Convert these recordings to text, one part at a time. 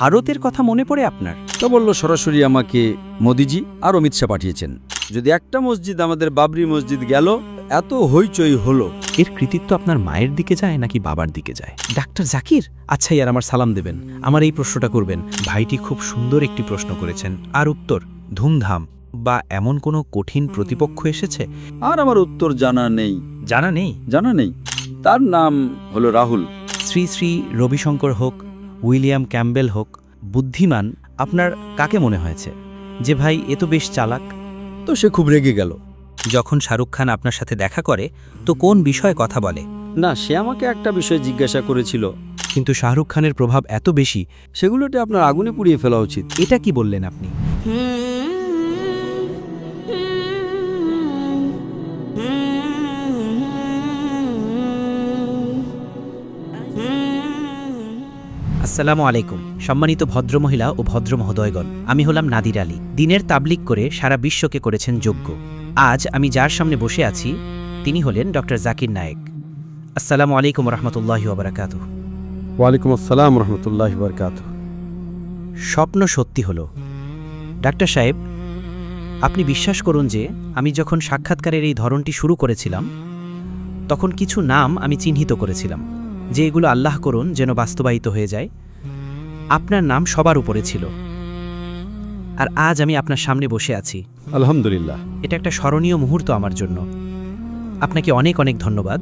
ভারতের কথা মনে পড়ে আপনার? তা বলল সরাসরি আমাকে মোদিজি আর অমিত শাহ পাঠিয়েছেন। যদি একটা মসজিদ আমাদের বাবরি মসজিদ গেল, এত হইচই হলো। এর কৃতিত্ব আপনার মায়ের দিকে যায় নাকি বাবার দিকে যায়? ডাক্তার জাকির, আচ্ছা ইয়ার আমার সালাম দেবেন, আমার এই প্রশ্নটা করবেন। ভাইটি খুব সুন্দর একটি প্রশ্ন করেছেন, আর উত্তর ধুমধাম। বা এমন কোনো কঠিন প্রতিপক্ষ এসেছে? আর আমার উত্তর জানা নেই। জানা নেই? জানা নেই। তার নাম হলো রাহুল। শ্রী শ্রী রবিশঙ্কর হোক, উইলিয়াম ক্যাম্বেল হোক, বুদ্ধিমান আপনার কাকে মনে হয়েছে যে ভাই এ তো বেশ চালাক? তো সে খুব রেগে গেল। যখন শাহরুখ খান আপনার সাথে দেখা করে তো কোন বিষয়ে কথা বলে? না, সে আমাকে একটা বিষয় জিজ্ঞাসা করেছিল। কিন্তু শাহরুখ খানের প্রভাব এত বেশি, সেগুলোতে আপনার আগুনে পুড়িয়ে ফেলা উচিত। এটা কি বললেন আপনি? আসসালামু আলাইকুম সম্মানিত ভদ্রমহিলা ও ভদ্রমহোদয়গণ, আমি হলাম নাদির আলী। দ্বীনের তাবলীগ করে সারা বিশ্বকে করেছেন যোগ্য। আজ আমি যার সামনে বসে আছি তিনি হলেন ডক্টর জাকির নায়েক। আসসালামু আলাইকুম রহমতুল্লাহি ওয়া বারাকাতুহু। ওয়ালাইকুম আসসালাম রহমতুল্লাহি ওয়া বারাকাতুহু। স্বপ্ন সত্যি হলো। ডাক্তার সাহেব, আপনি বিশ্বাস করুন যে আমি যখন সাক্ষাৎকারের এই ধরনটি শুরু করেছিলাম তখন কিছু নাম আমি চিহ্নিত করেছিলাম যে এগুলো আল্লাহ করুন যেন বাস্তবায়িত হয়ে যায়। আপনার নাম সবার উপরে ছিল, আর আজ আমি আপনার সামনে বসে আছি। আলহামদুলিল্লাহ। এটা একটা স্মরণীয় মুহূর্ত আমার জন্য। আপনাকে অনেক অনেক ধন্যবাদ।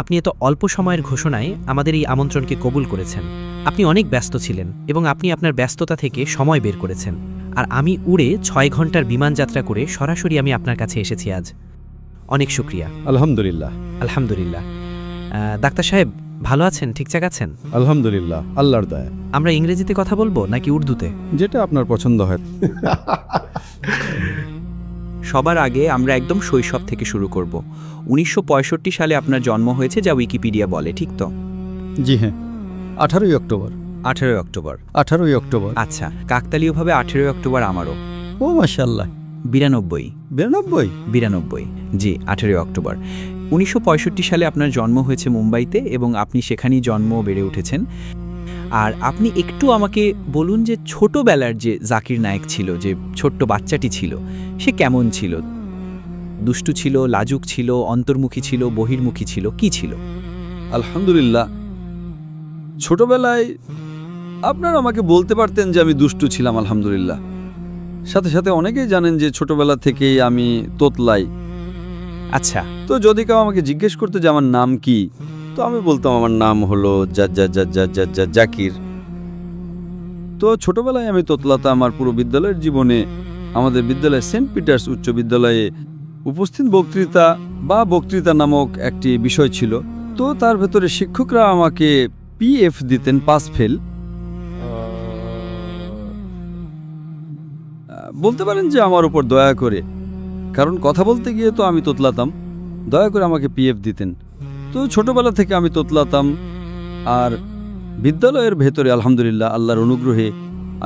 আপনি এত অল্প সময়ের ঘোষণায় আমাদের এই আমন্ত্রণকে কবুল করেছেন। আপনি অনেক ব্যস্ত ছিলেন এবং আপনি আপনার ব্যস্ততা থেকে সময় বের করেছেন, আর আমি উড়ে 6 ঘন্টার বিমান যাত্রা করে সরাসরি আমি আপনার কাছে এসেছি আজ। অনেক শুক্রিয়া। আলহামদুলিল্লাহ। আলহামদুলিল্লাহ। ডাক্তার সাহেব ভালো আছেন? ঠিকঠাক আছেন? আলহামদুলিল্লাহ, আল্লাহর দয়া। আমরা ইংরেজিতে কথা বলবো নাকি উর্দুতে? যেটা আপনার পছন্দ হয়। সবার আগে আমরা একদম শৈশব থেকে শুরু করব। 1965 সালে আপনার জন্ম হয়েছে যা উইকিপিডিয়া বলে, ঠিক তো? জি হ্যাঁ, 18ই অক্টোবর। 18 অক্টোবর। 18ই অক্টোবর। আচ্ছা, কাকতালীয়ভাবে 18 অক্টোবর আমারও। ও মাশাআল্লাহ। 92। 92? 92, জি 18 অক্টোবর। 1965 সালে আপনার জন্ম হয়েছে মুম্বাইতে এবং আপনি সেখানেই জন্ম বেড়ে উঠেছেন। আর আপনি একটু আমাকে বলুন যে ছোটবেলার যে জাকির নায়েক ছিল, যে ছোট্ট বাচ্চাটি ছিল, সে কেমন ছিল? দুষ্টু ছিল, লাজুক ছিল, অন্তর্মুখী ছিল, বহির্মুখী ছিল, কি ছিল? আলহামদুলিল্লাহ। ছোটবেলায় আপনারা আমাকে বলতে পারতেন যে আমি দুষ্টু ছিলাম, আলহামদুলিল্লাহ। সাথে সাথে অনেকেই জানেন যে ছোটবেলা থেকেই আমি তোতলাই। আচ্ছা, তো যদি কেউ আমাকে জিজ্ঞেস করতো যে আমার নাম কি, তো আমি বলতাম আমার নাম হলো জাকির। তো ছোটবেলায় আমি তোতলাতাম। আমার পুরো বিদ্যালয়ের জীবনে আমাদের বিদ্যালয়ে সেন্ট পিটার্স উচ্চ বিদ্যালয়ে উপস্থিত বক্তৃতা নামক একটি বিষয় ছিল। তো তার ভেতরে শিক্ষকরা আমাকে PF দিতেন, পাস ফেল। বলতে পারেন যে আমার উপর দয়া করে, কারণ কথা বলতে গিয়ে তো আমি তোতলাতাম, দয়া করে আমাকে PF দিতেন। তো ছোটবেলা থেকে আমি তোতলাতাম। আর বিদ্যালয়ের ভেতরে আলহামদুলিল্লাহ আল্লাহর অনুগ্রহে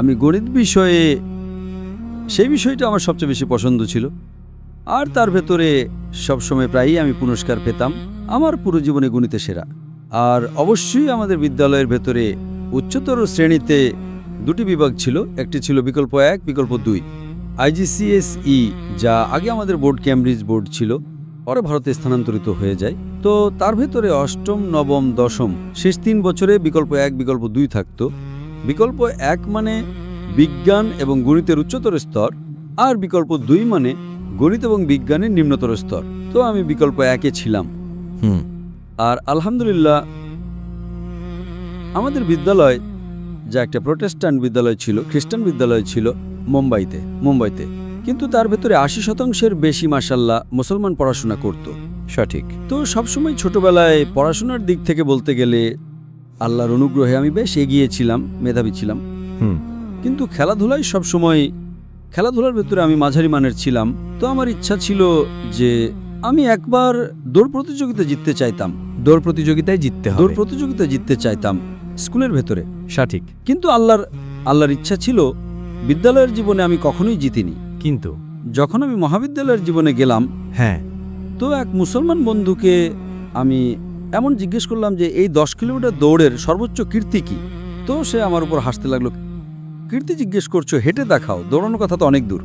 আমি গণিত বিষয়ে, সেই বিষয়টা আমার সবচেয়ে বেশি পছন্দ ছিল। আর তার ভেতরে সবসময় প্রায়ই আমি পুরস্কার পেতাম। আমার পুরো জীবনে গণিতে সেরা। আর অবশ্যই আমাদের বিদ্যালয়ের ভেতরে উচ্চতর শ্রেণীতে 2টি বিভাগ ছিল। একটি ছিল বিকল্প 1, বিকল্প 2, IGCSE, যা আগে আমাদের বোর্ড ক্যামব্রিজ বোর্ড ছিল, পরে ভারতে স্থানান্তরিত হয়ে যায়। তো তার ভেতরে অষ্টম, নবম, দশম শেষ 3 বছরে বিকল্প 1, বিকল্প 2 থাকতো। বিকল্প 1 মানে বিজ্ঞান এবং গণিতের উচ্চতর স্তর, আর বিকল্প 2 মানে গণিত এবং বিজ্ঞানের নিম্নতর স্তর। তো আমি বিকল্প 1-এ ছিলাম। আর আলহামদুলিল্লাহ আমাদের বিদ্যালয়, যা একটা প্রোটেস্ট্যান্ট বিদ্যালয় ছিল, খ্রিস্টান বিদ্যালয় ছিল মুম্বাইতে, কিন্তু তার ভেতরে 80% বেশি মাশাআল্লাহ মুসলমান পড়াশোনা করত। সঠিক। তো সবসময় ছোটবেলায় পড়াশোনার দিক থেকে বলতে গেলে আল্লাহর অনুগ্রহে আমি বেশ এগিয়ে ছিলাম, মেধাবী ছিলাম। কিন্তু খেলাধুলায় সবসময়, খেলাধুলার ভেতরে আমি মাঝারি মানের ছিলাম। তো আমার ইচ্ছা ছিল যে আমি একবার দৌড় প্রতিযোগিতা জিততে চাইতাম। দৌড় প্রতিযোগিতায় জিততে চাইতাম স্কুলের ভেতরে। সঠিক। কিন্তু আল্লাহর ইচ্ছা ছিল বিদ্যালয়ের জীবনে আমি কখনোই জিতিনি। কিন্তু যখন আমি মহাবিদ্যালয়ের জীবনে গেলাম, হ্যাঁ, তো এক মুসলমান বন্ধুকে আমি এমন জিজ্ঞেস করলাম যে এই 10 কিলোমিটার দৌড়ের সর্বোচ্চ কীর্তি কি। তো সে আমার উপর হাসতে লাগলো। কীর্তি জিজ্ঞেস করছো, হেঁটে দেখাও, দৌড়ানোর কথা তো অনেক দূর।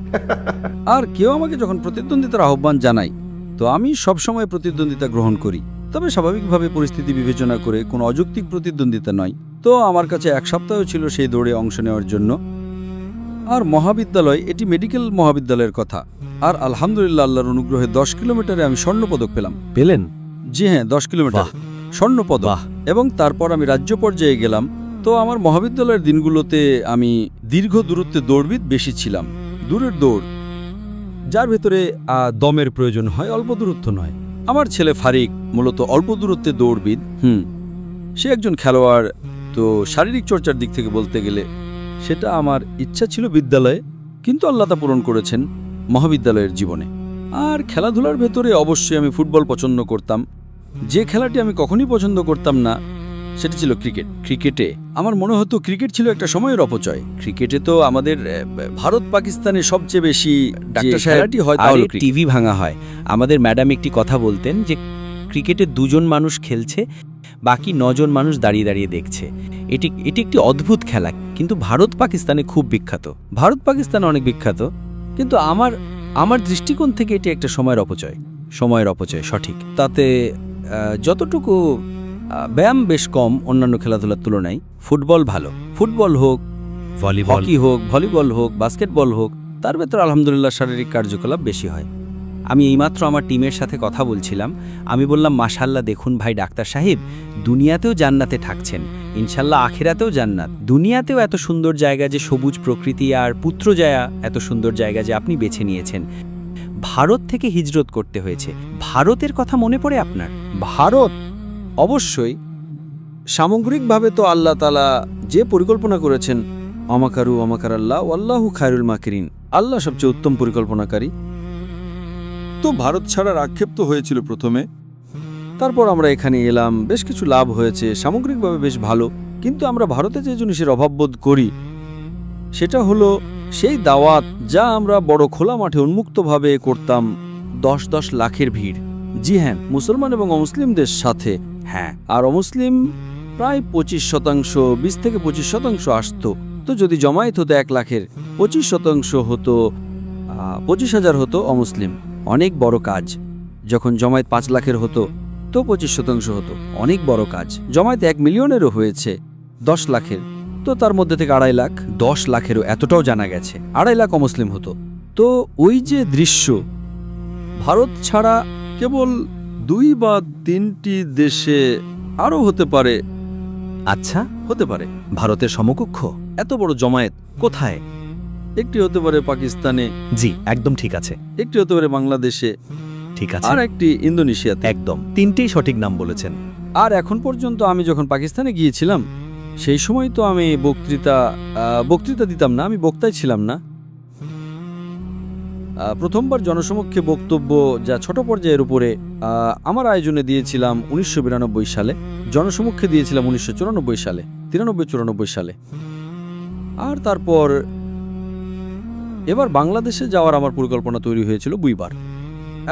আর কেউ আমাকে যখন প্রতিদ্বন্দ্বিতার আহ্বান জানায়, তো আমি সবসময় প্রতিদ্বন্দ্বিতা গ্রহণ করি, তবে স্বাভাবিকভাবে পরিস্থিতি বিবেচনা করে, কোনো অযৌক্তিক প্রতিদ্বন্দ্বিতা নয়। তো আমার কাছে 1 সপ্তাহ ছিল সেই দৌড়ে অংশ নেওয়ার জন্য। আর মহাবিদ্যালয়, এটি মেডিকেল মহাবিদ্যালয়ের কথা। আর আলহামদুলিল্লাহ, আল্লাহর অনুগ্রহে 10 কিলোমিটারে আমি স্বর্ণপদক পেলেন? জি হ্যাঁ, 10 কিলোমিটার স্বর্ণপদক। এবং তারপর আমি রাজ্য পর্যায়ে গেলাম। তো আমার মহাবিদ্যালয়ের দিনগুলোতে আমি দীর্ঘ দূরত্বে দৌড়বিদ বেশি ছিলাম। দূরের দৌড়, যার ভেতরে দমের প্রয়োজন হয়, অল্প দূরত্ব নয়। আমার ছেলে ফারিক মূলত অল্প দূরত্বে দৌড়বিদ। সে একজন খেলোয়াড়। তো শারীরিক চর্চার দিক থেকে বলতে গেলে সেটা আমার ইচ্ছা ছিল বিদ্যালয়ে, কিন্তু আল্লাহ তা পূরণ করেছেন মহাবিদ্যালয়ের জীবনে। আর খেলাধুলার ভেতরে অবশ্যই আমি ফুটবল পছন্দ করতাম। যে খেলাটি আমি কখনই পছন্দ করতাম না সেটা ছিল ক্রিকেট। ক্রিকেটে আমার মনে হতো ক্রিকেট ছিল একটা সময়ের অপচয়। ক্রিকেটে তো আমাদের ভারত পাকিস্তানে সবচেয়ে বেশি ডাক্তার খেলাটি হয় সাহেব, টিভি ভাঙা হয়। আমাদের ম্যাডাম একটি কথা বলতেন যে ক্রিকেটে 2 জন মানুষ খেলছে, বাকি 9 জন মানুষ দাঁড়িয়ে দাঁড়িয়ে দেখছে। এটি একটি অদ্ভুত খেলা, কিন্তু ভারত পাকিস্তানে খুব বিখ্যাত। ভারত পাকিস্তানে অনেক বিখ্যাত, কিন্তু আমার দৃষ্টিকোণ থেকে এটি একটা সময়ের অপচয়। সময়ের অপচয়, সঠিক। তাতে যতটুকু ব্যায়াম বেশ কম অন্যান্য খেলাধুলার তুলনায়। ফুটবল ভালো, ফুটবল হোক, হকি হোক, ভলিবল হোক, বাস্কেটবল হোক, তার ভেতর আলহামদুলিল্লাহ শারীরিক কার্যকলাপ বেশি হয়। আমি এইমাত্র আমার টিমের সাথে কথা বলছিলাম। আমি বললাম, মাশাআল্লাহ, দেখুন ভাই ডাক্তার সাহেব, দুনিয়াতেও জান্নাতে থাকছেন, ইনশাল্লাহ আখিরাতেও জান্নাত। দুনিয়াতেও এত সুন্দর জায়গা যে সবুজ প্রকৃতি, আর পুত্রজায়া এত সুন্দর জায়গা যে আপনি বেছে নিয়েছেন। ভারত থেকে হিজরত করতে হয়েছে, ভারতের কথা মনে পড়ে আপনার? ভারত অবশ্যই। সামগ্রিকভাবে তো আল্লাহ তাআলা যে পরিকল্পনা করেছেন, অমাকারু অমাকার আল্লাহ আল্লাহু খায়রুল মাকিরিন, আল্লাহ সবচেয়ে উত্তম পরিকল্পনাকারী। তো ভারত ছাড়ার আক্ষেপ তো হয়েছিল প্রথমে, তারপর আমরা এখানে এলাম, বেশ কিছু লাভ হয়েছে, সামগ্রিকভাবে বেশ ভালো। কিন্তু আমরা ভারতে যে জিনিসের অভাববোধ করি সেটা হলো সেই দাওয়াত যা আমরা বড় খোলা মাঠে উন্মুক্তভাবে করতাম। 10-10 লাখের ভিড়, জি হ্যাঁ, মুসলমান এবং অমুসলিমদের সাথে। হ্যাঁ, আর অমুসলিম প্রায় 25%, 20 থেকে 25% আসতো। তো যদি জমায়েত হতো 1 লাখের, 25% হতো, 25,000 হতো অমুসলিম, অনেক বড় কাজ। যখন জমায়েত 5 লাখের হতো তো 25% হতো, অনেক বড় কাজ। জমায়েত 1 মিলিয়নেরও হয়েছে, 10 লাখের, তো তার মধ্যে থেকে 2.5 লাখ, 10 লাখেরও এতটাও জানা গেছে 2.5 লাখ অমুসলিম হতো। তো ওই যে দৃশ্য, ভারত ছাড়া কেবল 2 বা 3টি দেশে, আরও হতে পারে, আচ্ছা, হতে পারে ভারতের সমকক্ষ এত বড় জমায়েত কোথায়? একটি হতে পারে পাকিস্তানে, জি, একদম ঠিক আছে। একটি হতে পারে বাংলাদেশে, ঠিক আছে, আর একটি ইন্দোনেশিয়াতে। একদম 3টেই সঠিক নাম বলেছেন। আর এখন পর্যন্ত আমি যখন পাকিস্তানে গিয়েছিলাম সেই সময় তো আমি বক্তৃতা দিতাম না, আমি বক্তাই ছিলাম না। প্রথমবার জনসমক্ষে বক্তব্য যা ছোট পর্যায়ের উপরে আমার আয়োজনে দিয়েছিলাম 1992 সালে, জনসমক্ষে দিয়েছিলাম 1994 সালে, 93-94 সালে। আর তারপর এবার বাংলাদেশে যাওয়ার আমার পরিকল্পনা তৈরি হয়েছিল 2 বার।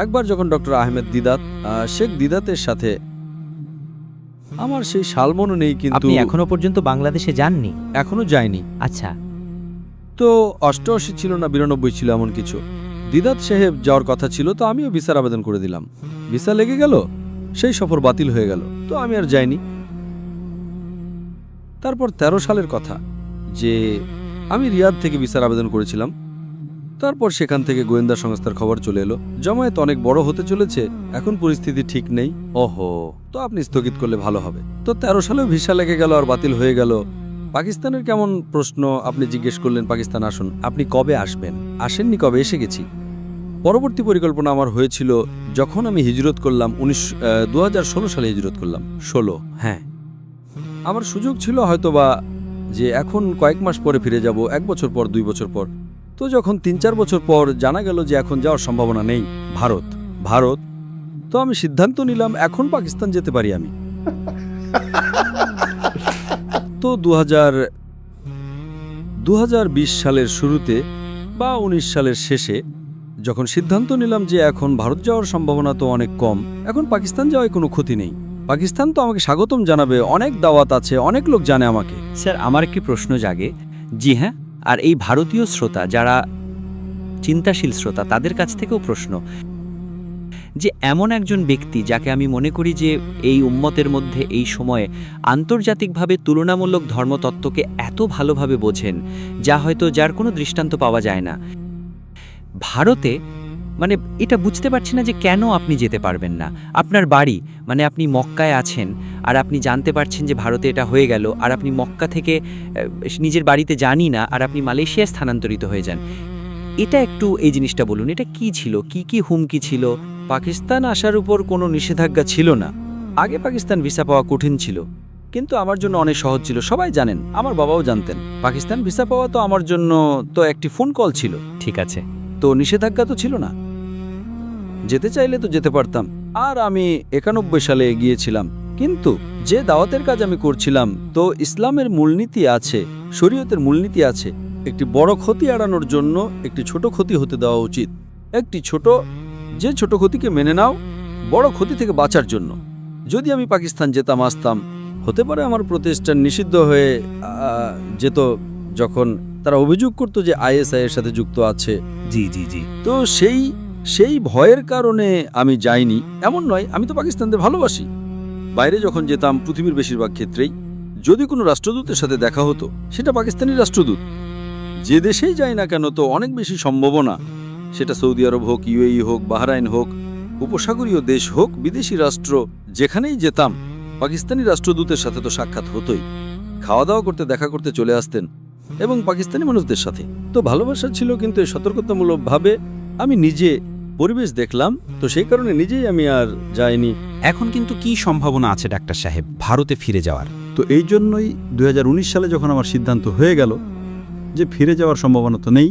একবার যখন ডক্টর আহমেদ দিদাত, শেখ দিদাতের সাথে, আমার সেই সাল মনে নেই, কিন্তু আপনি এখনো পর্যন্ত বাংলাদেশে যাননি? এখনো যাইনি। আচ্ছা, তো 88 ছিল না 92 ছিল, এমন কিছু। দিদাত সাহেব যাওয়ার কথা ছিল, তো আমিও ভিসার আবেদন করে দিলাম। ভিসা লেগে গেল, সেই সফর বাতিল হয়ে গেল, তো আমি আর যাইনি। তারপর 13 সালের কথা, যে আমি রিয়াদ থেকে ভিসার আবেদন করেছিলাম। তারপর সেখান থেকে গোয়েন্দা সংস্থার খবর চলে এলো জমায়েত অনেক বড় হতে চলেছে, এখন পরিস্থিতি ঠিক নেই। ওহো, তো আপনি স্থগিত করলে ভালো হবে। তো 13 সালেও ভিসা লেগে গেল আর বাতিল হয়ে গেল। পাকিস্তানের কেমন প্রশ্ন আপনি জিজ্ঞেস করলেন, পাকিস্তান আসুন, আপনি কবে আসবেন? আসেননি কবে? এসে গেছি। পরবর্তী পরিকল্পনা আমার হয়েছিল যখন আমি হিজরত করলাম, 2016 সালে হিজরত করলাম। 16, হ্যাঁ, আমার সুযোগ ছিল হয়তোবা যে এখন কয়েক মাস পরে ফিরে যাব, 1 বছর পর, 2 বছর পর। তো যখন 3-4 বছর পর জানা গেল যে এখন যাওয়ার সম্ভাবনা নেই, ভারত, তো আমি সিদ্ধান্ত নিলাম এখন পাকিস্তান যেতে পারি আমি। তো 2020 সালের শুরুতে বা 19 সালের শেষে যখন সিদ্ধান্ত নিলাম যে এখন ভারত যাওয়ার সম্ভাবনা তো অনেক কম, এখন পাকিস্তান যাওয়ায় কোনো ক্ষতি নেই। পাকিস্তান তো আমাকে স্বাগতম জানাবে, অনেক দাওয়াত আছে, অনেক লোক জানে আমাকে। স্যার, আমার একটি প্রশ্ন জাগে। জি হ্যাঁ, আর এই ভারতীয় শ্রোতা যারা চিন্তাশীল শ্রোতা তাদের কাছ থেকেও প্রশ্ন যে এমন একজন ব্যক্তি যাকে আমি মনে করি যে এই উম্মতের মধ্যে এই সময়ে আন্তর্জাতিকভাবে তুলনামূলক ধর্মতত্ত্বকে এত ভালোভাবে বোঝেন যা হয়তো যার কোনো দৃষ্টান্ত পাওয়া যায় না, ভারতে মানে এটা বুঝতে পারছি না যে কেন আপনি যেতে পারবেন না। আপনার বাড়ি মানে আপনি মক্কায় আছেন আর আপনি জানতে পারছেন যে ভারতে এটা হয়ে গেল, আর আপনি মক্কা থেকে নিজের বাড়িতে যানই না, আর আপনি মালয়েশিয়ায় স্থানান্তরিত হয়ে যান। এটা একটু এই জিনিসটা বলুন, এটা কি ছিল, কি হুমকি ছিল? পাকিস্তান আসার উপর কোনো নিষেধাজ্ঞা ছিল না। আগে পাকিস্তান ভিসা পাওয়া কঠিন ছিল, কিন্তু আমার জন্য অনেক সহজ ছিল। সবাই জানেন, আমার বাবাও জানতেন। পাকিস্তান ভিসা পাওয়া তো আমার জন্য তো একটি ফোন কল ছিল। ঠিক আছে, তো নিষেধাজ্ঞা তো ছিল না, যেতে চাইলে তো যেতে পারতাম। আর আমি 91 সালে গিয়েছিলাম, কিন্তু যে দাওয়াতের কাজ আমি করছিলাম, তো ইসলামের মূলনীতি আছে, শরীয়তের মূলনীতি আছে। একটি বড় ক্ষতি এড়ানোর জন্য একটি ছোট ক্ষতি হতে দেওয়া উচিত। যে ছোট ক্ষতিকে মেনে নাও বড় ক্ষতি থেকে বাঁচার জন্য। যদি আমি পাকিস্তান যেতাম আসতাম, হতে পারে আমার প্রতিষ্ঠান নিষিদ্ধ হয়ে যেত, যখন তারা অভিযোগ করত যে ISI এর সাথে যুক্ত আছে। জি। তো সেই ভয়ের কারণে আমি যাইনি। এমন নয়, আমি তো পাকিস্তানদের ভালোবাসি। বাইরে যখন যেতাম, পৃথিবীর বেশিরভাগ ক্ষেত্রেই যদি কোনো রাষ্ট্রদূতের সাথে দেখা হতো, সেটা পাকিস্তানি রাষ্ট্রদূত। যে দেশেই যাই না কেন, তো অনেক বেশি সম্ভাবনা, সেটা সৌদি আরব হোক, UAE হোক, বাহরাইন হোক, উপসাগরীয় দেশ হোক, বিদেশি রাষ্ট্র, যেখানেই যেতাম পাকিস্তানি রাষ্ট্রদূতের সাথে তো সাক্ষাৎ হতোই। খাওয়া দাওয়া করতে, দেখা করতে চলে আসতেন, এবং পাকিস্তানি মানুষদের সাথে তো ভালোবাসা ছিল। কিন্তু সতর্কতামূলকভাবে আমি নিজে পরিবেশ দেখলাম, তো সেই কারণে নিজেই আমি আর যাইনি। এখন কিন্তু কি সম্ভাবনা আছে ডাক্তার সাহেব ভারতে ফিরে যাওয়ার? তো এই জন্যই 2019 সালে যখন আমার সিদ্ধান্ত হয়ে গেল যে ফিরে যাওয়ার সম্ভাবনা তো নেই,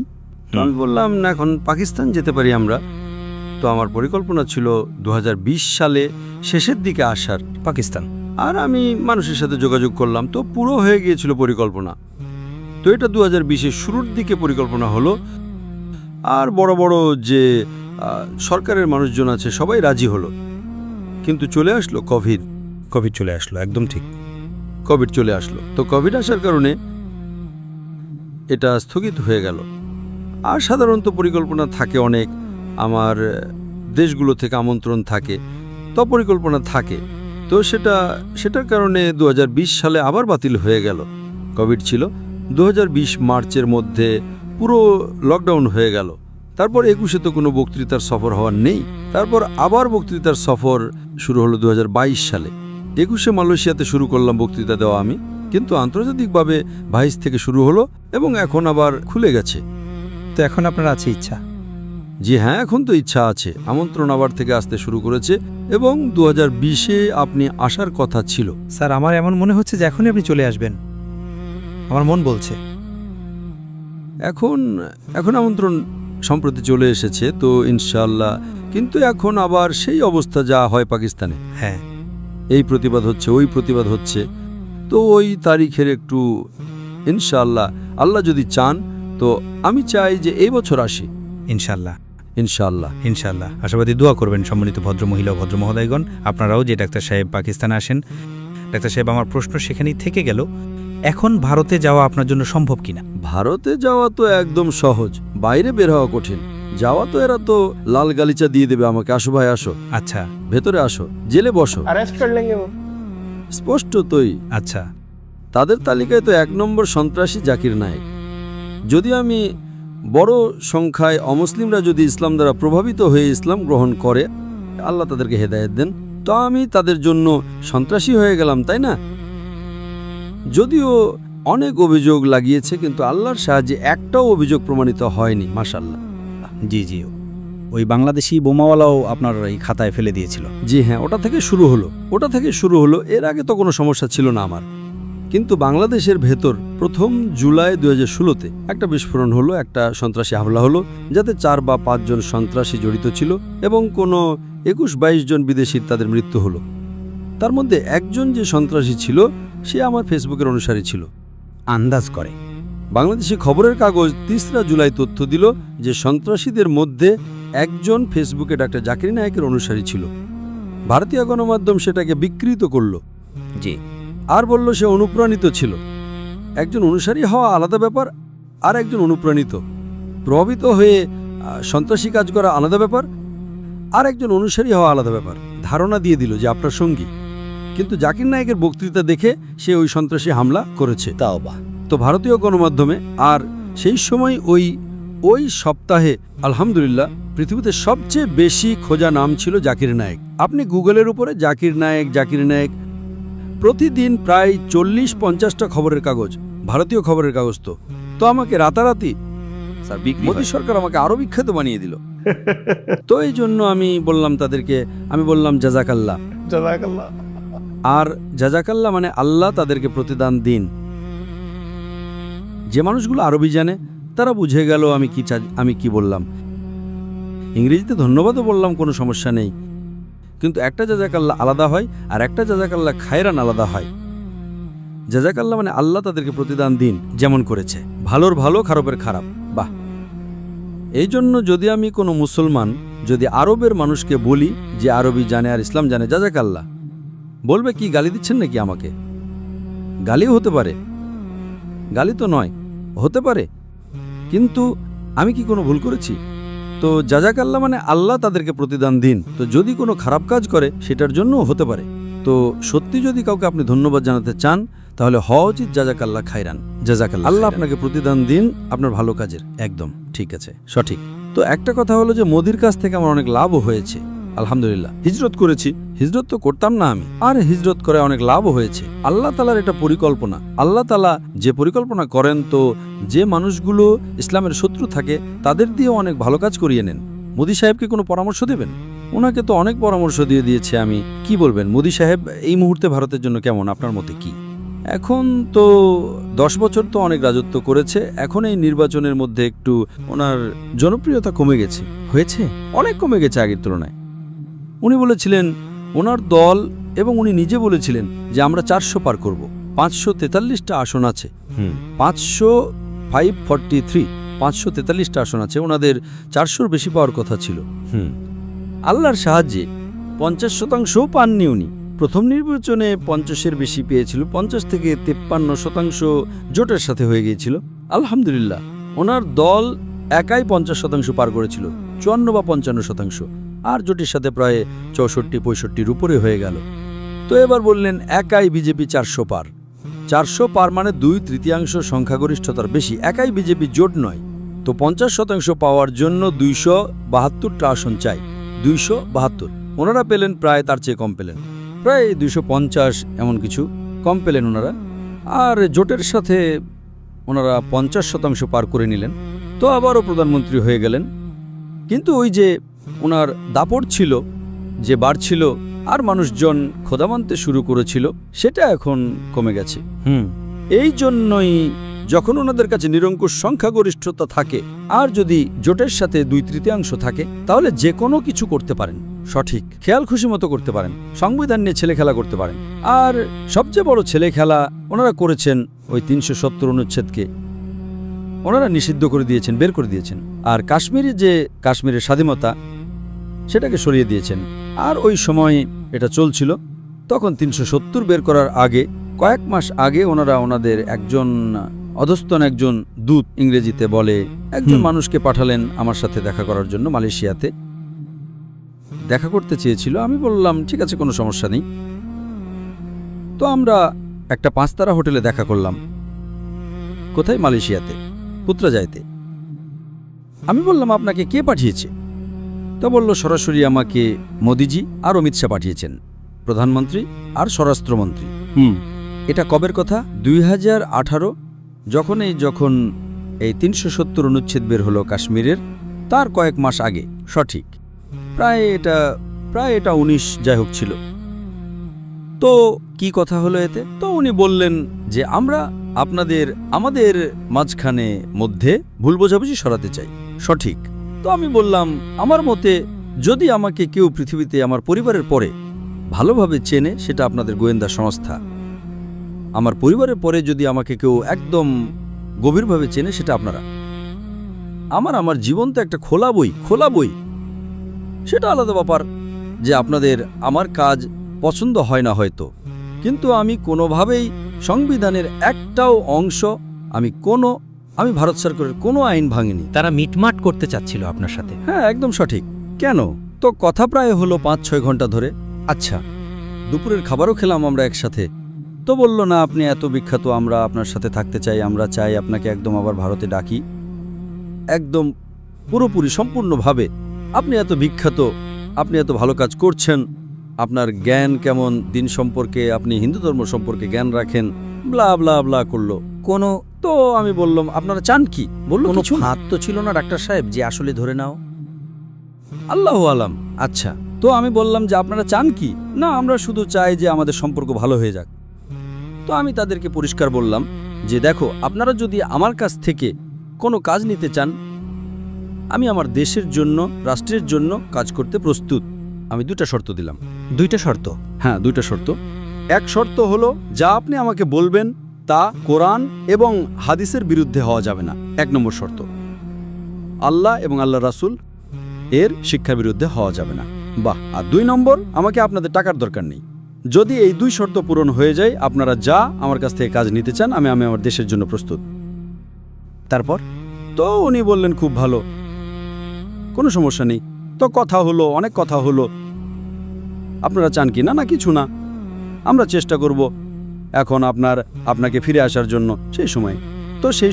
তো আমি বললাম না, এখন পাকিস্তান যেতে পারি আমরা। তো আমার পরিকল্পনা ছিল 2020 সালে শেষের দিকে আসার পাকিস্তান। আর আমি মানুষের সাথে যোগাযোগ করলাম, তো পুরো হয়ে গিয়েছিল পরিকল্পনা। তো এটা 2020-এর শুরুর দিকে পরিকল্পনা হলো। আর বড় বড় যে সরকারের মানুষজন আছে সবাই রাজি হলো, কিন্তু চলে আসলো কোভিড চলে আসলো, একদম ঠিক। কোভিড চলে আসলো। তো কোভিড আসার কারণে এটা স্থগিত হয়ে গেল। আর সাধারণত পরিকল্পনা থাকে অনেক, আমার দেশগুলো থেকে আমন্ত্রণ থাকে, তো পরিকল্পনা থাকে। তো সেটার কারণে 2020 সালে আবার বাতিল হয়ে গেল। কোভিড ছিল 2020 মার্চের মধ্যে, পুরো লকডাউন হয়ে গেল। তারপর 21-এ তো কোনো বক্তৃতার সফর হওয়ার নেই। তারপর আবার বক্তৃতার সফর শুরু হলো 2022 সালে। 21-এ মালয়েশিয়াতে শুরু করলাম বক্তৃতা দেওয়া আমি, কিন্তু আন্তর্জাতিকভাবে 22 থেকে শুরু হলো, এবং এখন আবার খুলে গেছে। তো এখন আপনার আছে ইচ্ছা? জি হ্যাঁ, এখন তো ইচ্ছা আছে। আমন্ত্রণ আবার থেকে আসতে শুরু করেছে, এবং 2020-এ আপনি আসার কথা ছিল। স্যার, আমার এমন মনে হচ্ছে যে এখনই আপনি চলে আসবেন, আমার মন বলছে। এখন আমন্ত্রণ সম্প্রতি চলে এসেছে, তো ইনশাআল্লাহ। কিন্তু এখন আবার সেই অবস্থা যা হয় পাকিস্তানে, হ্যাঁ, এই প্রতিবাদ হচ্ছে, ওই প্রতিবাদ হচ্ছে। তো ওই তারিখের একটু ইনশাআল্লাহ, আল্লাহ যদি চান, তো আমি চাই যে এই বছর আসি ইনশাল্লাহ। ইনশাআল্লাহ। আশাবাদী দোয়া করবেন সম্মানিত ভদ্রমহিলা ও ভদ্রমহোদয়গণ, আপনারাও যে ডাক্তার সাহেব পাকিস্তানে আসেন। ডাক্তার সাহেব, আমার প্রশ্ন সেখানেই থেকে গেল, এখন ভারতে যাওয়া আপনার জন্য সম্ভব কিনা? ভারতে যাওয়া তো একদম সহজ, বাইরে বের হওয়া কঠিন। যাওয়া তো এরা তো লাল গালিচা দিয়ে দেবে আমাকে, আসো ভাই আসো, আচ্ছা, ভেতরে আসো, জেলে বসো, अरेस्ट कर लेंगे वो। স্পষ্টতই আচ্ছা। তাদের তালিকায় তো 1 নম্বর সন্ত্রাসী জাকির নায়েক। যদি আমি বড় সংখ্যায় অমুসলিমরা যদি ইসলাম দ্বারা প্রভাবিত হয়ে ইসলাম গ্রহণ করে, আল্লাহ তাদেরকে হেদায়েত দেন, তো আমি তাদের জন্য সন্ত্রাসী হয়ে গেলাম, তাই না? যদিও অনেক অভিযোগ লাগিয়েছে, কিন্তু আল্লাহর সাহায্যে একটাও অভিযোগ প্রমাণিত হয়নি, মাশাআল্লাহ। জি, ওই বাংলাদেশি বোমাওয়ালাও আপনার এই খাতায় ফেলে দিয়েছিল। জি হ্যাঁ, ওটা থেকে শুরু হলো। এর আগে তো কোনো সমস্যা ছিল না আমার, কিন্তু বাংলাদেশের ভেতর 1 জুলাই 2016-তে একটা বিস্ফোরণ হলো, একটা সন্ত্রাসী হামলা হলো, যাতে 4 বা 5 জন সন্ত্রাসী জড়িত ছিল, এবং কোনো 21-22 জন বিদেশির তাদের মৃত্যু হলো। তার মধ্যে একজন যে সন্ত্রাসী ছিল, সে আমার ফেসবুকের অনুসারী ছিল। আন্দাজ করে বাংলাদেশি খবরের কাগজ 3 জুলাই তথ্য দিল যে সন্ত্রাসীদের মধ্যে একজন ফেসবুকে ডাক্তার জাকির নায়েকের অনুসারী ছিল। ভারতীয় গণমাধ্যম সেটাকে বিকৃত করল, জি, আর বলল সে অনুপ্রাণিত ছিল। একজন অনুসারী হওয়া আলাদা ব্যাপার, আর একজন অনুপ্রাণিত প্রভাবিত হয়ে সন্ত্রাসী কাজ করা আলাদা ব্যাপার, আর একজন অনুসারী হওয়া আলাদা ব্যাপার। ধারণা দিয়ে দিল যে আপনার সঙ্গী, কিন্তু জাকির নায়েকের বক্তৃতা দেখে সে ওই সন্ত্রাসী হামলা করেছে। তাও বা তো ভারতীয় গণমাধ্যমে আর সেই সময় ওই সপ্তাহে আলহামদুলিল্লাহ পৃথিবীতে সবচেয়ে বেশি খোঁজা নাম ছিল জাকির নায়েক। আপনি গুগলের উপরে জাকির নায়েক প্রতিদিন প্রায় 40-50টা খবরের কাগজ, ভারতীয় খবরের কাগজ। তো আমাকে রাতারাতি স্যার বিক্রি মোদী সরকার আমাকে আরো বিখ্যাত বানিয়ে দিল। তো এই জন্য আমি বললাম তাদেরকে, আমি বললাম জাজাকাল্লাহ। আর জাজাকাল্লাহ মানে আল্লাহ তাদেরকে প্রতিদান দিন। যে মানুষগুলো আরবি জানে তারা বুঝে গেল আমি কি বললাম। ইংরেজিতে ধন্যবাদও বললাম, কোনো সমস্যা নেই, কিন্তু একটা জাজাকাল্লাহ আলাদা হয় আর একটা জাজাকাল্লাহ খায়রান আলাদা হয়। জাজাকাল্লাহ মানে আল্লাহ তাদেরকে প্রতিদান দিন যেমন করেছে, ভালোর ভালো খারাপের খারাপ। বাহ! এই জন্য যদি আমি কোনো মুসলমান যদি আরবের মানুষকে বলি যে আরবি জানে আর ইসলাম জানে, জাজাকাল্লাহ, বলবে কি গালি দিচ্ছেন নাকি আমাকে? গালিও হতে পারে, গালি তো নয়, হতে পারে, কিন্তু আমি কি কোনো ভুল করেছি? তো জাজাকাল্লাহ মানে আল্লাহ তাদেরকে প্রতিদান দিন। তো যদি কোনো খারাপ কাজ করে সেটার জন্যও হতে পারে। তো সত্যি যদি কাউকে আপনি ধন্যবাদ জানাতে চান তাহলে হওয়া উচিত জাজাকাল্লাহ খায়রান, জাজাকাল্লাহ, আল্লাহ আপনাকে প্রতিদান দিন আপনার ভালো কাজের। একদম ঠিক আছে, সঠিক। তো একটা কথা হলো যে মোদির কাছ থেকে আমার অনেক লাভও হয়েছে আলহামদুলিল্লাহ। হিজরত করেছি, হিজরত তো করতাম না আমি, আর হিজরত করে অনেক লাভও হয়েছে। আল্লাহ তাআলার এটা পরিকল্পনা। আল্লাহ তাআলা যে পরিকল্পনা করেন, তো যে মানুষগুলো ইসলামের শত্রু থাকে তাদের দিয়েও অনেক ভালো কাজ করিয়ে নেন। মোদি সাহেবকে কোনো পরামর্শ দেবেন? ওনাকে তো অনেক পরামর্শ দিয়ে দিয়েছে আমি। কি বলবেন মোদি সাহেব এই মুহূর্তে ভারতের জন্য কেমন, আপনার মতে কি? এখন তো 10 বছর তো অনেক রাজত্ব করেছে, এখন এই নির্বাচনের মধ্যে একটু ওনার জনপ্রিয়তা কমে গেছে। হয়েছে, অনেক কমে গেছে আগের তুলনায়। উনি বলেছিলেন ওনার দল এবং উনি নিজে বলেছিলেন যে আমরা 400 পার করব। 543টা আসন আছে, 543টা আসন আছে, ওনাদের 400-র বেশি পাওয়ার কথা ছিল। আল্লাহর সাহায্যে 50% পাননি উনি। প্রথম নির্বাচনে 50-এর বেশি পেয়েছিল, 50 থেকে 53% জোটের সাথে হয়ে গিয়েছিল। আলহামদুলিল্লাহ ওনার দল একাই 50% পার করেছিল, 54 বা 55%, আর জোটের সাথে প্রায় 64-65-র উপরে হয়ে গেল। তো এবার বললেন একাই বিজেপি 400 পার। 400 পার মানে 2/3 সংখ্যাগরিষ্ঠতার বেশি, একাই বিজেপি জোট নয়। তো 50% পাওয়ার জন্য 272টা আসন চাই, 272। ওনারা পেলেন প্রায় তার চেয়ে কম পেলেন, প্রায় 250 এমন কিছু কম পেলেন ওনারা। আর জোটের সাথে ওনারা 50% পার করে নিলেন, তো আবারও প্রধানমন্ত্রী হয়ে গেলেন। কিন্তু ওই যে ওনার দাপট ছিল, যে বাড়ছিল আর মানুষজন খোদা মানতে শুরু করেছিল, সেটা এখন কমে গেছে। এই জন্যই যখন ওনাদের কাছে নিরঙ্কুশ সংখ্যাগরিষ্ঠতা থাকে আর যদি জোটের সাথে 2/3 থাকে তাহলে যে কোনো কিছু করতে পারেন, সঠিক খেয়াল খুশি মতো করতে পারেন, সংবিধান নিয়ে ছেলে খেলা করতে পারেন। আর সবচেয়ে বড় ছেলে খেলা ওনারা করেছেন ওই 370 অনুচ্ছেদকে ওনারা নিষিদ্ধ করে দিয়েছেন, বের করে দিয়েছেন। আর কাশ্মীরের স্বাধীনতা সেটাকে সরিয়ে দিয়েছেন। আর ওই সময় এটা চলছিল, তখন 370 বের করার আগে কয়েক মাস আগে ওনারা ওনাদের একজন অধস্তন একজন দূত, ইংরেজিতে বলে, একজন মানুষকে পাঠালেন আমার সাথে দেখা করার জন্য। মালয়েশিয়াতে দেখা করতে চেয়েছিল। আমি বললাম ঠিক আছে, কোনো সমস্যা নেই। তো আমরা একটা 5-তারা হোটেলে দেখা করলাম। কোথায়? মালয়েশিয়াতে, পুত্রাজায়তে। আমি বললাম আপনাকে কে পাঠিয়েছে? তা বলল সরাসরি আমাকে মোদিজি আর অমিত শাহ পাঠিয়েছেন, প্রধানমন্ত্রী আর স্বরাষ্ট্রমন্ত্রী। এটা কবের কথা? 2018, যখন এই 370 অনুচ্ছেদ বের হলো কাশ্মীরের, তার কয়েক মাস আগে, সঠিক প্রায় এটা 19 যাই হোক ছিল। তো কি কথা হলো এতে? তো উনি বললেন যে আমরা আমাদের মাঝখানে মধ্যে ভুল বোঝাবুঝি সরাতে চাই, সঠিক। তো আমি বললাম আমার মতে যদি আমাকে কেউ পৃথিবীতে আমার পরিবারের পরে ভালোভাবে চেনে সেটা আপনাদের গোয়েন্দা সংস্থা। আমার পরিবারের পরে যদি আমাকে কেউ একদম গভীরভাবে চেনে সেটা আপনারা। আমার জীবন তো একটা খোলা বই, সেটা আলাদা ব্যাপার যে আপনাদের আমার কাজ পছন্দ হয় না হয়তো, কিন্তু আমি কোনোভাবেই সংবিধানের একটাও অংশ আমি ভারত সরকারের কোনো আইন ভাঙিনি। তারা মিটমাট করতে চাচ্ছিল আপনার সাথে। হ্যাঁ, একদম সঠিক। কেন? তো কথা প্রায় হলো 5-6 ঘন্টা ধরে। আচ্ছা, দুপুরের খাবারও খেলাম আমরা একসাথে। তো বলল, না আপনি এত বিখ্যাত, আমরা আপনার সাথে থাকতে চাই, আমরা চাই আপনাকে একদম আবার ভারতে ডাকি, একদম পুরোপুরি সম্পূর্ণভাবে। আপনি এত বিখ্যাত, আপনি এত ভালো কাজ করছেন, আপনার জ্ঞান কেমন দিন সম্পর্কে, আপনি হিন্দু ধর্ম সম্পর্কে জ্ঞান রাখেন, ব্লা ব্লা ব্লা করলো। কোনো তো আমি বললাম, আপনারা চান কি? বললো, কোনো কিছু না। ফাঁদ তো ছিল না ডাক্তার সাহেব যে আসলে ধরে নাও? আল্লাহু আলাম। আচ্ছা, তো আমি বললাম যে আপনারা চান কি? না, আমরা শুধু চাই যে আমাদের সম্পর্ক ভালো হয়ে যাক। তো আমি তাদেরকে পরিষ্কার বললাম যে দেখো, আপনারা যদি আমার কাছ থেকে কোনো কাজ নিতে চান, আমি আমার দেশের জন্য, রাষ্ট্রের জন্য কাজ করতে প্রস্তুত। আমি 2টা শর্ত দিলাম। 2টা শর্ত? হ্যাঁ, 2টা শর্ত। এক শর্ত হলো, যা আপনি আমাকে বলবেন তা কোরআন এবং হাদিসের বিরুদ্ধে হওয়া যাবে না। 1 নম্বর শর্ত। আল্লাহ এবং আল্লাহ রাসূল এর শিক্ষার বিরুদ্ধে হওয়া যাবে না। বাহ। আর 2 নম্বর, আমাকে আপনাদের টাকার দরকার নেই। যদি এই 2 শর্ত পূরণ হয়ে যায়, আপনারা যা আমার কাছ থেকে কাজ নিতে চান, আমি আমার দেশের জন্য প্রস্তুত। তারপর? তো উনি বললেন, খুব ভালো, কোনো সমস্যা নেই। তো কথা হলো, অনেক কথা হলো। আপনারা চান কি? না, না কিছু না, আমরা চেষ্টা করব এখন আপনাকে ফিরে আসার জন্য। সেই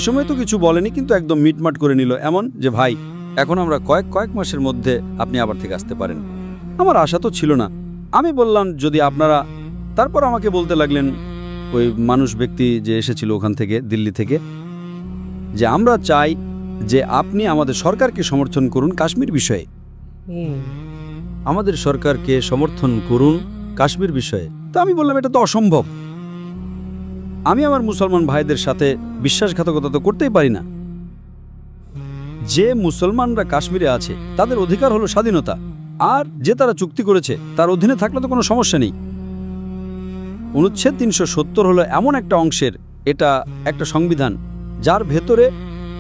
সময় তো কিছু বলেনি, কিন্তু একদম মিটমাট করে নিল, এমন যে ভাই এখন আমরা কয়েক মাসের মধ্যে আপনি আবার থেকে আসতে পারেন। আমার আশা তো ছিল না। আমি বললাম, যদি আপনারা, তারপর আমাকে বলতে লাগলেন ওই ব্যক্তি যে এসেছিল ওখান থেকে, দিল্লি থেকে, যে আমরা চাই যে আপনি আমাদের সরকারকে সমর্থন করুন কাশ্মীর বিষয়ে। আমাদের সরকারকে সমর্থন করুন কাশ্মীর বিষয়ে। তো আমি বললাম, এটা তো অসম্ভব। আমি আমার মুসলমান ভাইদের সাথে বিশ্বাসঘাতকতা তো করতেই পারি না। যে মুসলমানরা কাশ্মীরে আছে তাদের অধিকার হলো স্বাধীনতা, আর যে তারা চুক্তি করেছে তার অধীনে থাকলে তো কোনো সমস্যা নেই। অনুচ্ছেদ 370 হলো এমন একটা অংশের, এটা একটা সংবিধান যার ভেতরে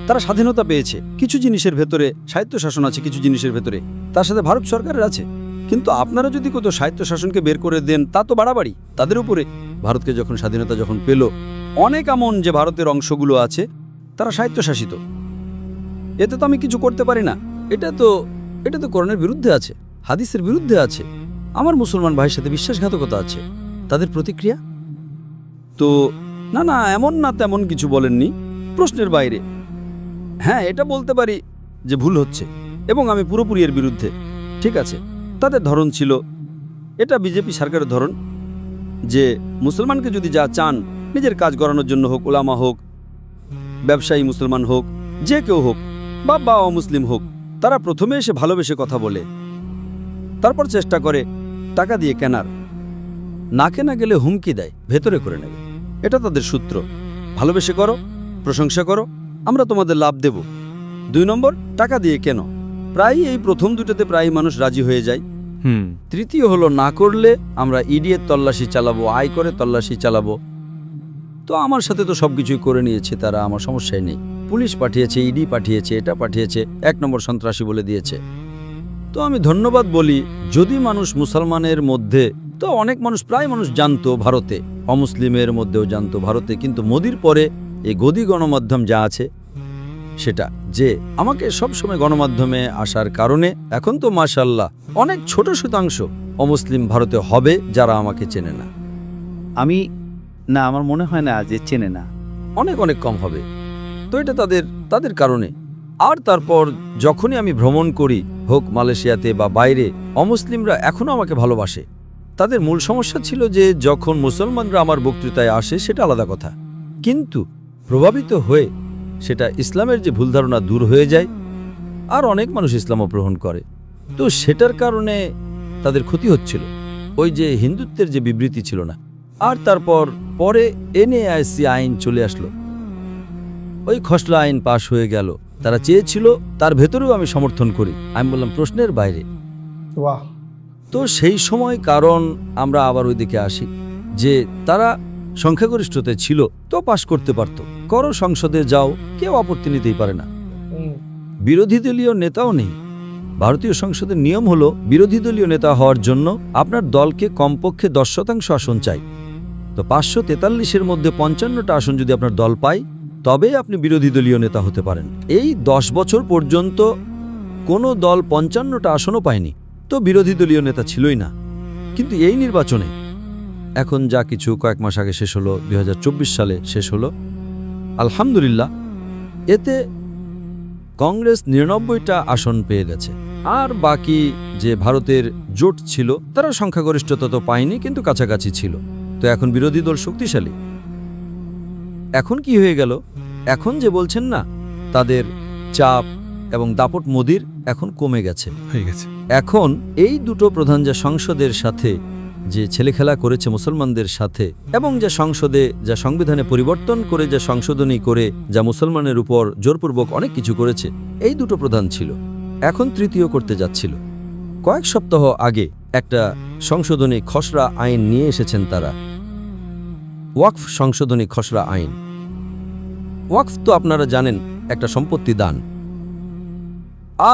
তারা স্বাধীনতা পেয়েছে। কিছু জিনিসের ভেতরে স্বায়ত্তশাসন আছে, কিছু জিনিসের ভেতরে তার সাথে ভারত সরকারের আছে। কিন্তু আপনারা যদি কত স্বায়ত্তশাসনকে বের করে দেন, তা তো বাড়াবাড়ি তাদের উপরে। ভারতকে যখন স্বাধীনতা পেল, অনেক এমন যে ভারতের অংশগুলো আছে তারা স্বায়ত্তশাসিত, এতে তো আমি কিছু করতে পারি না। এটা তো কোরআনের বিরুদ্ধে আছে, হাদিসের বিরুদ্ধে আছে। আমার মুসলমান ভাইয়ের সাথে বিশ্বাসঘাতকতা আছে। তাদের প্রতিক্রিয়া তো, না এমন না তেমন কিছু বলেননি, প্রশ্নের বাইরে। হ্যাঁ, এটা বলতে পারি যে ভুল হচ্ছে এবং আমি পুরোপুরি এর বিরুদ্ধে। ঠিক আছে, তাদের ধরন ছিল, এটা বিজেপি সরকারের ধরন, যে মুসলমানকে যদি যা চান, নিজের কাজ করানোর জন্য হোক, ওলামা হোক, ব্যবসায়ী মুসলমান হোক, যে কেউ হোক, বা অমুসলিম হোক, তারা প্রথমে এসে ভালোবেসে কথা বলে, তারপর চেষ্টা করে টাকা দিয়ে কেনার। না কেনা গেলে হুমকি দেয়, ভেতরে করে নেবে। এটা তাদের সূত্র। ভালোবেসে করো, প্রশংসা করো, আমরা তোমাদের লাভ দেব। 2 নম্বর, টাকা দিয়ে কেন। প্রায় এই প্রথম 2টাতে প্রায় মানুষ রাজি হয়ে যায়। তৃতীয় হলো, না করলে আমরা ইডিএর তল্লাশি চালাবো, আয় করে তল্লাশি চালাবো। তো আমার সাথে তো সবকিছুই করে নিয়েছে তারা, আমার সমস্যাই নেই। পুলিশ পাঠিয়েছে, ইডি পাঠিয়েছে, এটা পাঠিয়েছে, 1 নম্বর সন্ত্রাসী বলে দিয়েছে। তো আমি ধন্যবাদ বলি, যদি মানুষ মুসলমানের মধ্যে, তো অনেক মানুষ, প্রায় মানুষ জানতো ভারতে, অমুসলিমের মধ্যেও জানতো ভারতে, কিন্তু মোদির পরে এই গদি গণমাধ্যম যা আছে সেটা, যে আমাকে সবসময় গণমাধ্যমে আসার কারণে এখন তো মাশাআল্লাহ অনেক ছোট শতাংশ অমুসলিম ভারতে হবে যারা আমাকে চেনে না। আমার মনে হয় না যে চেনে না। অনেক কম হবে। তো এটা তাদের কারণে। আর তারপর যখনই আমি ভ্রমণ করি, হোক মালয়েশিয়াতে বা বাইরে, অমুসলিমরা এখনও আমাকে ভালোবাসে। তাদের মূল সমস্যা ছিল যে যখন মুসলমানরা আমার বক্তৃতায় আসে সেটা আলাদা কথা, কিন্তু প্রভাবিত হয়ে সেটা ইসলামের যে ভুল ধারণা দূর হয়ে যায়, আর অনেক মানুষ ইসলামও গ্রহণ করে। তো সেটার কারণে তাদের ক্ষতি হচ্ছিল, ওই যে হিন্দুত্বের যে বিবৃতি ছিল না। আর তারপর পরে এনএআইসি আইন চলে আসলো, ওই খসড়া আইন পাশ হয়ে গেল। তারা চেয়েছিল, তার ভেতরেও আমি সমর্থন করি। আমি বললাম, প্রশ্নের বাইরে। তো সেই সময় কারণ আমরা আবার ওইদিকে আসি, যে তারা সংখ্যাগরিষ্ঠতে ছিল, তো পাশ করতে পারত। করো, সংসদে যাও, কেউ আপত্তি নিতেই পারে না। বিরোধী দলীয় নেতাও নেই। ভারতীয় সংসদের নিয়ম হলো, বিরোধী দলীয় নেতা হওয়ার জন্য আপনার দলকে কমপক্ষে 10% আসন চাই। তো 543-এর মধ্যে 55টা আসন যদি আপনার দল পায়, তবে আপনি বিরোধী দলীয় নেতা হতে পারেন। এই 10 বছর পর্যন্ত কোনো দল 55টা আসনও পায়নি, তো বিরোধী দলীয় নেতা ছিলই না। কিন্তু এই নির্বাচনে এখন যা কিছু কয়েক মাস আগে শেষ হলো, 2024 সালে শেষ হলো, আলহামদুলিল্লাহ এতে কংগ্রেস 99টা আসন পেয়ে গেছে। আর বাকি যে ভারতের জোট ছিল তারা সংখ্যাগরিষ্ঠতা তো পায়নি, কিন্তু কাছাকাছি ছিল। তো এখন বিরোধী দল শক্তিশালী। এখন কি হয়ে গেল, এখন যে বলছেন না তাদের চাপ এবং দাপট মোদির এখন কমে গেছে, হয়ে গেছে। এখন এই দুটো প্রধান যা সংসদের সাথে যে ছেলেখেলা করেছে মুসলমানদের সাথে, এবং যা সংসদে যা সংবিধানে পরিবর্তন করে যা সংশোধনী করে যা মুসলমানের উপর জোরপূর্বক অনেক কিছু করেছে, এই দুটো প্রধান ছিল। এখন তৃতীয় করতে যাচ্ছিল। কয়েক সপ্তাহ আগে একটা সংশোধনী খসড়া আইন নিয়ে এসেছেন তারা, ওয়াকফ সংশোধনী খসড়া আইন। ওয়াকফ তো আপনারা জানেন একটা সম্পত্তি দান।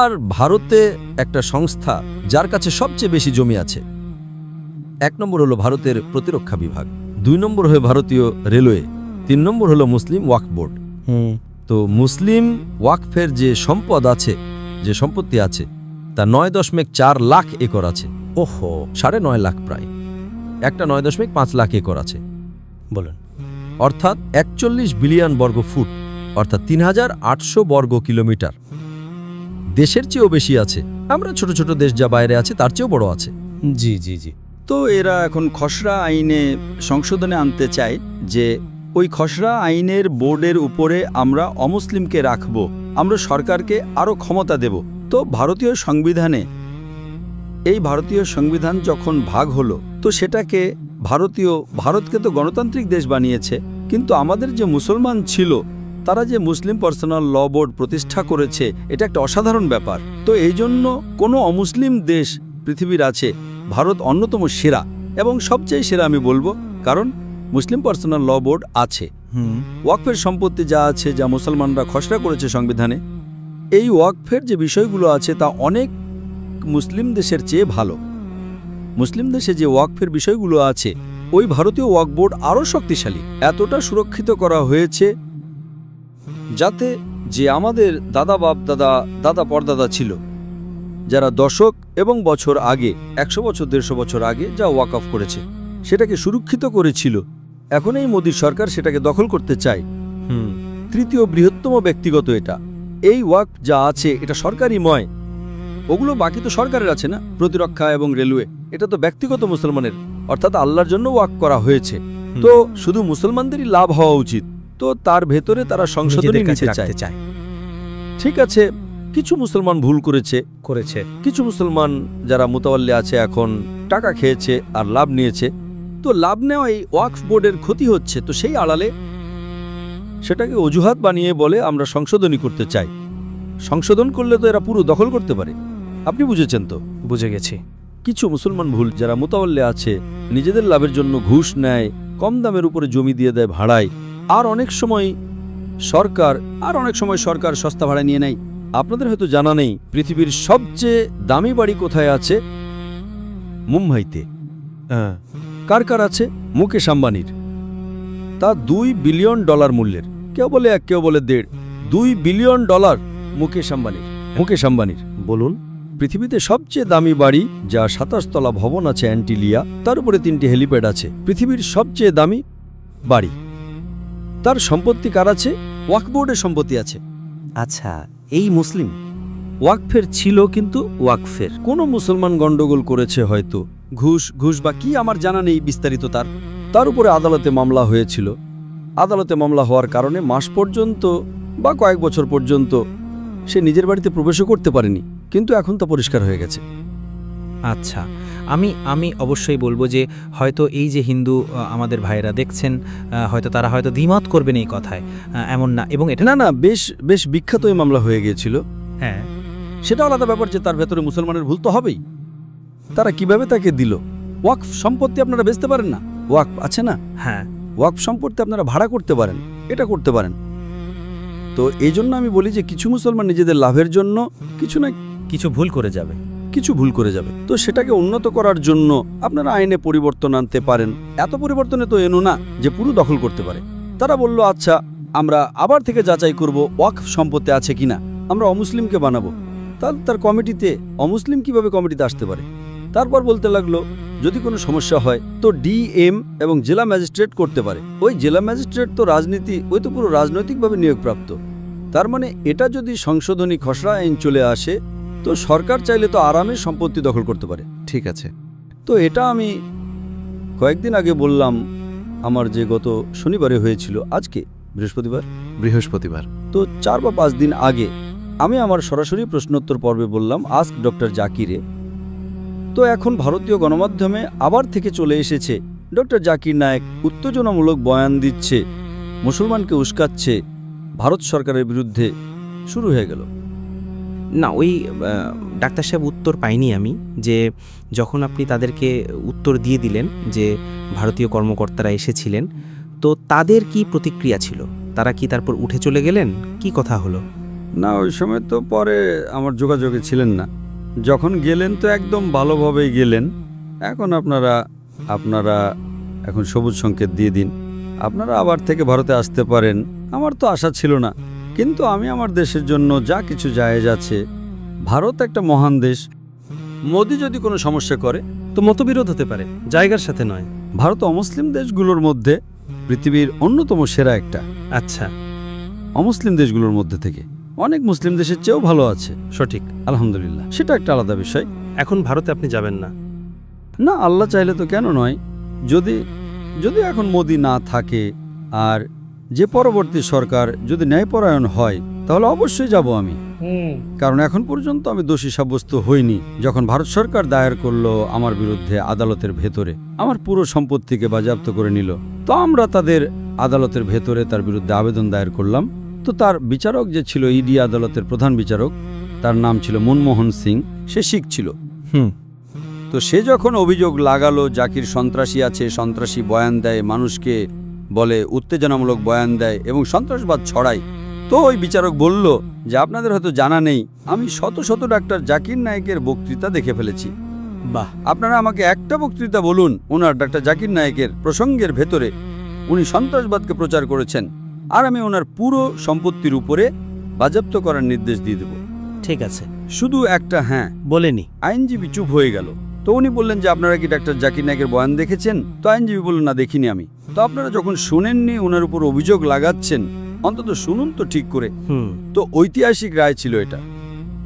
আর ভারতে একটা সংস্থা যার কাছে সবচেয়ে বেশি জমি আছে, 1 নম্বর হলো ভারতের প্রতিরক্ষা বিভাগ, 2 নম্বর হলো ভারতীয় রেলওয়ে, 3 নম্বর হলো মুসলিম ওয়াকফ বোর্ড। তো মুসলিম ওয়াকফের যে সম্পদ আছে, যে সম্পত্তি আছে, তা 9.4 লাখ একর আছে। ওহো, 9.5 লাখ প্রায়, একটা 9.5 লাখ একর আছে, বলুন। অর্থাৎ 41 বিলিয়ন বর্গ ফুট, অর্থাৎ 3800 বর্গ কিলোমিটার। দেশের চেয়েও বেশি আছে। আমরা ছোট ছোট দেশ যা বাইরে আছে তার চেয়েও বড় আছে। জি জি জি। তো এরা এখন খসড়া আইনে সংশোধনে আনতে চায় যে ওই খসড়া আইনের বোর্ডের উপরে আমরা অমুসলিমকে রাখব, আমরা সরকারকে আরও ক্ষমতা দেব। তো ভারতীয় সংবিধানে, এই ভারতীয় সংবিধান যখন ভাগ হলো, তো সেটাকে ভারতকে তো গণতান্ত্রিক দেশ বানিয়েছে, কিন্তু আমাদের যে মুসলমান ছিল তারা যে মুসলিম পার্সোনাল ল বোর্ড প্রতিষ্ঠা করেছে, এটা একটা অসাধারণ ব্যাপার। তো এই জন্য কোনো অমুসলিম দেশ পৃথিবীর আছে, ভারত অন্যতম সেরা এবং সবচেয়ে সেরা আমি বলবো, কারণ মুসলিম পার্সোনাল ল বোর্ড আছে। ওয়াকফের সম্পত্তি যা আছে, যা মুসলমানরা খসড়া করেছে সংবিধানে, এই ওয়াকফের যে বিষয়গুলো আছে তা অনেক মুসলিম দেশের চেয়ে ভালো। মুসলিম দেশে যে ওয়াকফের বিষয়গুলো আছে, ওই ভারতীয় ওয়াকফ বোর্ড আরও শক্তিশালী। এতটা সুরক্ষিত করা হয়েছে যাতে যে আমাদের দাদা বাপ দাদা পরদাদা ছিল, যারা দশক এবং বছর আগে, 100 বছর 150 বছর আগে যা ওয়াকফ করেছে, সেটাকে সুরক্ষিত করেছিল, এখন এই মোদী সরকার সেটাকে দখল করতে চায়। তৃতীয় বৃহত্তম ব্যক্তিগত এটা। এই ওয়াকফ যা আছে এটা সরকারিময়, ওগুলো বাকি তো সরকারের আছে না, প্রতিরক্ষা এবং রেলওয়ে, এটা তো ব্যক্তিগত মুসলমানের, অর্থাৎ আল্লাহর জন্য ওয়াকফ করা হয়েছে। তো শুধু মুসলমানদেরই লাভ হওয়া উচিত। তো তার ভেতরে তারা সংশোধনী নিতে চায়। ঠিক আছে, কিছু মুসলমান ভুল করেছে, কিছু মুসলমান যারা মুতাওয়াল্লি আছে এখন টাকা খেয়েছে আর লাভ নিয়েছে। তো লাভ নেওয়া এই ওয়াকফ বোর্ডের ক্ষতি হচ্ছে, তো সেই আড়ালে সেটাকে অজুহাত বানিয়ে বলে আমরা সংশোধনী করতে চাই। সংশোধন করলে তো এরা পুরো দখল করতে পারে। আপনি বুঝেছেন তো? বুঝে গেছি। কিছু মুসলমান ভুল, যারা মুতাওয়াল্লি আছে নিজেদের লাভের জন্য ঘুষ নেয়, কম দামের উপরে জমি দিয়ে দেয় ভাড়ায়, আর অনেক সময় সরকার সস্তা ভাড়া নিয়ে নেয়। আপনাদের হয়তো জানা নেই পৃথিবীর সবচেয়ে দামি বাড়ি কোথায় আছে? মুম্বাইতে। কার আছে? মুকেশ আম্বানির। তা $2 বিলিয়ন মূল্যের। কেউ বলে 1, কেউ বলে 1.5। $2 বিলিয়ন মুকেশ আম্বানির। বলুন। পৃথিবীতে সবচেয়ে দামি বাড়ি, যা 27 তলা ভবন আছে অ্যান্টিলিয়া, তার উপরে 3টি হেলিপ্যাড আছে। পৃথিবীর সবচেয়ে দামি বাড়ি। তার সম্পত্তি কার আছে? ওয়াকফ বোর্ডের সম্পত্তি আছে। আচ্ছা, এই মুসলিম ওয়াকফের ছিল, কিন্তু ওয়াকফের কোনো মুসলমান গন্ডগোল করেছে, হয়তো ঘুষ বা কি আমার জানা নেই বিস্তারিত। তার উপরে আদালতে মামলা হয়েছিল। আদালতে মামলা হওয়ার কারণে মাস পর্যন্ত বা কয়েক বছর পর্যন্ত সে নিজের বাড়িতে প্রবেশও করতে পারেনি, কিন্তু এখন তা পরিষ্কার হয়ে গেছে। আচ্ছা, আমি অবশ্যই বলবো যে হয়তো এই যে হিন্দু আমাদের ভাইয়েরা দেখছেন, হয়তো তারা হয়তো দ্বিমত করবেন এই কথায়, এমন না। এবং এটা না, বেশ বিখ্যাত এই মামলা হয়ে গিয়েছিল। হ্যাঁ, সেটা আলাদা ব্যাপার যে তার ভেতরে মুসলমানের ভুল তো হবেই। তারা কিভাবে তাকে দিল? ওয়াকফ সম্পত্তি আপনারা বেচতে পারেন না, ওয়াকফ আছে না? হ্যাঁ, ওয়াকফ সম্পত্তি আপনারা ভাড়া করতে পারেন, এটা করতে পারেন। তো এই জন্য আমি বলি যে কিছু মুসলমান নিজেদের লাভের জন্য কিছু ভুল করে যাবে। তো সেটাকে উন্নত করার জন্য আপনারা আইনে পরিবর্তন আনতে পারেন। এত পরিবর্তনে তো এনো না যে পুরো দখল করতে পারে। তারা বলল, আচ্ছা আমরা আবার থেকে যাচাই করব ওয়াকফ সম্পত্তি আছে কিনা। আমরা অমুসলিমকে বানাবো, তাহলে তার কমিটিতে অমুসলিম কিভাবে কমিটিতে আসতে পারে? তারপর বলতে লাগলো যদি কোনো সমস্যা হয় তো ডিএম এবং জেলা ম্যাজিস্ট্রেট করতে পারে। ওই জেলা ম্যাজিস্ট্রেট তো রাজনীতি, ওই তো পুরো রাজনৈতিকভাবে নিয়োগপ্রাপ্ত। তার মানে এটা যদি সংশোধনী খসড়া আইন চলে আসে তো সরকার চাইলে তো আরামে সম্পত্তি দখল করতে পারে। ঠিক আছে। তো এটা আমি কয়েকদিন আগে বললাম, আমার যে গত শনিবারে হয়েছিল, আজকে বৃহস্পতিবার, তো 4 বা 5 দিন আগে আমি আমার সরাসরি প্রশ্নোত্তর পর্বে বললাম আস্ক ডক্টর জাকিরে। তো এখন ভারতীয় গণমাধ্যমে আবার থেকে চলে এসেছে ডক্টর জাকির নায়েক উত্তেজনামূলক বয়ান দিচ্ছে, মুসলমানকে উস্কাচ্ছে, ভারত সরকারের বিরুদ্ধে। শুরু হয়ে গেল। না, ওই ডাক্তার সাহেব উত্তর পাইনি আমি, যে যখন আপনি তাদেরকে উত্তর দিয়ে দিলেন যে ভারতীয় কর্মকর্তারা এসেছিলেন, তো তাদের কি প্রতিক্রিয়া ছিল? তারা কি তারপর উঠে চলে গেলেন? কি কথা হলো? না, ওই সময় তো পরে আমার যোগাযোগে ছিলেন না। যখন গেলেন তো একদম ভালোভাবেই গেলেন। এখন আপনারা এখন সবুজ সংকেত দিয়ে দিন, আপনারা আবার থেকে ভারতে আসতে পারেন। আমার তো আশা ছিল না, কিন্তু আমি আমার দেশের জন্য যা কিছু জায়েজ আছে। ভারত একটা মহান দেশ। মোদি যদি কোনো সমস্যা করে তো মতবিরোধ হতে পারে, জায়গার সাথে নয়। ভারত অমুসলিম দেশগুলোর মধ্যে পৃথিবীর অন্যতম সেরা একটা। আচ্ছা, অমুসলিম দেশগুলোর মধ্যে থেকে অনেক মুসলিম দেশের চেয়েও ভালো আছে, সঠিক। আলহামদুলিল্লাহ। সেটা একটা আলাদা বিষয়। এখন ভারতে আপনি যাবেন না? না, আল্লাহ চাইলে তো কেন নয়। যদি এখন মোদি না থাকে আর যে পরবর্তী সরকার যদি ন্যায়পরায়ণ হয় তাহলে অবশ্যই যাব আমি। কারণ এখন পর্যন্ত আমি দোষী সাব্যস্ত হইনি। যখন ভারত সরকার দায়ের করলো আমার বিরুদ্ধে আদালতের ভেতরে, আমার পুরো সম্পত্তিকে বাজেয়াপ্ত করে নিল, তো আমরা তাদের আদালতের ভেতরে তার বিরুদ্ধে আবেদন দায়ের করলাম। তো তার বিচারক যে ছিল ইডি আদালতের প্রধান বিচারক, তার নাম ছিল মনমোহন সিং, সে শিখ ছিল। তো সে যখন অভিযোগ লাগালো জাকির সন্ত্রাসী আছে, সন্ত্রাসী বয়ান দেয়, মানুষকে বলে, উত্তেজনামূলক বয়ান দেয় এবং সন্ত্রাসবাদ ছড়ায়, তো ওই বিচারক বলল যে আপনাদের হয়তো জানা নেই, আমি শত শত ডাক্তার জাকির নায়েকের বক্তৃতা দেখে ফেলেছি। বাহ! আপনারা আমাকে একটা বক্তৃতা বলুন ওনার, ডাক্তার জাকির নায়েকের প্রসঙ্গের ভেতরে উনি সন্ত্রাসবাদকে প্রচার করেছেন, আর আমি ওনার পুরো সম্পত্তির উপরে বাজেয়াপ্ত করার নির্দেশ দিয়ে দেব। ঠিক আছে, শুধু একটা হ্যাঁ বলেনি। আইনজীবী চুপ হয়ে গেল। তো উনি বললেন যে আপনারা কি ডাক্তার জাকির নায়েকের বয়ান দেখেছেন? তো আইনজীবী বললেন না, দেখিনি আমি। তো আপনারা যখন শুনেননি ওনার উপর অভিযোগ লাগাচ্ছেন, অন্তত শুনুন তো ঠিক করে। তো ঐতিহাসিক রায় ছিল এটা।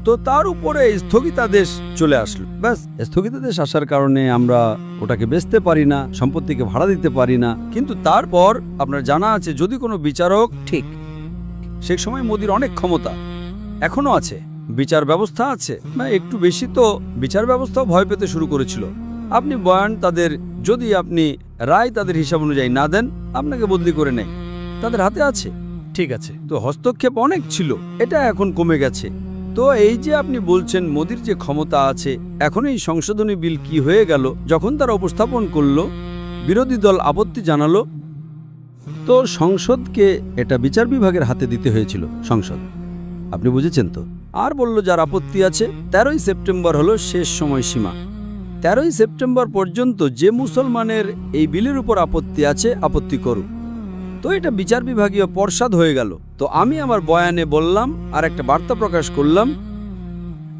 তো তার উপরে স্থগিতাদেশ চলে আসলো। ব্যাস, স্থগিতাদেশ আসার কারণে আমরা ওটাকে বেচতে পারি না, সম্পত্তিকে ভাড়া দিতে পারি না। কিন্তু তারপর আপনার জানা আছে যদি কোনো বিচারক, ঠিক, সে সময় মোদির অনেক ক্ষমতা এখনো আছে, বিচার ব্যবস্থা আছে, না একটু বেশি, তো বিচার ব্যবস্থাও ভয় পেতে শুরু করেছিল। আপনি বয়ান তাদের, যদি আপনি রায় তাদের হিসাব অনুযায়ী না দেন, আপনাকে বদলি করে নেয়, তাদের হাতে আছে। ঠিক আছে। তো হস্তক্ষেপ অনেক ছিল, এটা এখন কমে গেছে। তো এই যে আপনি বলছেন মোদির যে ক্ষমতা আছে, এখন এই সংশোধনী বিল কি হয়ে গেল, যখন তারা উপস্থাপন করলো বিরোধী দল আপত্তি জানালো, তো সংসদকে এটা বিচার বিভাগের হাতে দিতে হয়েছিল। সংসদ, আপনি বুঝেছেন তো? আর বলল যার আপত্তি আছে 13ই সেপ্টেম্বর হলো শেষ সময়সীমা। 13ই সেপ্টেম্বর পর্যন্ত যে মুসলমানের এই বিলের উপর আপত্তি আছে, আপত্তি করুক। তো এটা বিচার বিভাগীয় পর্ষদ হয়ে গেল। তো আমি আমার বয়ানে বললাম আর একটা বার্তা প্রকাশ করলাম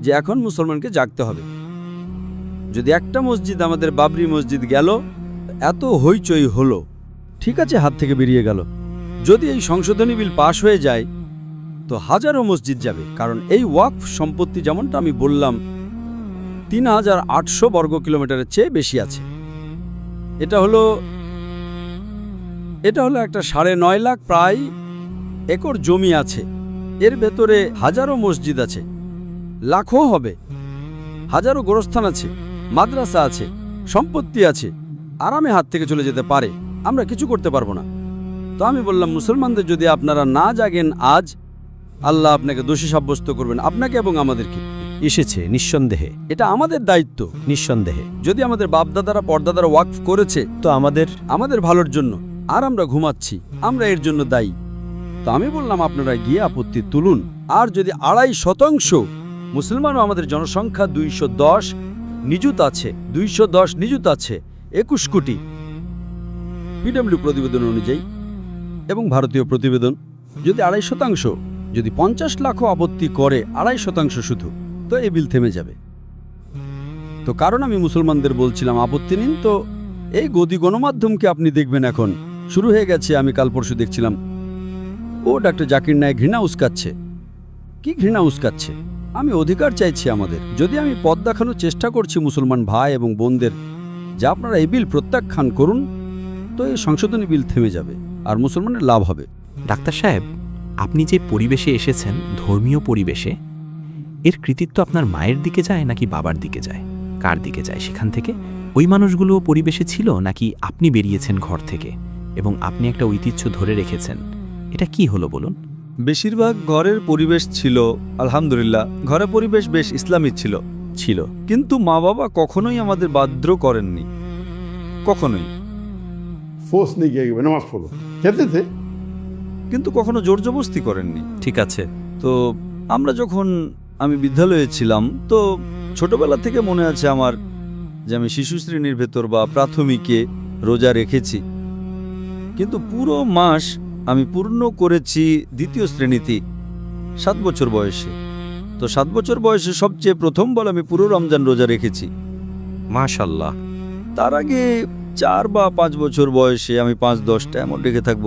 যে এখন মুসলমানকে জাগতে হবে। যদি একটা মসজিদ, আমাদের বাবরি মসজিদ গেল, এত হইচই হলো, ঠিক আছে, হাত থেকে বেরিয়ে গেল। যদি এই সংশোধনী বিল পাশ হয়ে যায় তো হাজারো মসজিদ যাবে। কারণ এই ওয়াকফ সম্পত্তি, যেমনটা আমি বললাম, 3800 বর্গ কিলোমিটারের চেয়ে বেশি আছে। এটা হলো একটা 9.5 লাখ প্রায় একর জমি আছে। এর ভেতরে হাজারো মসজিদ আছে, লাখো হবে, হাজারো গোরস্থান আছে, মাদ্রাসা আছে, সম্পত্তি আছে, আরামে হাত থেকে চলে যেতে পারে, আমরা কিছু করতে পারবো না। তো আমি বললাম মুসলমানদের যদি আপনারা না জাগেন আজ, আল্লাহ আপনাকে দোষী সাব্যস্ত করবেন, আপনাকে এবং আমাদেরকে। এসেছে নিঃসন্দেহে, এটা আমাদের দায়িত্ব। নিঃসন্দেহে। যদি আমাদের বাপদাদারা পরদাদারা ওয়াকফ করেছে তো আমাদের ভালোর জন্য, আর আমরা ঘুমাচ্ছি, আমরা এর জন্য দায়ী। তো আমি বললাম আপনারা গিয়ে আপত্তি তুলুন। আর যদি 2.5% মুসলমানও, আমাদের জনসংখ্যা 210 নিযুত আছে, 21 কোটি পিডব্লিউ প্রতিবেদন অনুযায়ী এবং ভারতীয় প্রতিবেদন, যদি 2.5%, যদি 50 লাখও আপত্তি করে 2.5% শুধু, তো এই বিল থেমে যাবে। তো কারণ আমি মুসলমানদের বলছিলাম আপত্তি নিন, তো এই গদি গণমাধ্যমকে আপনি দেখবেন এখন শুরু হয়ে গেছে। আমি কাল পরশু দেখছিলাম ও ডক্টর জাকির নায়েক ঘৃণা উস্কাচ্ছে। কি ঘৃণা উস্কাচ্ছে? আমি অধিকার চাইছি আমাদের। যদি আমি পথ দেখানোর চেষ্টা করছি মুসলমান ভাই এবং বোনদের যে আপনারা এই বিল প্রত্যাখ্যান করুন, তো এই সংশোধনী বিল থেমে যাবে আর মুসলমানের লাভ হবে। ডাক্তার সাহেব, আপনি যে পরিবেশে এসেছেন, ধর্মীয় পরিবেশে, এর কৃতিত্ব আপনার মায়ের দিকে যায় নাকি বাবার দিকে যায়? কার দিকে যায় সেখান থেকে? ওই মানুষগুলো পরিবেশে ছিল নাকি আপনি বেরিয়েছেন ঘর থেকে এবং আপনি একটা ঐতিহ্য ধরে রেখেছেন? এটা কি হলো বলুন। বেশিরভাগ ঘরের পরিবেশ ছিল, আলহামদুলিল্লাহ, ঘরের পরিবেশ বেশ ইসলামী ছিল, কিন্তু মা বাবা কখনোই আমাদের বাধ্য করেননি, কখনোই। फोर्स नहीं किया कि भाई नमाज पढ़ो, कहते थे। কিন্তু কখনো জোর জবরদস্তি করেননি। ঠিক আছে। তো আমরা যখন আমি বিদ্যালয়ে ছিলাম, তো ছোটবেলা থেকে মনে আছে আমার যে আমি শিশু শ্রেণীর ভেতর বা প্রাথমিকে রোজা রেখেছি, কিন্তু পুরো মাস আমি পূর্ণ করেছি দ্বিতীয় শ্রেণীতে 7 বছর বয়সে। তো 7 বছর বয়সে সবচেয়ে প্রথমবার আমি পুরো রমজান রোজা রেখেছি। মাশাল্লাহ। তার আগে 4 বা 5 বছর বয়সে আমি 5-10টা এমন রেখে থাকব।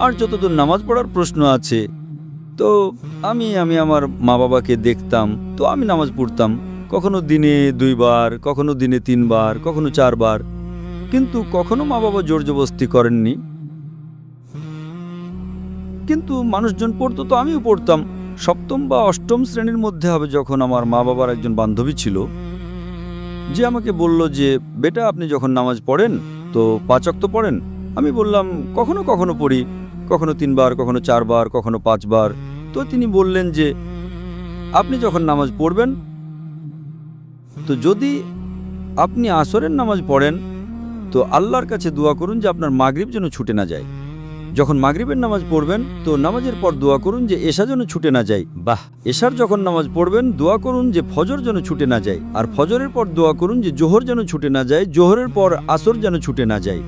আর যতদূর নামাজ পড়ার প্রশ্ন আছে, তো আমি আমার মা বাবাকে দেখতাম, তো আমি নামাজ পড়তাম, কখনো দিনে 2 বার, কখনো দিনে 3 বার, কখনো 4 বার, কিন্তু কখনো মা বাবা জোর জবরদস্তি করেননি। কিন্তু মানুষজন পড়তো, তো আমিও পড়তাম। 7ম বা 8ম শ্রেণীর মধ্যে হবে যখন আমার মা বাবার একজন বান্ধবী ছিল, যে আমাকে বলল যে বেটা আপনি যখন নামাজ পড়েন তো 5 ওয়াক্ত পড়েন। আমি বললাম কখনো কখনো পড়ি, কখনো 3 বার, কখনো 4 বার, কখনো 5 বার। তো তিনি বললেন যে আপনি যখন নামাজ পড়বেন, তো যদি আপনি আসরের নামাজ পড়েন তো আল্লাহর কাছে দোয়া করুন যে আপনার মাগরিব যেন ছুটে না যায়। যখন মাগরিবের নামাজ পড়বেন তো নামাজের পর দোয়া করুন যে এশা যেন ছুটে না যায়। বাহ। এশার যখন নামাজ পড়বেন দোয়া করুন যে ফজর যেন ছুটে না যায়, আর ফজরের পর দোয়া করুন যে জোহর যেন ছুটে না যায়, জোহরের পর আসর যেন ছুটে না যায়।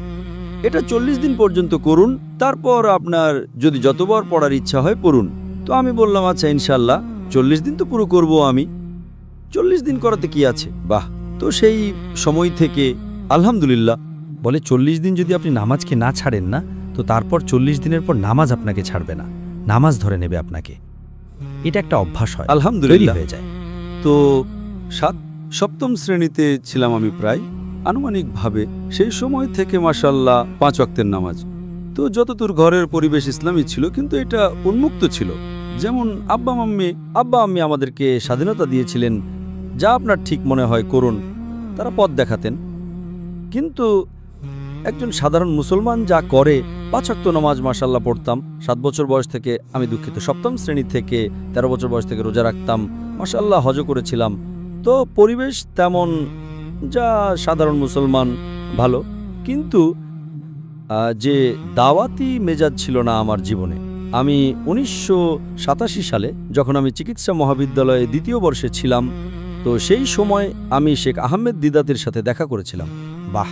এটা 40 দিন পর্যন্ত করুন, তারপর আপনার যদি যতবার পড়ার ইচ্ছা হয় পড়ুন। তো আমি বললাম আচ্ছা ইনশাল্লাহ 40 দিন তো পুরো করব আমি, 40 দিন করাতে কি আছে। বাহ। তো সেই সময় থেকে আলহামদুলিল্লাহ। বলে 40 দিন যদি আপনি নামাজকে না ছাড়েন না, তো তারপর 40 দিনের পর নামাজ আপনাকে ছাড়বে না, নামাজ ধরে নেবে আপনাকে। এটা একটা অভ্যাস হয়, আলহামদুলিল্লাহ হয়ে যায়। তো 7ম শ্রেণীতে ছিলাম আমি প্রায় আনুমানিকভাবে। সেই সময় থেকে মাশাল্লাহ 5 ওয়াক্তের নামাজ। তো যতদূর ঘরের পরিবেশ ইসলামী ছিল, কিন্তু এটা উন্মুক্ত ছিল। যেমন আব্বা আম্মি আমাদেরকে স্বাধীনতা দিয়েছিলেন, যা আপনার ঠিক মনে হয় করুন, তারা পথ দেখাতেন। কিন্তু একজন সাধারণ মুসলমান যা করে, 5 ওয়াক্ত নামাজ মাশাল্লাহ পড়তাম 7 বছর বয়স থেকে। আমি দুঃখিত, 7ম শ্রেণী থেকে 13 বছর বয়স থেকে রোজা রাখতাম, মাশাল্লাহ হজও করেছিলাম। তো পরিবেশ তেমন যা সাধারণ মুসলমান ভালো, কিন্তু যে দাওয়াতি মেজাজ ছিল না আমার জীবনে। আমি 1987 সালে যখন আমি চিকিৎসা মহাবিদ্যালয়ে 2য় বর্ষে ছিলাম, তো সেই সময় আমি শেখ আহমেদ দিদাতের সাথে দেখা করেছিলাম। বাহ।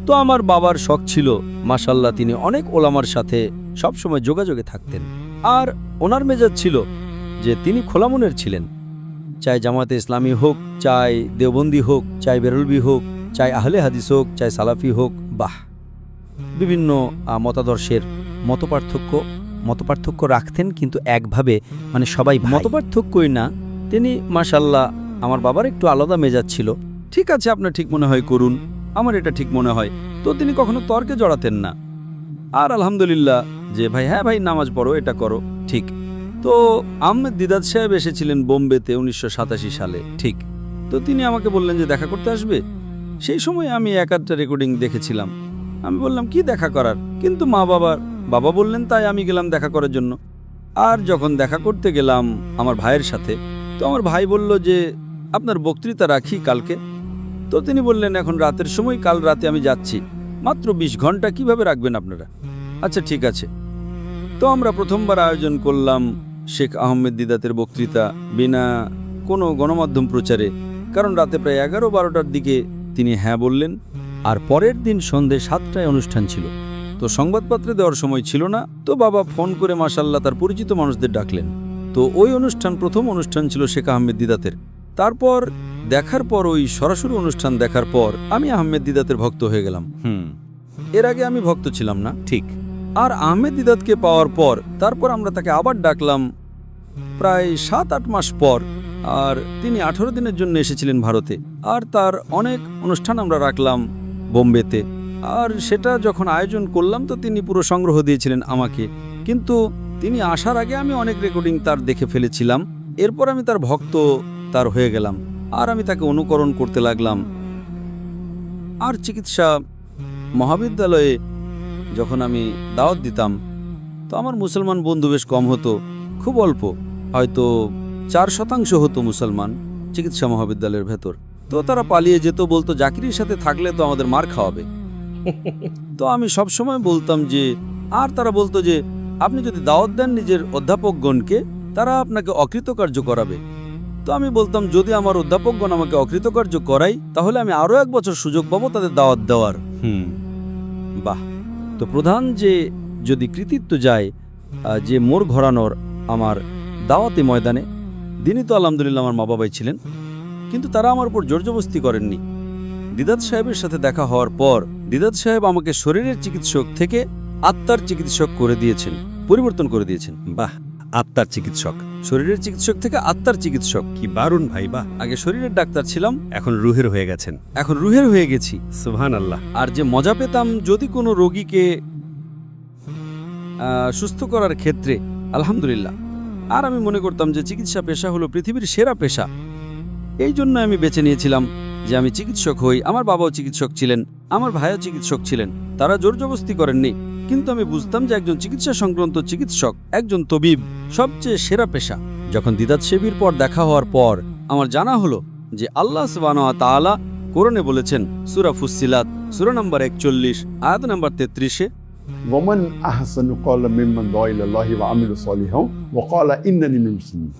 তো আমার বাবার শখ ছিল মাশাল্লাহ, তিনি অনেক ওলামার সাথে সবসময় যোগাযোগে থাকতেন। আর ওনার মেজাজ ছিল যে তিনি খোলামনের ছিলেন, চাই জামায়াতে ইসলামী হোক, চাই দেওবন্দি হোক, চাই বেরলভি হোক, চাই আহলে হাদিস হোক, চাই সালাফি হোক। বাহ। বিভিন্ন মতাদর্শের মতপার্থক্য রাখতেন, কিন্তু একভাবে, মানে সবাই মতপার্থক্যই না, তিনি মাশাল্লাহ, আমার বাবার একটু আলাদা মেজাজ ছিল। ঠিক আছে, আপনার ঠিক মনে হয় করুন, আমার এটা ঠিক মনে হয়। তো তিনি কখনো তর্কে জড়াতেন না। আর আলহামদুলিল্লাহ যে ভাই, হ্যাঁ ভাই নামাজ পড়ো, এটা করো, ঠিক। তো আহমেদ দিদাত সাহেব এসেছিলেন বোম্বেতে 1987 সালে, ঠিক। তো তিনি আমাকে বললেন যে দেখা করতে আসবে। সেই সময় আমি 1-8টা রেকর্ডিং দেখেছিলাম। আমি বললাম কি দেখা করার, কিন্তু বাবা বললেন, তাই আমি গেলাম দেখা করার জন্য। আর যখন দেখা করতে গেলাম আমার ভাইয়ের সাথে, তো আমার ভাই বলল যে আপনার বক্তৃতা রাখি কালকে। তো তিনি বললেন এখন রাতের সময়, কাল রাতে আমি যাচ্ছি, মাত্র 20 ঘন্টা কিভাবে রাখবেন আপনারা? আচ্ছা ঠিক আছে। তো আমরা প্রথমবার আয়োজন করলাম শেখ আহমেদ দিদাতের বক্তৃতা বিনা কোনো গণমাধ্যম প্রচারে, কারণ রাতে প্রায় 11-12টার দিকে তিনি হ্যাঁ বললেন। আর পরের দিন সন্ধে 7টায় অনুষ্ঠান ছিল। তো সংবাদপত্রে দেওয়ার সময় ছিল না, তো বাবা ফোন করে মাশাল্লাহ তার পরিচিত মানুষদের ডাকলেন। তো ওই অনুষ্ঠান প্রথম অনুষ্ঠান ছিল শেখ আহমেদ দিদাতের। তারপর দেখার পর ওই সরাসরি অনুষ্ঠান দেখার পর আমি আহমেদ দিদাতের ভক্ত হয়ে গেলাম। এর আগে আমি ভক্ত ছিলাম না। ঠিক। আর আহমেদ দিদাতকে পাওয়ার পর তারপর আমরা তাকে আবার ডাকলাম প্রায় 7-8 মাস পর। আর তিনি 18 দিনের জন্য এসেছিলেন ভারতে। আর তার অনেক অনুষ্ঠান আমরা রাখলাম বোম্বেতে। আর সেটা যখন আয়োজন করলাম তো তিনি পুরো সংগ্রহ দিয়েছিলেন আমাকে। কিন্তু তিনি আসার আগে আমি অনেক রেকর্ডিং তার দেখে ফেলেছিলাম। এরপর আমি তার ভক্ত তার হয়ে গেলাম আর আমি তাকে অনুকরণ করতে লাগলাম। আর চিকিৎসা মহাবিদ্যালয়ে যখন আমি দাওয়াত দিতাম তো আমার মুসলমান বন্ধু বেশ কম হতো, খুব অল্প, হয়তো 4% হতো মুসলমান চিকিৎসা মহাবিদ্যালয়ের ভেতর। তো তারা পালিয়ে যেত, বলতো জাকিরের সাথে থাকলে তো আমাদের মার খাওয়াবে। তো আমি সব সময় বলতাম যে, আর তারা বলতো যে আপনি যদি দাওয়াত দেন নিজের অধ্যাপকগণকে তারা আপনাকে অকৃতকার্য করাবে। তো আমি বলতাম যদি আমার অধ্যাপকগণ আমাকে অকৃতকার্য করাই তাহলে আমি আরও 1 বছর সুযোগ পাবো তাদের দাওয়াত দেওয়ার। বাহ। তো প্রধান যে যদি কৃতিত্ব যায় যে মোর ঘোরানোর আমার দাওয়াতি ময়দানে, দিনই তো আলহামদুলিল্লাহ আমার মা বাবাই ছিলেন, কিন্তু তারা আমার উপর জোরজবস্তি করেননি। দিদাত সাহেবের সাথে দেখা হওয়ার পর দিদাত সাহেব আমাকে শরীরের চিকিৎসক থেকে আত্মার চিকিৎসক করে দিয়েছেন, পরিবর্তন করে দিয়েছেন। বাহ, আত্মার চিকিৎসক, শরীরের চিকিৎসক থেকে আত্মার চিকিৎসক। কি দারুণ ভাই, বাহ। আগে শরীরের ডাক্তার ছিলাম, এখন রুহের হয়ে গেছেন। এখন রুহের হয়ে গেছি। সুবহানাল্লাহ। আর যে মজা পেতাম যদি কোনো রোগীকে সুস্থ করার ক্ষেত্রে, আলহামদুলিল্লাহ। আর আমি মনে করতাম যে চিকিৎসা পেশা হলো পৃথিবীর সেরা পেশা। এই জন্য আমি বেছে নিয়েছিলাম যে আমি চিকিৎসক হই। আমার বাবাও চিকিৎসক ছিলেন, আমার ভাইও চিকিৎসক ছিলেন, তারা জোরজবস্তি করেননি। কিন্তু আমি বুঝতাম যে একজন চিকিৎসা সংক্রান্ত চিকিৎসক, একজন তবিব সবচেয়ে সেরা পেশা। যখন দিদাত শেবির পর দেখা হওয়ার পর আমার জানা হলো যে আল্লাহ সুবহানাহু ওয়া তাআলা কোরআনে বলেছেন সূরা ফুসসিলাত সূরা নম্বর 41 আয়াত নম্বর 33-এ, ومن أحسن قولا ممن دعا إلى الله وعمل صالحا وقال إنني من المسلمين।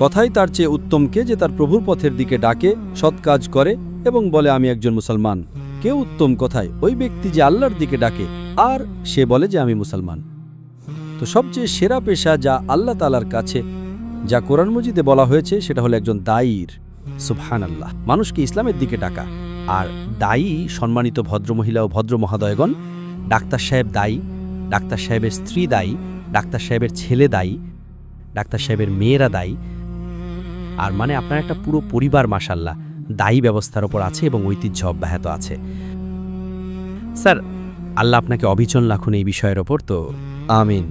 কথাই তার চেয়ে উত্তম কে যে তার প্রভুর পথের দিকে ডাকে, সৎ কাজ করে এবং বলে আমি একজন মুসলমান। কেউ উত্তম কথায় ওই ব্যক্তি যে আল্লাহর দিকে ডাকে আর সে বলে যে আমি মুসলমান। তো সবচেয়ে সেরা পেশা যা আল্লাহ তাআলার কাছে, যা কোরআন মজিদে বলা হয়েছে, সেটা হলো একজন দায়ীর। সুবহানাল্লাহ। মানুষকে ইসলামের দিকে ডাকা। আর দায়ী সম্মানিত ভদ্রমহিলা ও ভদ্র মহাদয়গণ, ডাক্তার সাহেব দায়ী, ডাক্তার সাহেবের স্ত্রী দায়ী, ডাক্তার সাহেবের ছেলে দায়ী, ডাক্তার সাহেবের মেয়েরা দায়ী। আর মানে আপনার একটা পুরো পরিবার মাশাআল্লাহ দায়ী ব্যবস্থার ওপর আছে এবং ঐতিহ্য অব্যাহত আছে। স্যার, আল্লাহ আপনাকে অবিচল রাখুন এই বিষয়ের ওপর। তো আমিন।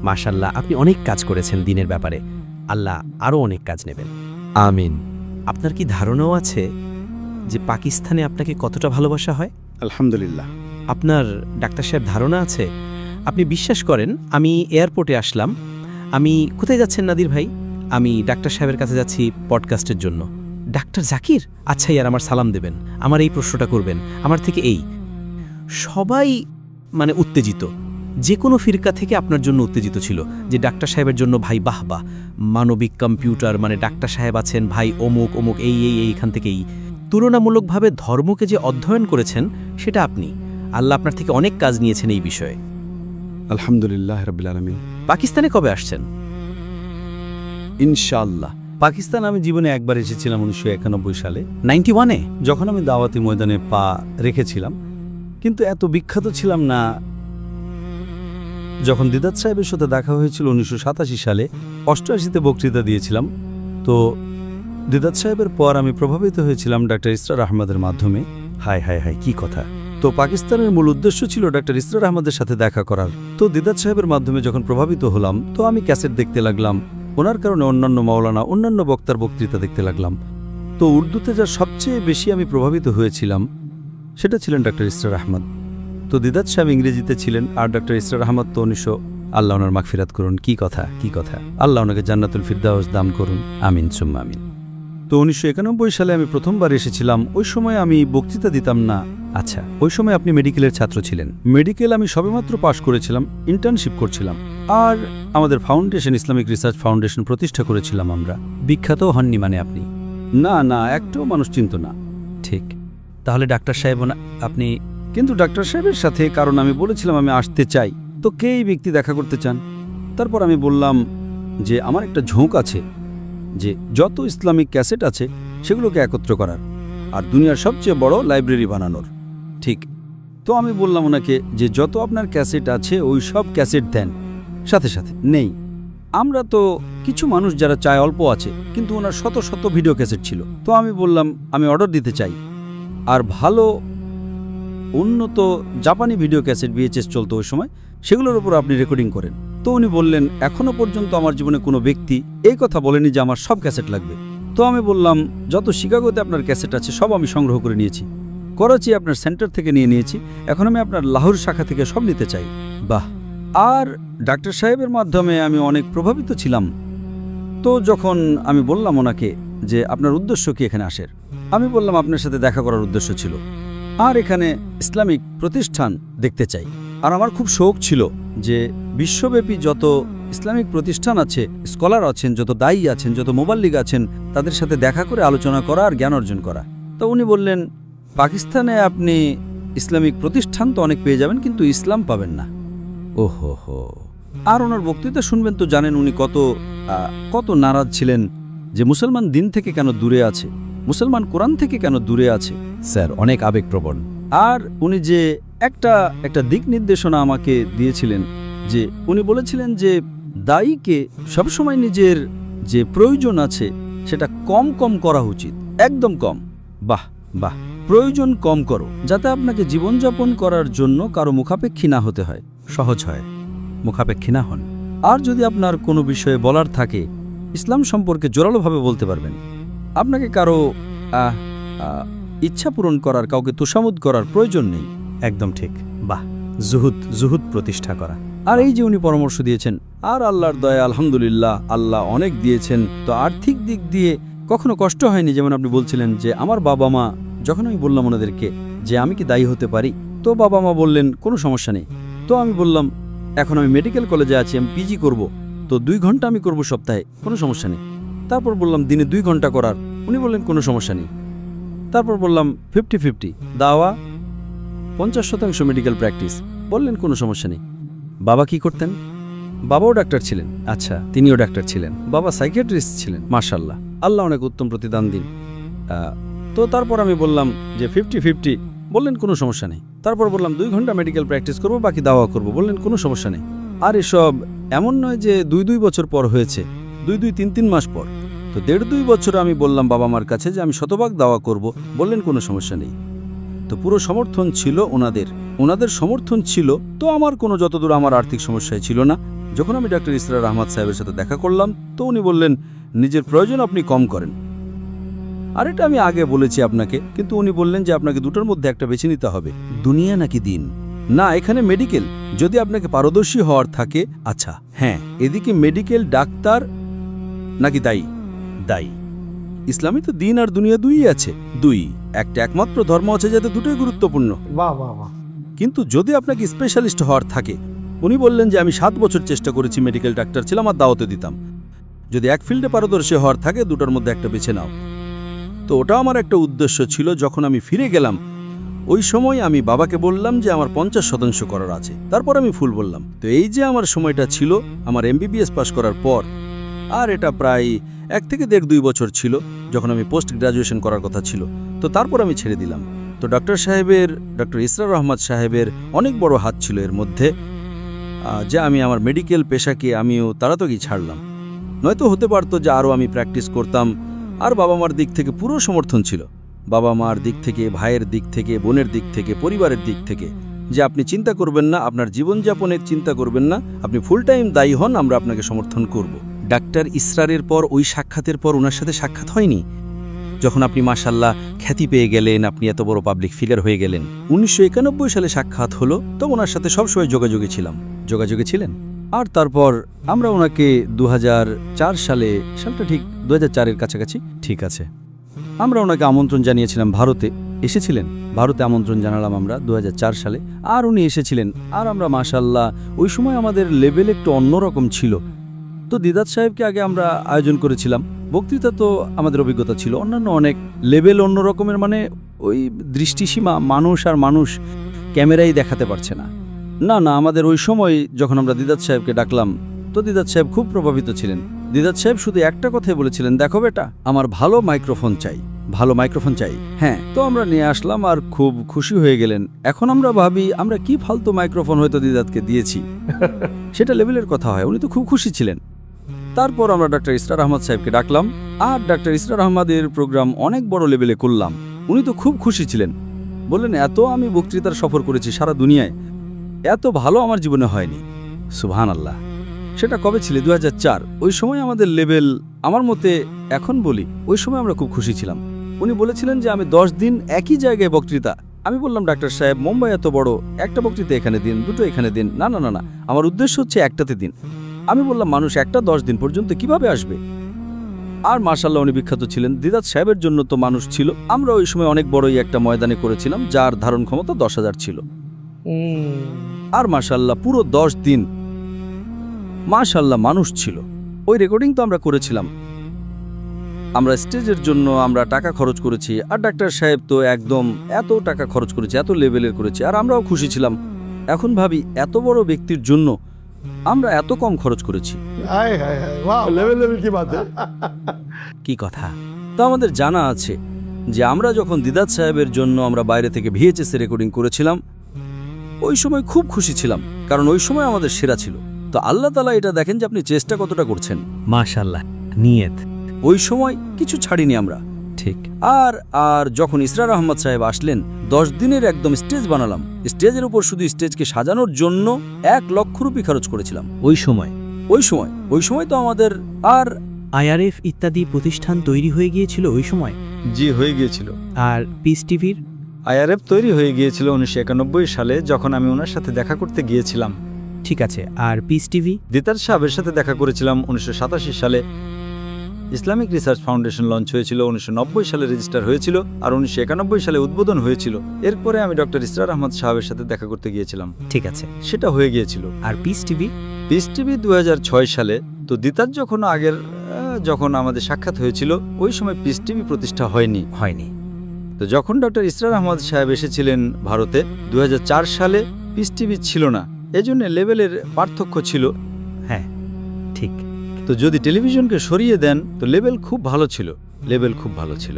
মাশাআল্লাহ, আপনি অনেক কাজ করেছেন দিনের ব্যাপারে, আল্লাহ আরও অনেক কাজ নেবেন। আমিন। আপনার কি ধারণাও আছে যে পাকিস্তানে আপনাকে কতটা ভালোবাসা হয়? আলহামদুলিল্লাহ। আপনার ডাক্তার সাহেব ধারণা আছে? আপনি বিশ্বাস করেন, আমি এয়ারপোর্টে আসলাম। আমি কোথায় যাচ্ছেন নাদির ভাই? আমি ডাক্তার সাহেবের কাছে যাচ্ছি পডকাস্টের জন্য। ডাক্তার জাকির? আচ্ছা ইয়ার, আমার সালাম দেবেন, আমার এই প্রশ্নটা করবেন, আমার থেকে এই। সবাই মানে উত্তেজিত, যে কোনো ফিরকা থেকে আপনার জন্য উত্তেজিত ছিল যে ডাক্তার সাহেবের জন্য ভাই বাহ বাহ, মানবিক কম্পিউটার, মানে ডাক্তার সাহেব আছেন ভাই অমুক অমুক, এইখান থেকেই। তুলনামূলকভাবে ধর্মকে যে অধ্যয়ন করেছেন সেটা আপনি, আল্লাহ আপনার থেকে অনেক কাজ নিয়েছেন এই বিষয়ে। আলহামদুলিল্লাহ রাব্বিল আলামিন। পাকিস্তানে কবে আসছেন? ইনশাআল্লাহ। পাকিস্তান আমি জীবনে একবার এসেছিলাম 1991 সালে, 91-এ, যখন আমি দাওয়াতি ময়দানে পা রেখেছিলাম, কিন্তু এত বিখ্যাত ছিলাম না। যখন দিদাত সাহেবের সাথে দেখা হয়েছিল 1987 সালে, 88-তে বক্তৃতা দিয়েছিলাম। তো দিদাত সাহেবের পর আমি প্রভাবিত হয়েছিলাম ডাক্তার ইসরার আহমদের মাধ্যমে। হায় হায় হায়, কি কথা! তো পাকিস্তানের মূল উদ্দেশ্য ছিল ডাক্তার ইসরার আহমদের সাথে দেখা করার। তো দিদাত সাহেবের মাধ্যমে যখন প্রভাবিত হলাম, তো আমি ক্যাসেট দেখতে লাগলাম। ওনার কারণে অন্যান্য মাওলানা, অন্যান্য বক্তার বক্তৃতা দেখতে লাগলাম। তো উর্দুতে যা সবচেয়ে বেশি আমি প্রভাবিত হয়েছিলাম সেটা ছিলেন ডাক্তার ইসরার আহমদ। তো দিদাত সাহেব ইংরেজিতে ছিলেন, আর ডাক্তার ইসরার আহমদ তো আল্লাহ ওনার মাগফিরাত করুন। কি কথা, কি কথা! আল্লাহ ওনাকে জান্নাতুল ফিরদাউস দান করুন। আমিন সুম্মা আমিন। তো 1991 সালে আমি প্রথমবার এসেছিলাম। ওই সময় আমি বক্তৃতা দিতাম না। আচ্ছা, ওই সময় আপনি মেডিকেলের ছাত্র ছিলেন? মেডিকেল আমি সবেমাত্র পাশ করেছিলাম, ইন্টার্নশিপ করছিলাম। আর আমাদের ফাউন্ডেশন, ইসলামিক রিসার্চ ফাউন্ডেশন প্রতিষ্ঠা করেছিলাম আমরা। বিখ্যাতও হননি মানে আপনি? না না, একটাও মানুষ চিনত না। ঠিক। তাহলে ডাক্তার সাহেব আপনি কিন্তু ডাক্তার সাহেবের সাথে, কারণ আমি বলেছিলাম আমি আসতে চাই, তো কে এই ব্যক্তি দেখা করতে চান? তারপর আমি বললাম যে আমার একটা ঝোঁক আছে যে যত ইসলামিক ক্যাসেট আছে সেগুলোকে একত্র করার আর দুনিয়ার সবচেয়ে বড় লাইব্রেরি বানানোর। ঠিক। তো আমি বললাম ওনাকে যে যত আপনার ক্যাসেট আছে ওই সব ক্যাসেট দেন। সাথে সাথে নেই, আমরা তো কিছু মানুষ যারা চায় অল্প আছে, কিন্তু ওনার শত শত ভিডিও ক্যাসেট ছিল। তো আমি বললাম আমি অর্ডার দিতে চাই, আর ভালো উন্নত জাপানি ভিডিও ক্যাসেট VHS চলতো ওই সময়, সেগুলোর উপর আপনি রেকর্ডিং করেন। তো উনি বললেন এখনো পর্যন্ত আমার জীবনে কোনো ব্যক্তি এই কথা বলেনি যে আমার সব ক্যাসেট লাগবে। তো আমি বললাম যত শিকাগোতে আপনার ক্যাসেট আছে সব আমি সংগ্রহ করে নিয়েছি, করাচি আপনার সেন্টার থেকে নিয়েছি, এখন আমি আপনার লাহোর শাখা থেকে সব নিতে চাই। বাহ। আর ডাক্তার সাহেবের মাধ্যমে আমি অনেক প্রভাবিত ছিলাম। তো যখন আমি বললাম ওনাকে যে আপনার উদ্দেশ্য কি এখানে আসার, আমি বললাম আপনার সাথে দেখা করার উদ্দেশ্য ছিল, আর এখানে ইসলামিক প্রতিষ্ঠান দেখতে চাই। আর আমার খুব শৌক ছিল যে বিশ্বব্যাপী যত ইসলামিক প্রতিষ্ঠান আছে, স্কলার আছেন, যত দায়ী আছেন, যত মোবাল্লিগ আছেন, তাদের সাথে দেখা করে আলোচনা করা আর জ্ঞান অর্জন করা। তো উনি বললেন পাকিস্তানে আপনি ইসলামিক প্রতিষ্ঠান তো অনেক পেয়ে যাবেন, কিন্তু ইসলাম পাবেন না। ওহো হো। আর ওনার বক্তৃতা শুনবেন তো জানেন উনি কত নারাজ ছিলেন যে মুসলমান দিন থেকে কেন দূরে আছে, মুসলমান কোরআন থেকে কেন দূরে আছে। স্যার অনেক আবেগপ্রবণ। আর উনি যে একটা দিক নির্দেশনা আমাকে দিয়েছিলেন, যে উনি বলেছিলেন যে দায়ীকে সবসময় নিজের যে প্রয়োজন আছে সেটা কম কম করা উচিত, একদম কম। বাহ বাহ। প্রয়োজন কম করো, যাতে আপনাকে জীবনযাপন করার জন্য কারো মুখাপেক্ষী না হতে হয়, সহজ হয়, মুখাপেক্ষী না হন। আর যদি আপনার কোনো বিষয়ে বলার থাকে, ইসলাম সম্পর্কে জোরালোভাবে বলতে পারবেন। আপনাকে কারো ইচ্ছা পূরণ করার, কাউকে তোষামোদ করার প্রয়োজন নেই। একদম ঠিক। বাহ। জুহুদ প্রতিষ্ঠা করা। আর এই যে উনি পরামর্শ দিয়েছেন, আর আল্লাহর দয়া আলহামদুলিল্লাহ আল্লাহ অনেক দিয়েছেন। তো আর্থিক দিক দিয়ে কখনো কষ্ট হয়নি। যেমন আপনি বলছিলেন যে আমার বাবা মা, যখন আমি বললাম ওনাদেরকে যে আমি কি দায়ী হতে পারি, তো বাবা মা বললেন কোনো সমস্যা নেই। তো আমি বললাম এখন আমি মেডিকেল কলেজে আছি, আমি PG করব, তো 2 ঘন্টা আমি করব সপ্তাহে, কোনো সমস্যা নেই। তারপর বললাম দিনে 2 ঘন্টা করার, উনি বললেন কোনো সমস্যা নেই। তারপর বললাম 50-50 দাওয়া, 50% মেডিকেল প্র্যাকটিস, বললেন কোনো সমস্যা নেই। বাবা কি করতেন? বাবাও ডাক্তার ছিলেন। আচ্ছা, তিনিও ডাক্তার ছিলেন। বাবা সাইকিয়াট্রিস্ট ছিলেন। মাশাআল্লাহ, আল্লাহ অনেক উত্তম প্রতিদান দিন। তো তারপর আমি বললাম যে 50-50, বললেন কোনো সমস্যা নেই। তারপর বললাম 2 ঘন্টা মেডিকেল প্র্যাকটিস করব, বাকি দাওয়া করব, বললেন কোনো সমস্যা নেই। আর এসব এমন নয় যে 2 বছর পর হয়েছে, 3 মাস পর। তো 1.5-2 বছর আমি বললাম বাবা মার কাছে যে আমি শতভাগ দাওয়া করব, বললেন কোনো সমস্যা নেই। তো পুরো সমর্থন ছিল ওনাদের সমর্থন ছিল। তো আমার কোনো, যতদূর আমার আর্থিক সমস্যায় ছিল না। যখন আমি ডাক্তার ইসরার আহমদ সাহেবের সাথে দেখা করলাম, তো উনি বললেন নিজের প্রয়োজন আপনি কম করেন। আর এটা আমি আগে বলেছি আপনাকে, কিন্তু উনি বললেন যে আপনাকে দুটোর মধ্যে একটা বেছে নিতে হবে, দুনিয়া নাকি দিন। না, এখানে মেডিকেল যদি আপনাকে পারদর্শী হওয়ার থাকে, আচ্ছা হ্যাঁ, এদিকে মেডিকেল ডাক্তার নাকি দায়ী। ইসলামে তো দিন আর দুনিয়া দুইই আছে। একটা একমাত্র ধর্ম আছে যাতে দুটোই গুরুত্বপূর্ণ। বাহ বাহ বাহ। কিন্তু যদি আপনাকে স্পেশালিস্ট হওয়ার থাকে, উনি বললেন যে আমি 7 বছর চেষ্টা করেছি, মেডিকেল ডাক্তার ছিলাম আর দাওয়াতে দিতাম। যদি এক ফিল্ডে পারদর্শী হওয়ার থাকে, দুটোর মধ্যে একটা বেছে নাও। তো ওটা আমার একটা উদ্দেশ্য ছিল। যখন আমি ফিরে গেলাম, ওই সময় আমি বাবাকে বললাম যে আমার 50% করার আছে, তারপর আমি ফুল বললাম। তো এই যে আমার সময়টা ছিল আমার MBBS পাস করার পর, আর এটা প্রায় 1 থেকে 1.5-2 বছর ছিল, যখন আমি পোস্ট গ্রাজুয়েশন করার কথা ছিল। তো তারপর আমি ছেড়ে দিলাম। তো ডাক্তার ইসরার আহমদ সাহেবের অনেক বড় হাত ছিল এর মধ্যে, যে আমি আমার মেডিকেল পেশাকে আমিও তাড়াতাড়ি ছাড়লাম। নয়তো হতে পারতো যে আরও আমি প্র্যাকটিস করতাম। আর বাবা মার দিক থেকে পুরো সমর্থন ছিল, বাবা মার দিক থেকে, ভাইয়ের দিক থেকে, বোনের দিক থেকে, পরিবারের দিক থেকে, যে আপনি চিন্তা করবেন না, আপনার জীবনযাপনের চিন্তা করবেন না, আপনি ফুল টাইম দায়ী হন, আমরা আপনাকে সমর্থন করব। ডাক্তার ইসরারের পর, ওই সাক্ষাতের পর ওনার সাথে সাক্ষাৎ হয়নি? যখন আপনি মাশাআল্লাহ খ্যাতি পেয়ে গেলেন, আপনি এত বড় পাবলিক ফিগার হয়ে গেলেন, 1991 সালে সাক্ষাৎ হলো। তো ওনার সাথে সবসময় যোগাযোগে ছিলেন। আর তারপর আমরা ওনাকে 2004 সালটা ঠিক 2004-এর কাছাকাছি, ঠিক আছে, আমরা ওনাকে আমন্ত্রণ জানিয়েছিলাম। ভারতে এসেছিলেন, ভারতে আমন্ত্রণ জানালাম আমরা 2004 সালে। আর উনি এসেছিলেন। আর আমরা মাশাআল্লাহ, ওই সময় আমাদের লেভেল একটু অন্যরকম ছিল। তো দিদাত সাহেবকে আগে আমরা আয়োজন করেছিলাম, বক্তৃতা তো আমাদের অভিজ্ঞতা ছিল, অন্যান্য অনেক লেভেল অন্য রকমের, মানে ওই দৃষ্টিসীমা মানুষ আর মানুষ। ক্যামেরাই দেখাতে পারছে না। না না, আমাদের ওই সময় যখন আমরা দিদাত সাহেবকে ডাকলাম, তো দিদাত সাহেব খুব প্রভাবিত ছিলেন। দিদাত সাহেব শুধু একটা কথাই বলেছিলেন, দেখো বেটা, আমার ভালো মাইক্রোফোন চাই, ভালো মাইক্রোফোন চাই। হ্যাঁ, তো আমরা নিয়ে আসলাম আর খুব খুশি হয়ে গেলেন। এখন আমরা ভাবি আমরা কি ফালতু মাইক্রোফোন হয়তো দিদাতকে দিয়েছি, সেটা লেভেলের কথা হয়। উনি তো খুব খুশি ছিলেন। তারপর আমরা ডাক্তার ইসরার আহমদ সাহেবকে ডাকলাম, আর ডাক্তার ইসরার আহমদের প্রোগ্রাম অনেক বড় লেভেলে করলাম। উনি তো খুব খুশি ছিলেন, বললেন এত আমি বক্তৃতার সফর করেছি সারা দুনিয়ায়, এত ভালো আমার জীবনে হয়নি। সুবহানাল্লাহ। সেটা কবে ছিল? 2004। ওই সময় আমাদের লেভেল, আমার মতে এখন বলি, ওই সময় আমরা খুব খুশি ছিলাম। উনি বলেছিলেন যে আমি 10 দিন একই জায়গায় বক্তৃতা। আমি বললাম, ডাক্তার সাহেব, মুম্বাই এত বড়, একটা বক্তৃতা এখানে দিন, দুটো এখানে দিন। না না না না, আমার উদ্দেশ্য হচ্ছে একটাতে দিন। আমি বললাম, মানুষ একটা 10 দিন পর্যন্ত কিভাবে আসবে? আর মাশাআল্লাহ উনি বিখ্যাত ছিলেন। দিদাত সাহেবের জন্য তো মানুষ ছিল। আমরা ওই সময় অনেক বড়ই একটা ময়দানে করেছিলাম, যার ধারণ ক্ষমতা 10,000 ছিল। আর মাশাআল্লাহ পুরো 10 দিন মাশাআল্লাহ মানুষ ছিল। ওই রেকর্ডিং তো আমরা করেছিলাম। আমরা স্টেজের জন্য আমরা টাকা খরচ করেছি, আর ডাক্তার সাহেব তো একদম এত টাকা খরচ করেছে, এত লেভেলের করেছে, আর আমরাও খুশি ছিলাম। এখন ভাবি এত বড় ব্যক্তির জন্য আমরা এত কম খরচ করেছি। हाय हाय हाय वाह लेवल लेवल की बात है। কি কথা! তা আমাদের জানা আছে যে আমরা যখন দিদাত সাহেবের জন্য আমরা বাইরে থেকে VHS রেকর্ডিং করেছিলাম, ওই সময় খুব খুশি ছিলাম, কারণ ওই সময় আমাদের সেরা ছিল। তো আল্লাহ তাআলা এটা দেখেন যে আপনি চেষ্টা কতটা করছেন। মাশাআল্লাহ, নিয়ত ওই সময় কিছু ছাড়িনি আমরা। ঠিক। আর আর যখন ইসরার আহমদ সাহেব আসলেন, 10 দিনের একদম স্টেজ বানালাম। স্টেজের উপর শুধু স্টেজকে সাজানোর জন্য 1 লক্ষ রুপি খরচ করেছিলাম ওই সময় ওই সময় তো আমাদের আর IRF ইত্যাদি প্রতিষ্ঠান তৈরি হয়ে গিয়েছিল ওই সময়। জি, হয়ে গিয়েছিল। আর পিস টিভির IRF তৈরি হয়ে গিয়েছিল 1991 সালে, যখন আমি ওনার সাথে দেখা করতে গিয়েছিলাম। ঠিক আছে। আর পিস টিভি? দিদার সাহেবের সাথে দেখা করেছিলাম 1987 সালে। ইসলামিক রিসার্চ ফাউন্ডেশন লঞ্চ হয়েছিল 1990 সালে, রেজিস্টার হয়েছিল, আর 1991 সালে উদ্বোধন হয়েছিল। এরপরে আমি ডক্টর ইসরার আহমদ সাহেবের সাথে দেখা করতে গিয়েছিলাম। ঠিক আছে। সেটা হয়ে গিয়েছিল। আর পিস টিভি? পিস টিভি 2006 সালে। তো দিতার যখন আমাদের সাক্ষাৎ হয়েছিল, ওই সময় পিস টিভি প্রতিষ্ঠা হয়নি। তো যখন ডক্টর ইসরার আহমদ সাহেব এসেছিলেন ভারতে 2004 সালে, পিস টিভি ছিল না। এজন্য লেভেলের পার্থক্য ছিল। হ্যাঁ, ঠিক। তো যদি টেলিভিশনকে সরিয়ে দেন তো লেভেল খুব ভালো ছিল।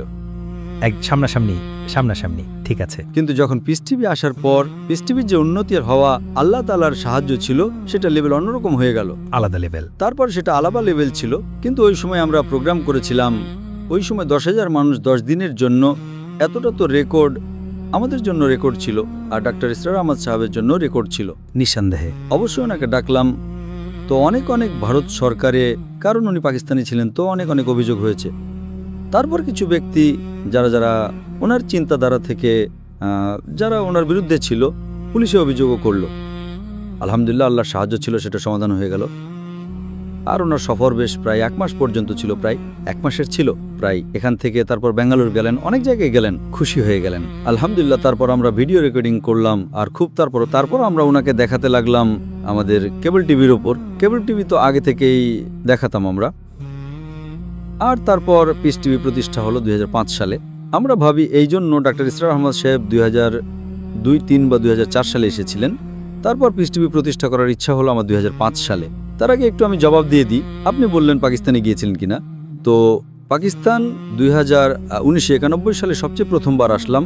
এক সামনাসামনি। ঠিক আছে। কিন্তু যখন পিস টিভি আসার পর পিস টিভির যে উন্নতি হওয়া আল্লাহ তাআলার সাহায্য ছিল, সেটা লেভেল অন্যরকম হয়ে গেল, আলাদা লেভেল। তারপর সেটা আলাদা লেভেল ছিল। কিন্তু ওই সময় আমরা প্রোগ্রাম করেছিলাম, ওই সময় 10,000 মানুষ 10 দিনের জন্য, এতটা তো রেকর্ড আমাদের জন্য রেকর্ড ছিল, আর ডাক্তার ইসরার আহমদ সাহেবের জন্য রেকর্ড ছিল নিঃসন্দেহে। অবশ্যই ওনাকে ডাকলাম। তো অনেক ভারত সরকারে, কারণ উনি পাকিস্তানি ছিলেন, তো অনেক অভিযোগ হয়েছে। তারপর কিছু ব্যক্তি যারা ওনার চিন্তাধারা থেকে যারা ওনার বিরুদ্ধে ছিল, পুলিশে অভিযোগও করলো। আলহামদুলিল্লাহ, আল্লাহর সাহায্য ছিল, সেটা সমাধান হয়ে গেল। আর ওনার সফর বেশ প্রায় 1 মাস পর্যন্ত ছিল, প্রায় 1 মাসের ছিল প্রায়। এখান থেকে তারপর ব্যাঙ্গালোর গেলেন, অনেক জায়গায় গেলেন, খুশি হয়ে গেলেন আলহামদুলিল্লাহ। তারপর আমরা ভিডিও রেকর্ডিং করলাম, আর খুব তারপর আমরা ওনাকে দেখাতে লাগলাম আমাদের কেবল টিভির ওপর। কেবল টিভি তো আগে থেকেই দেখাতাম আমরা। আর তারপর পিস টিভি প্রতিষ্ঠা হলো 2005 সালে। আমরা ভাবি এই জন্য ডাক্তার ইসরার আহমদ সাহেব 2002-03 বা 2004 সালে এসেছিলেন। তারপর পিস টিভি প্রতিষ্ঠা করার ইচ্ছা হলো আমার 2005 সালে। তার আগে একটু আমি জবাব দিয়ে দিই। আপনি বললেন পাকিস্তানে গিয়েছিলেন কিনা। তো পাকিস্তান 1991 সালে সবচেয়ে প্রথমবার আসলাম।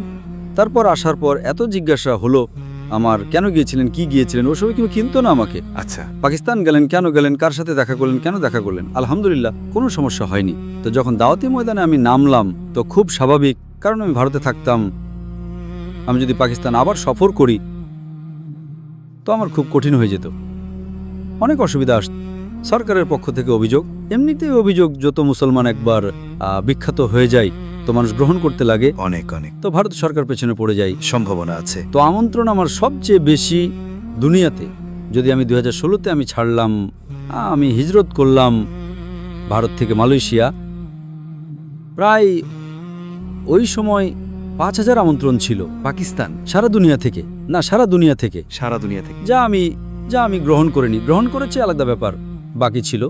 তারপর আসার পর এত জিজ্ঞাসা হলো আমার, কেন গিয়েছিলেন, কি গিয়েছিলেন, ওসব কেউ কিনতো না আমাকে। আচ্ছা, পাকিস্তান গেলেন, কেন গেলেন, কার সাথে দেখা করলেন, কেন দেখা করলেন। আলহামদুলিল্লাহ, কোনো সমস্যা হয়নি। তো যখন দাওয়াতি ময়দানে আমি নামলাম, তো খুব স্বাভাবিক, কারণ আমি ভারতে থাকতাম। আমি যদি পাকিস্তান আবার সফর করি তো আমার খুব কঠিন হয়ে যেত, অনেক অসুবিধা আসত। সরকারের পক্ষ থেকে অভিযোগ, এমনিতেই অভিযোগ, যত মুসলমান একবার বিখ্যাত হয়ে যায় তো মানুষ গ্রহণ করতে লাগে অনেক তো ভারত সরকার পেছনে পড়ে যায়, সম্ভাবনা আছে। তো আমন্ত্রণ আমার সবচেয়ে বেশি দুনিয়াতে। যদি আমি 2016-তে আমি ছাড়লাম, আমি হিজরত করলাম ভারত থেকে মালয়েশিয়া, প্রায় ওই সময় 5,000 আমন্ত্রণ ছিল পাকিস্তান, সারা দুনিয়া থেকে, সারা দুনিয়া থেকে। যা আমি গ্রহণ করিনি, গ্রহণ করেছে আলাদা ব্যাপার, বাকি ছিল।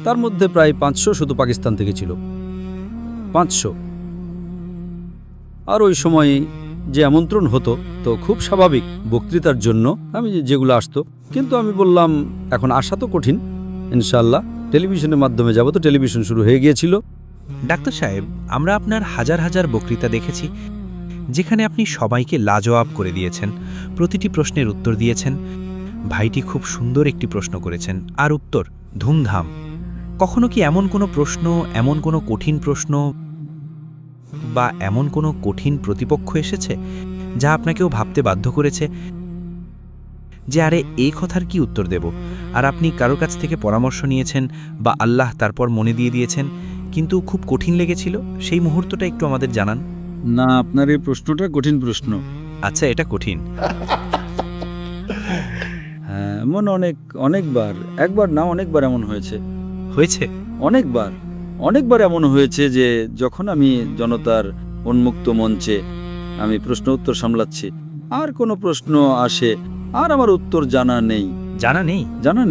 তার মধ্যে প্রায় 500 শুধু পাকিস্তান থেকে ছিল, 500। আর ওই সময় যে আমন্ত্রণ হতো তো খুব স্বাভাবিক বক্তৃতার জন্য আমি যেগুলো আসতো, কিন্তু আমি বললাম এখন আসা তো কঠিন, ইনশাআল্লাহ টেলিভিশনের মাধ্যমে যাব। তো টেলিভিশন শুরু হয়ে গিয়েছিল। ডাক্তার সাহেব, আমরা আপনার হাজার হাজার বক্তৃতা দেখেছি, যেখানে আপনি সবাইকে লাজবাব করে দিয়েছেন, প্রতিটি প্রশ্নের উত্তর দিয়েছেন। ভাইটি খুব সুন্দর একটি প্রশ্ন করেছেন, আর উত্তর ধুমধাম। কখনো কি এমন কোনো প্রশ্ন, এমন কোনো কঠিন প্রশ্ন বা এমন কোনো কঠিন প্রতিপক্ষ এসেছে যা আপনাকেও ভাবতে বাধ্য করেছে যে আরে এই কথার কি উত্তর দেব, আর আপনি কারো কাছ থেকে পরামর্শ নিয়েছেন বা আল্লাহ তারপর মনে দিয়ে দিয়েছেন, কিন্তু খুব কঠিন লেগেছিল? সেই মুহূর্তটা একটু আমাদের জানান। না, আপনার এই প্রশ্নটা কঠিন প্রশ্ন। আচ্ছা, এটা কঠিন। হ্যাঁ, এমন অনেকবার, একবার না অনেকবার এমন হয়েছে। অনেকবার এমন হয়েছে যে যখন আমি জনতার উন্মুক্ত মঞ্চে আমি প্রশ্ন উত্তর সামলাচ্ছি, আর কোনো প্রশ্ন আসে আর আমার উত্তর জানা নেই। জানা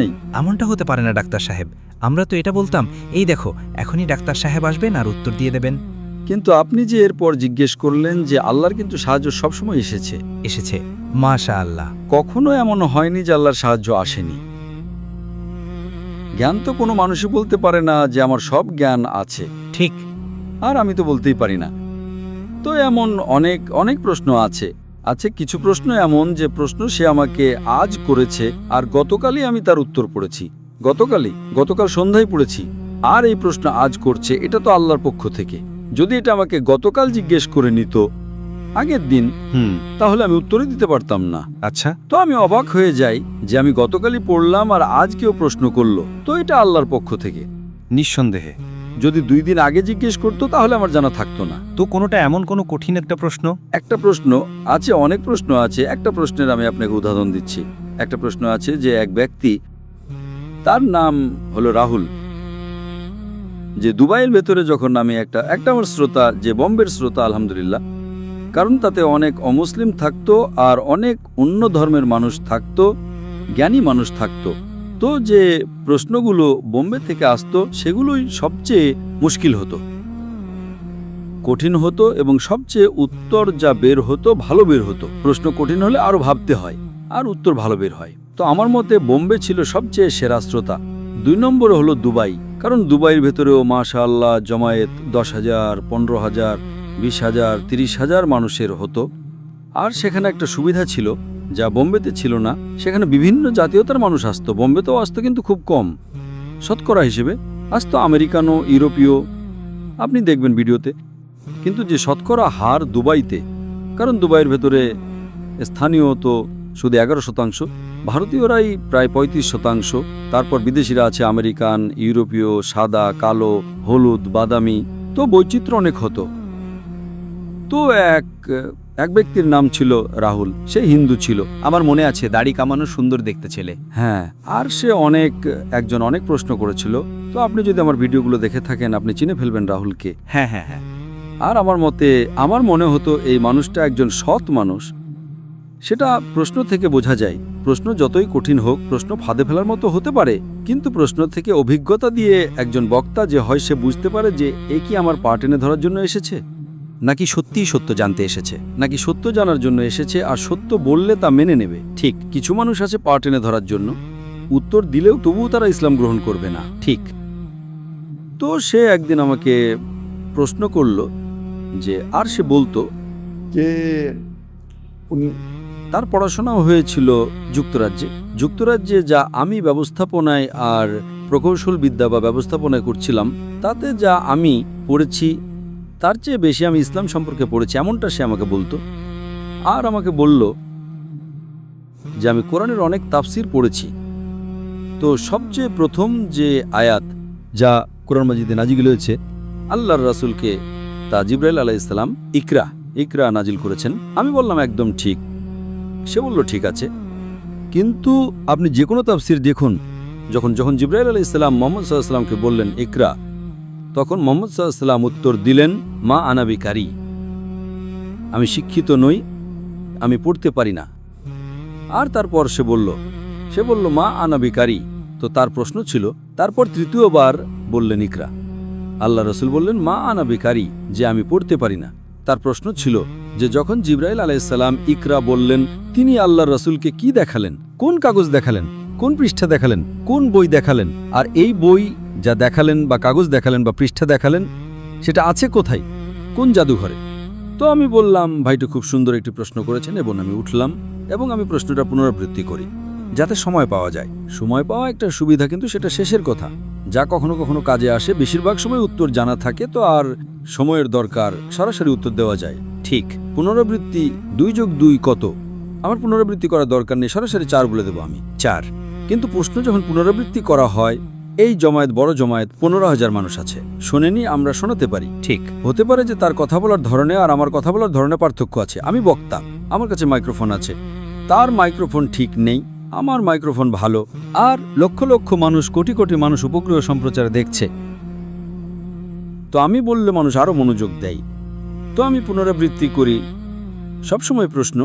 নেই? এমনটা হতে পারে না ডাক্তার সাহেব। আমরা তো এটা বলতাম, এই দেখো এখনই ডাক্তার সাহেব আসবেন আর উত্তর দিয়ে দেবেন। কিন্তু আপনি যে এরপর জিজ্ঞেস করলেন যে আল্লাহর কিন্তু সাহায্য সবসময় এসেছে মাশাআল্লাহ। কখনো এমন হয়নি যে আল্লাহর সাহায্য আসেনি। জ্ঞান তো কোনো মানুষই বলতে পারে না যে আমার সব জ্ঞান আছে, ঠিক, আর আমি তো বলতেই পারি না। তো এমন অনেক প্রশ্ন আছে। কিছু প্রশ্ন এমন যে প্রশ্ন সে আমাকে আজ করেছে আর গতকালই আমি তার উত্তর পড়েছি, গতকাল সন্ধ্যায় পড়েছি, আর এই প্রশ্ন আজ করছে। এটা তো আল্লাহর পক্ষ থেকে। যদি এটা আমাকে গতকাল জিজ্ঞেস করে নিত আগের দিন, তাহলে আমি উত্তরই দিতে পারতাম না। আচ্ছা, তো আমি অবাক হয়ে যাই যে আমি গতকালই পড়লাম আর আজ কেউ প্রশ্ন করলো, তো এটা আল্লাহর পক্ষ থেকে। নিঃসন্দেহে। যদি 2 দিন আগে জিজ্ঞেস করতো তাহলে আমার জানা থাকতো না। তো কোনোটা এমন কোনো কঠিন একটা প্রশ্ন? একটা প্রশ্ন আছে, অনেক প্রশ্ন আছে। একটা প্রশ্নের আমি আপনাকে উদাহরণ দিচ্ছি। একটা প্রশ্ন আছে যে এক ব্যক্তি, তার নাম হলো রাহুল, যে দুবাইয়ের ভেতরে যখন আমি একটা আমার শ্রোতা, যে বম্বের শ্রোতা আলহামদুলিল্লাহ, কারণ তাতে অনেক অমুসলিম থাকতো আর অনেক অন্য ধর্মের মানুষ থাকতো, জ্ঞানী মানুষ থাকতো। তো যে প্রশ্নগুলো বোম্বে থেকে আসতো সেগুলোই সবচেয়ে মুশকিল হতো, কঠিন হতো, এবং সবচেয়ে উত্তর যা বের হতো ভালো বের হতো। প্রশ্ন কঠিন হলে আরো ভাবতে হয় আর উত্তর ভালো বের হয়। তো আমার মতে বোম্বে ছিল সবচেয়ে সেরা শ্রোতা। 2 নম্বরে হলো দুবাই, কারণ দুবাইয়ের ভেতরেও মাশাআল্লাহ জমায়েত 10,000, 15,000, 20,000, 30,000 মানুষের হতো। আর সেখানে একটা সুবিধা ছিল যা বোম্বেতে ছিল না, সেখানে বিভিন্ন জাতীয়তার মানুষ আসতো। বোম্বেতেও আসতো কিন্তু খুব কম, শতকরা হিসেবে আসতো আমেরিকানো, ইউরোপীয়, আপনি দেখবেন ভিডিওতে। কিন্তু যে শতকরা হার দুবাইতে, কারণ দুবাইয়ের ভেতরে স্থানীয় তো শুধু 11%, ভারতীয়রাই প্রায় 35%, তারপর বিদেশিরা আছে আমেরিকান, ইউরোপীয়, সাদা, কালো, হলুদ, বাদামি। তো বৈচিত্র্য অনেক হতো। তো এক ব্যক্তির নাম ছিল রাহুল, সে হিন্দু ছিল। আমার মনে আছে, দাড়ি কামানো, সুন্দর দেখতে ছেলে। হ্যাঁ, আর সে অনেক প্রশ্ন করেছিল। তো আপনি যদি আমার ভিডিওগুলো দেখে থাকেন আপনি চিনে ফেলবেন রাহুলকে। হ্যাঁ। আর আমার মনে হতো এই মানুষটা একজন সৎ মানুষ। সেটা প্রশ্ন থেকে বোঝা যায়। প্রশ্ন যতই কঠিন হোক, প্রশ্ন ফাঁদে ফেলার মতো হতে পারে, কিন্তু প্রশ্ন থেকে অভিজ্ঞতা দিয়ে একজন বক্তা যে হয়, সে বুঝতে পারে যে এ কি আমার পা টেনে ধরার জন্য এসেছে, নাকি সত্যিই সত্য জানতে এসেছে, নাকি সত্য জানার জন্য এসেছে, আর সত্য বললে তা মেনে নেবে। ঠিক, কিছু মানুষ আছে পা টেনে ধরার জন্য, উত্তর দিলেও তবুও তারা ইসলাম গ্রহণ করবে না। ঠিক। তো সে একদিন আমাকে প্রশ্ন করলো যে, আর সে বলতো कि তার পড়াশোনাও হয়েছিল যুক্তরাজ্যে যা আমি ব্যবস্থাপনায় আর প্রকৌশল বিদ্যা বা ব্যবস্থাপনায় করছিলাম, তাতে যা আমি পড়েছি তার চেয়ে বেশি আমি ইসলাম সম্পর্কে পড়েছি, এমনটা সে আমাকে বলতো। আর আমাকে বলল যে আমি কোরআনের অনেক তাফসির পড়েছি। তো সবচেয়ে প্রথম যে আয়াত যা কোরআন মাজিদে নাজিল হয়েছে, আল্লাহর রাসূলকে তা জিবরাইল আলাইহিস সালাম ইকরা নাজিল করেছেন। আমি বললাম একদম ঠিক। সে বলল ঠিক আছে, কিন্তু আপনি যে কোনো তাফসির দেখুন, যখন জিবরাইল আলাইহিস সালাম মুহাম্মদ সাল্লাল্লাহু আলাইহি ওয়াসাল্লামকে বললেন ইকরা, তখন মুহাম্মদ সাল্লাল্লাহু আলাইহি ওয়াসাল্লাম উত্তর দিলেন, মা আনা বিকারি, আমি শিক্ষিত নই, আমি পড়তে পারি না। আর তারপর সে বলল মা আনা বিকারি। তো তার প্রশ্ন ছিল, তারপর তৃতীয়বার বললেন ইকরা। আল্লাহ রাসূল বললেন মা আনা বিকারি, যে আমি পড়তে পারি না। তার প্রশ্ন ছিল, যে যখন জিবরাইল আলাইহিসসালাম ইকরা বললেন, তিনি আল্লাহর রাসূলকে কি দেখালেন, কোন কাগজ দেখালেন, কোন পৃষ্ঠা দেখালেন, কোন বই দেখালেন, আর এই বই যা দেখালেন বা কাগজ দেখালেন বা পৃষ্ঠা দেখালেন সেটা আছে কোথায়, কোন জাদুঘরে? তো আমি বললাম, ভাইটা খুব সুন্দর একটি প্রশ্ন করেছেন, এবং আমি উঠলাম এবং আমি প্রশ্নটা পুনরাবৃত্তি করি যাতে সময় পাওয়া যায়। সময় পাওয়া একটা সুবিধা, কিন্তু সেটা শেষের কথা, যা কখনো কখনো কাজে আসে। বেশিরভাগ সময় উত্তর জানা থাকে, তো আর সময়ের দরকার, সরাসরি উত্তর দেওয়া যায়। ঠিক পুনরাবৃত্তি 2 যোগ 2 কত? আমার পুনরাবৃত্তি করার দরকার নেই, সরাসরি 4 বলে দেবো আমি, 4। কিন্তু প্রশ্ন যখন পুনরাবৃত্তি করা হয়, এই জমায়েত, বড় জমায়েত 15,000 মানুষ আছে, শোনেনি, আমরা শোনাতে পারি। ঠিক হতে পারে যে তার কথা বলার ধরনে আর আমার কথা বলার ধরনে পার্থক্য আছে। আমি বক্তা, আমার কাছে মাইক্রোফোন আছে, তার মাইক্রোফোন ঠিক নেই, আমার মাইক্রোফোন ভালো, আর লক্ষ লক্ষ মানুষ, কোটি কোটি মানুষ উপগ্রহ সম্প্রচার দেখছে। তো আমি বললে মানুষ আরও মনোযোগ দেয়। তো আমি পুনরাবৃত্তি করি সবসময় প্রশ্ন,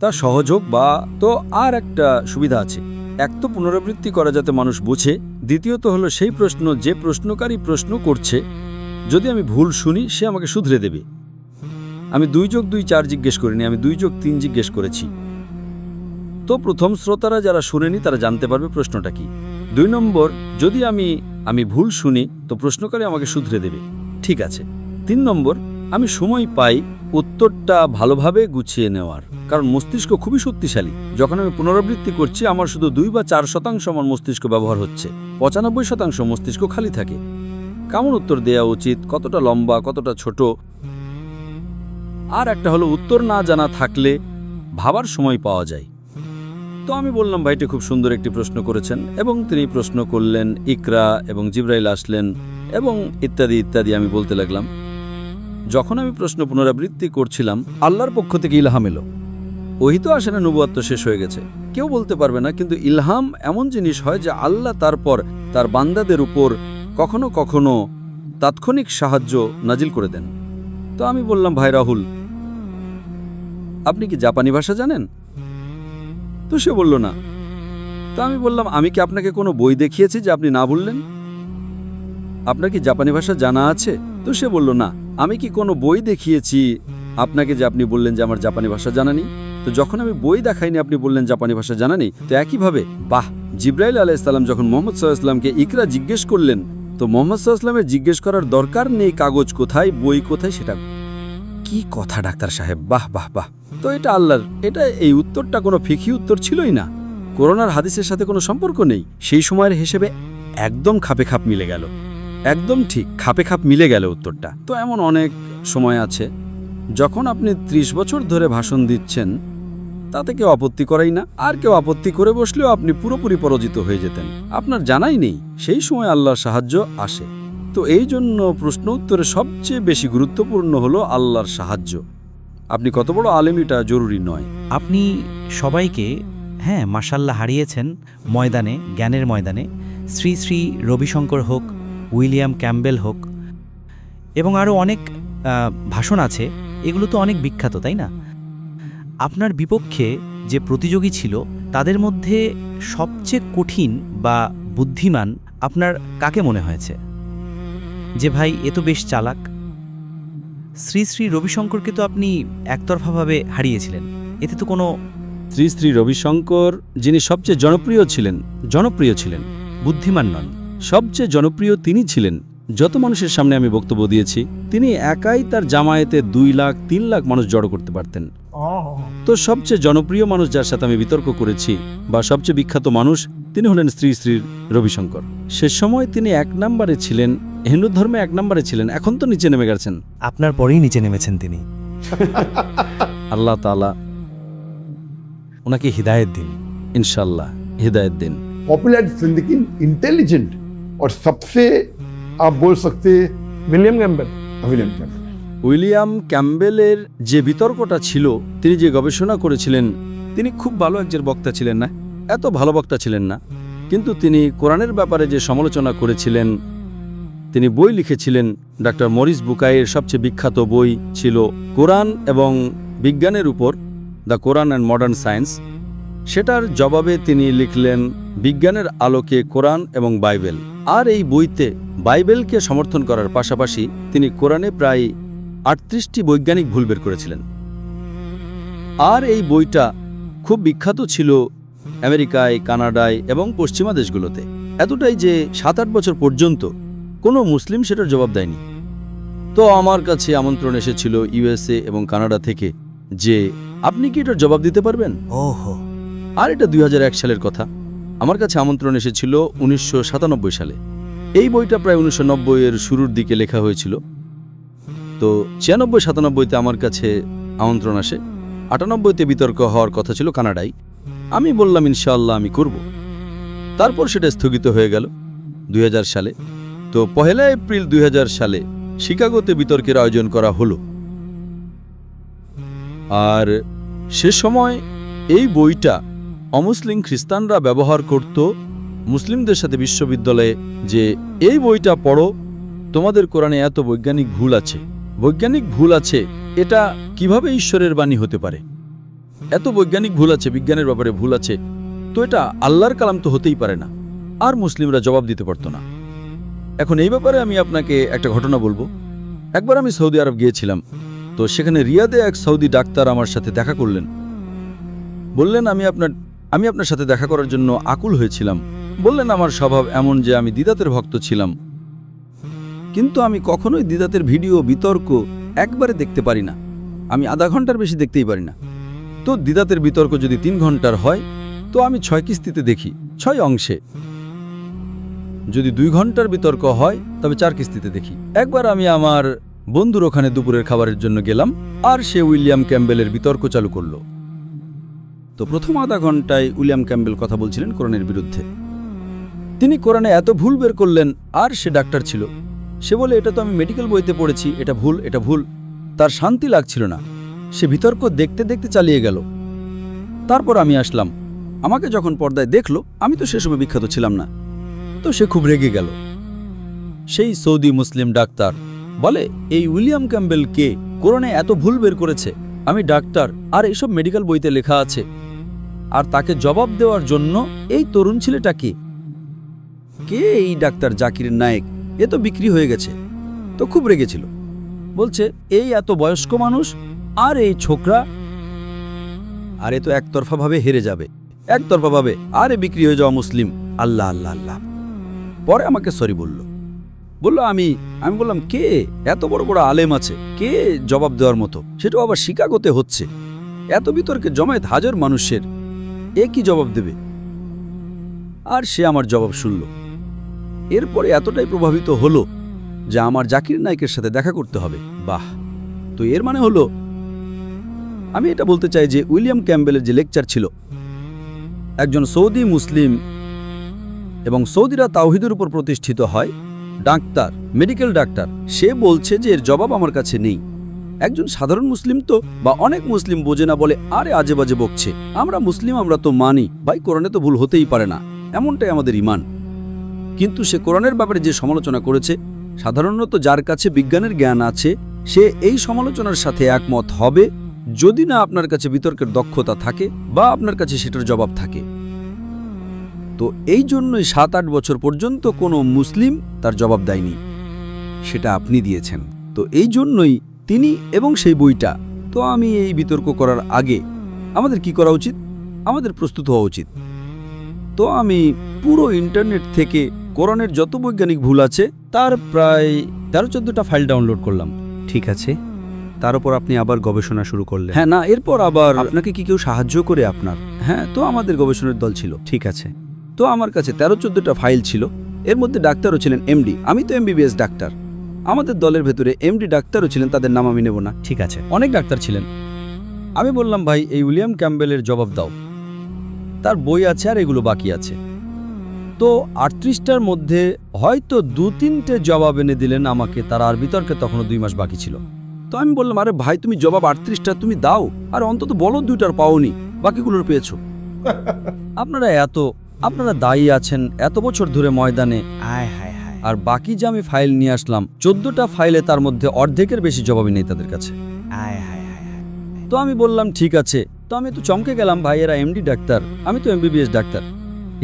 তা সহজ হোক বা। তো আর একটা সুবিধা আছে, এক তো পুনরাবৃত্তি করা যাতে মানুষ বুঝে, দ্বিতীয়ত হলো সেই প্রশ্ন যে প্রশ্নকারী প্রশ্ন করছে, যদি আমি ভুল শুনি সে আমাকে শুধরে দেবে। আমি 2 যোগ 2 4 জিজ্ঞেস করিনি, আমি 2 যোগ 3 জিজ্ঞেস করেছি। তো প্রথম শ্রোতারা যারা শুনেনি তারা জানতে পারবে প্রশ্নটা কি। 2 নম্বর, যদি আমি ভুল শুনি তো প্রশ্নকারী আমাকে শুধরে দেবে, ঠিক আছে। 3 নম্বর, আমি সময় পাই উত্তরটা ভালোভাবে গুছিয়ে নেওয়ার, কারণ মস্তিষ্ক খুবই শক্তিশালী। যখন আমি পুনরাবৃত্তি করছি, আমার শুধু 2 বা 4% আমার মস্তিষ্ক ব্যবহার হচ্ছে, 95% মস্তিষ্ক খালি থাকে। কেমন উত্তর দেওয়া উচিত, কতটা লম্বা, কতটা ছোট। আর একটা হলো, উত্তর না জানা থাকলে ভাবার সময় পাওয়া যায়। তো আমি বললাম, ভাইটি খুব সুন্দর একটি প্রশ্ন করেছেন, এবং তিনি প্রশ্ন করলেন, ইকরা, এবং জিবরাইল আসলেন, এবং ইত্যাদি ইত্যাদি আমি বলতে লাগলাম। যখন আমি প্রশ্ন পুনরাবৃত্তি করছিলাম, আল্লাহর পক্ষ থেকে ইলহাম এলো। ওহি তো আসে না, নবুয়ত তো শেষ হয়ে গেছে, কেউ বলতে পারবে না। কিন্তু ইলহাম এমন জিনিস হয় যে আল্লাহ তারপর তার বান্দাদের উপর কখনো কখনো তাৎক্ষণিক সাহায্য নাজিল করে দেন। তো আমি বললাম, ভাই রাহুল, আপনি কি জাপানি ভাষা জানেন? তো সে বলল না। তো আমি বললাম, আমি কি আপনাকে কোনো বই দেখিয়েছি যে আপনি না বললেন? আপনার কি জাপানি ভাষা জানা আছে? তো সে বলল না। আমি কি কোনো বই দেখিয়েছি আপনাকে যে আপনি বললেন যে আমার জাপানি ভাষা জানা নেই? তো যখন আমি বই দেখাইনি আপনি বললেন জাপানি ভাষা জানা নেই। তো একইভাবে বাহ, জিবরাইল আলাইহিস সালাম যখন মুহাম্মদ সাল্লাল্লাহু আলাইহি ওয়াসাল্লামকে ইকরা জিজ্ঞেস করলেন, তো মুহাম্মদ সাল্লাল্লাহু আলাইহি ওয়াসাল্লামের জিজ্ঞেস করার দরকার নেই কাগজ কোথায়, বই কোথায়, সেটা কি কথা ডাক্তার সাহেব, বাহ বাহ বাহ। তো এটা আল্লাহর, এই উত্তরটা কোনো ফিকহি উত্তর ছিলই না, কোরআন হাদিসের সাথে কোনো সম্পর্ক নেই। সেই সময়ের হিসেবে একদম খাপে খাপ মিলে গেল, একদম ঠিক খাপে খাপ মিলে গেল উত্তরটা। তো এমন অনেক সময় আছে যখন আপনি 30 বছর ধরে ভাষণ দিচ্ছেন, তাতে কেউ আপত্তি করেই না, আর কেউ আপত্তি করে বসলেও আপনি পুরোপুরি পরাজিত হয়ে যেতেন, আপনার জানাই নেই। সেই সময় আল্লাহর সাহায্য আসে। তো এই জন্য প্রশ্ন উত্তরে সবচেয়ে বেশি গুরুত্বপূর্ণ হলো আল্লাহর সাহায্য। আপনি কত বড় আলেম এটা জরুরি নয়। আপনি সবাইকে, হ্যাঁ, মাশাল্লাহ, হারিয়েছেন ময়দানে, জ্ঞানের ময়দানে। শ্রী শ্রী রবিশঙ্কর হোক, উইলিয়াম ক্যাম্বেল হোক, এবং আরও অনেক ভাষণ আছে, এগুলো তো অনেক বিখ্যাত, তাই না? আপনার বিপক্ষে যে প্রতিযোগী ছিল তাদের মধ্যে সবচেয়ে কঠিন বা বুদ্ধিমান আপনার কাকে মনে হয়েছে? যে ভাই, এ তো বেশ চালাক। শ্রী শ্রী রবিশঙ্করকে তো আপনি একতরফাভাবে হারিয়েছিলেন, এতে তো কোনো। শ্রী শ্রী রবিশঙ্কর, যিনি সবচেয়ে জনপ্রিয় ছিলেন, বুদ্ধিমান নন, সবচেয়ে জনপ্রিয় তিনি ছিলেন। যত মানুষের সামনে আমি বক্তব্য দিয়েছি, তিনি একাই তার জামায়াতে 2 লাখ 3 লাখ মানুষ জড়ো করতে পারতেন। তো সবচেয়ে জনপ্রিয় মানুষ যার সাথে আমি বিতর্ক করেছি, বা সবচেয়ে বিখ্যাত মানুষ, তিনি হলেন শ্রী শ্রী রবিশঙ্কর। সে সময় তিনি 1 নম্বরে ছিলেন, হিন্দু ধর্মে 1 নম্বরে ছিলেন। এখন তো নিচে নেমে গেছেন, আপনার পরেই নিচে নেমেছেন তিনি। আল্লাহ তাআলা ওনাকে হিদায়েত দিন, ইনশাল্লাহ হিদায়েত দিন। पॉपुलर जिंदगी इंटेलिजेंट और सबसे आप बोल सकते विलियम कैम्बेल। উইলিয়াম ক্যাম্বেলের যে বিতর্কটা ছিল, তিনি যে গবেষণা করেছিলেন, তিনি খুব ভালো একজন বক্তা ছিলেন না, এত ভালো বক্তা ছিলেন না, কিন্তু তিনি কোরআনের ব্যাপারে যে সমালোচনা করেছিলেন, তিনি বই লিখেছিলেন। ডাক্তার মরিস বুকাইয়ের সবচেয়ে বিখ্যাত বই ছিল কোরআন এবং বিজ্ঞানের উপর, the Quran and modern science. সেটার জবাবে তিনি লিখলেন বিজ্ঞানের আলোকে কোরআন এবং বাইবেল। আর এই বইতে বাইবেলকে সমর্থন করার পাশাপাশি তিনি কোরআনে প্রায় 38টি বৈজ্ঞানিক ভুল বের করেছিলেন। আর এই বইটা খুব বিখ্যাত ছিল আমেরিকায়, কানাডায় এবং পশ্চিমা দেশগুলোতে, এতটাই যে 7-8 বছর পর্যন্ত কোনো মুসলিম সেটার জবাব দেয়নি। তো আমার কাছে আমন্ত্রণ এসেছিল ইউএসএ এবং কানাডা থেকে যে আপনি কি এটার জবাব দিতে পারবেন। ওহো, আর এটা 2001 সালের কথা। আমার কাছে আমন্ত্রণ এসেছিল 1997 সালে। এই বইটা প্রায় 1990-এর শুরুর দিকে লেখা হয়েছিল। তো 96-97-তে আমার কাছে আমন্ত্রণ আসে। 98-তে বিতর্ক হওয়ার কথা ছিল কানাডায়। আমি বললাম ইনশাআল্লাহ আমি করব। তারপর সেটা স্থগিত হয়ে গেল 2000 সালে। তো 1 এপ্রিল 2000 সালে শিকাগোতে বিতর্কের আয়োজন করা হলো। আর সে সময় এই বইটা অমুসলিম খ্রিস্টানরা ব্যবহার করত মুসলিমদের সাথে বিশ্ববিদ্যালয়ে, যে এই বইটা পড়ো, তোমাদের কোরআনে এত বৈজ্ঞানিক ভুল আছে। বৈজ্ঞানিক ভুল আছে, এটা কিভাবে ঈশ্বরের বাণী হতে পারে? এত বৈজ্ঞানিক ভুল আছে, বিজ্ঞানের ব্যাপারে ভুল আছে, তো এটা আল্লাহর কালাম তো হতেই পারে না। আর মুসলিমরা জবাব দিতে পারত না। এখন এই ব্যাপারে আমি আপনাকে একটা ঘটনা বলবো। একবার আমি সৌদি আরব গিয়েছিলাম। তো সেখানে রিয়াদে এক সৌদি ডাক্তার আমার সাথে দেখা করলেন। বললেন আমি আপনার সাথে দেখা করার জন্য আকুল হয়েছিলাম। বললেন আমার স্বভাব এমন যে আমি দ্বিধাতের ভক্ত ছিলাম, কিন্তু আমি কখনোই দ্বিধাতের ভিডিও বিতর্ক একবারে দেখতে পারি না। আমি আধা ঘন্টার বেশি দেখতেই পারি না। তো দ্বিধাতের বিতর্ক যদি 3 ঘন্টার হয় তো আমি 6 কিস্তিতে দেখি, 6 অংশে। যদি 2 ঘন্টার বিতর্ক হয় তবে 4 কিস্তিতে দেখি। একবার আমি আমার বন্ধুর ওখানে দুপুরের খাবারের জন্য গেলাম, আর সে উইলিয়াম ক্যাম্বেলের বিতর্ক চালু করলো। তো প্রথম আধা ঘন্টায় উইলিয়াম ক্যাম্বেল কথা বলছিলেন কোরআনের বিরুদ্ধে। তিনি কোরআনে এত ভুল বের করলেন, আর সে ডাক্তার ছিল। সে বলে এটা তো আমি মেডিকেল বইতে পড়েছি, এটা ভুল, এটা ভুল। তার শান্তি লাগছিল না। সে বিতর্ক দেখতে দেখতে চালিয়ে গেল। তারপর আমি আসলাম। আমাকে যখন পর্দায় দেখলো, আমি তো সে সময় বিখ্যাত ছিলাম না, তো সে খুব রেগে গেল। সেই সৌদি মুসলিম ডাক্তার বলে, এই উইলিয়াম ক্যাম্বেল কে? কোরআনে এত ভুল বের করেছে। আমি ডাক্তার, আর এইসব মেডিকেল বইতে লেখা আছে। আর তাকে জবাব দেওয়ার জন্য এই তরুণ ছেলেটা কে? এই ডাক্তার জাকির নায়েক, এ তো বিক্রি হয়ে গেছে। তো খুব রেগেছিল। বলছে এই এত বয়স্ক মানুষ, আর এই ছোকরা, আর এ তো একতরফাভাবে হেরে যাবে, একতরফাভাবে, আর এ বিক্রি হয়ে যাওয়া মুসলিম। আল্লাহ আল্লাহ আল্লাহ। পরে আমাকে সরি বলল। আমি বললাম কে? এত বড় বড় আলেম আছে, কে জবাব দেওয়ার মতো? সেটাও আবার শিকাগোতে হচ্ছে। এত বিতর্কে জমায়েত হাজার মানুষের, এ কি জবাব দেবে? আর সে আমার জবাব শুনল। এরপরে এতটাই প্রভাবিত হলো যে আমার জাকির নায়েকের সাথে দেখা করতে হবে। বাহ! তো এর মানে হলো, আমি এটা বলতে চাই যে উইলিয়াম ক্যাম্বেলের যে লেকচার ছিল, একজন সৌদি মুসলিম, এবং সৌদিরা তাওহীদের উপর প্রতিষ্ঠিত হয়, ডাক্তার, মেডিকেল ডাক্তার, সে বলছে যে এর জবাব আমার কাছে নেই। একজন সাধারণ মুসলিম তো, বা অনেক মুসলিম বোঝে না, বলে আরে আজে বাজে বকছে। আমরা মুসলিম, আমরা তো মানি ভাই, কোরআনে তো ভুল হতেই পারে না, এমনটাই আমাদের ঈমান। কিন্তু সে কোরআনের ব্যাপারে যে সমালোচনা করেছে, সাধারণত যার কাছে বিজ্ঞানের জ্ঞান আছে, সে এই সমালোচনার সাথে একমত হবে, যদি না আপনার কাছে বিতর্কের দক্ষতা থাকে বা আপনার কাছে সেটার জবাব থাকে। তো এই জন্যই 7-8 বছর পর্যন্ত কোনো মুসলিম তার জবাব দেয়নি, সেটা আপনি দিয়েছেন। তো এই জন্যই তিনি এবং সেই বইটা। তো আমি এই বিতর্ক করার আগে আমাদের কি করা উচিত? আমাদের প্রস্তুত হওয়া উচিত। তো আমি পুরো ইন্টারনেট থেকে কোরআনের যত বৈজ্ঞানিক ভুল আছে তার প্রায় 13-14টা ফাইল ডাউনলোড করলাম। ঠিক আছে, তার উপর আপনি আবার গবেষণা শুরু করলেন? হ্যাঁ, না, এরপর আবার আপনাকে কি কেউ সাহায্য করে আপনার? হ্যাঁ, তো আমাদের গবেষণার দল ছিল। ঠিক আছে। তো আমার কাছে 13-14টা ফাইল ছিল। এর মধ্যে ডাক্তারও ছিলেন, এমডি। আমি তো এমবিবিএস ডাক্তার। আমাদের দলের ভেতরে এমডি ডাক্তারও ছিলেন, তাদের নাম আমি নেব না। ঠিক আছে। অনেক ডাক্তার ছিলেন। আমি বললাম ভাই, এই উইলিয়াম ক্যাম্বেলের জবাব দাও, তার বই আছে আর এগুলো বাকি আছে। তো 38টার মধ্যে হয়তো 2-3টে জবাব এনে দিলেন আমাকে তারা, আর বিতর্কে তখনও 2 মাস বাকি ছিল। তো আমি বললাম, আরে ভাই, তুমি জবাব 38টা তুমি দাও, আর অন্তত বলো 2টার পাওনি, বাকিগুলোর পেয়েছো। আপনারা দায়ী আছেন এত বছর ধরে ময়দানে, আর বাকি যে আমি ফাইল নিয়ে আসলাম 14টা ফাইলে, তার মধ্যে অর্ধেকের বেশি জবাবই নেই তাদের কাছে। তো আমি বললাম ঠিক আছে। তো আমি তো চমকে গেলাম, ভাই এরা এমডি ডাক্তার, আমি তো এমবিবিএস ডাক্তার।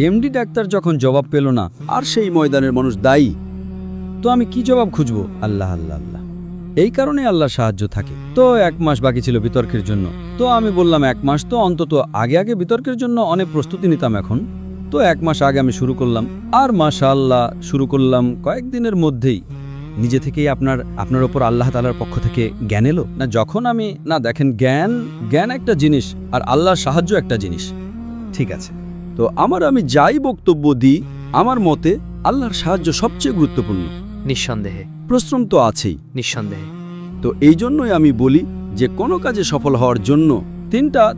এমডি ডাক্তার যখন জবাব পেল না, আর সেই ময়দানের মানুষ দায়ী, তো আমি কি জবাব খুঁজবো? আল্লাহ আল্লাহ আল্লাহ। এই কারণে আল্লাহ সাহায্য থাকে। তো 1 মাস বাকি ছিল বিতর্কের জন্য। তো আমি বললাম 1 মাস তো অন্তত আগে বিতর্কের জন্য অনেক প্রস্তুতি নিতাম এখন। তো 1 মাস আগে আমি শুরু করলাম, আর মাশাআল্লাহ শুরু করলাম কয়েকদিনের মধ্যেই নিজে থেকেই আপনার ওপর আল্লাহ তাআলার পক্ষ থেকে জ্ঞান এলো? না, যখন আমি দেখেন জ্ঞান একটা জিনিস আর আল্লাহর সাহায্য একটা জিনিস। ঠিক আছে। তো আমি যাই বক্তব্য দিই, আমার মতে আল্লাহর সাহায্য সবচেয়ে গুরুত্বপূর্ণ। নিঃসন্দেহে, পরিশ্রম তো আছেই। নিঃসন্দেহে। তো এই জন্যই আমি বলি যে কোনো কাজে সফল হওয়ার জন্য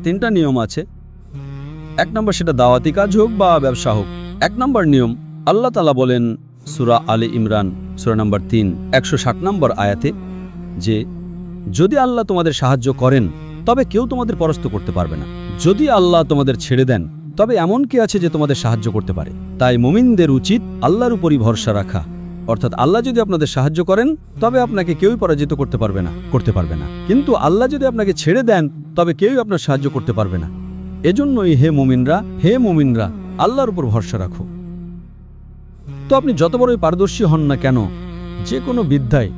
তিনটা নিয়ম আছে। 1 নম্বর, সেটা দাওয়াতি কাজ হোক বা ব্যবসা হোক। 1 নম্বর নিয়ম, আল্লাহ তাআলা বলেন সূরা আলে ইমরান সূরা নম্বর 3 160 নম্বর আয়াতে যে যদি আল্লাহ তোমাদের সাহায্য করেন তবে কেউ তোমাদের পরাস্ত করতে পারবে না। যদি আল্লাহ তোমাদের ছেড়ে দেন তবে এমন কে আছে যে তোমাদের সাহায্য করতে পারে? তাই মুমিনদের উচিত আল্লাহর উপরই ভরসা রাখা। অর্থাৎ আল্লাহ যদি আপনাদের সাহায্য করেন তবে আপনাকে কেউই পরাজিত করতে পারবে না। কিন্তু আল্লাহ যদি আপনাকে ছেড়ে দেন তবে কেউই আপনার সাহায্য করতে পারবে না। এজন্যই হে মুমিনরা আল্লাহর উপর ভরসা রাখো। তো আপনি যত বড়ই পারদর্শী হন না কেন, যে কোনো বিদ্যায়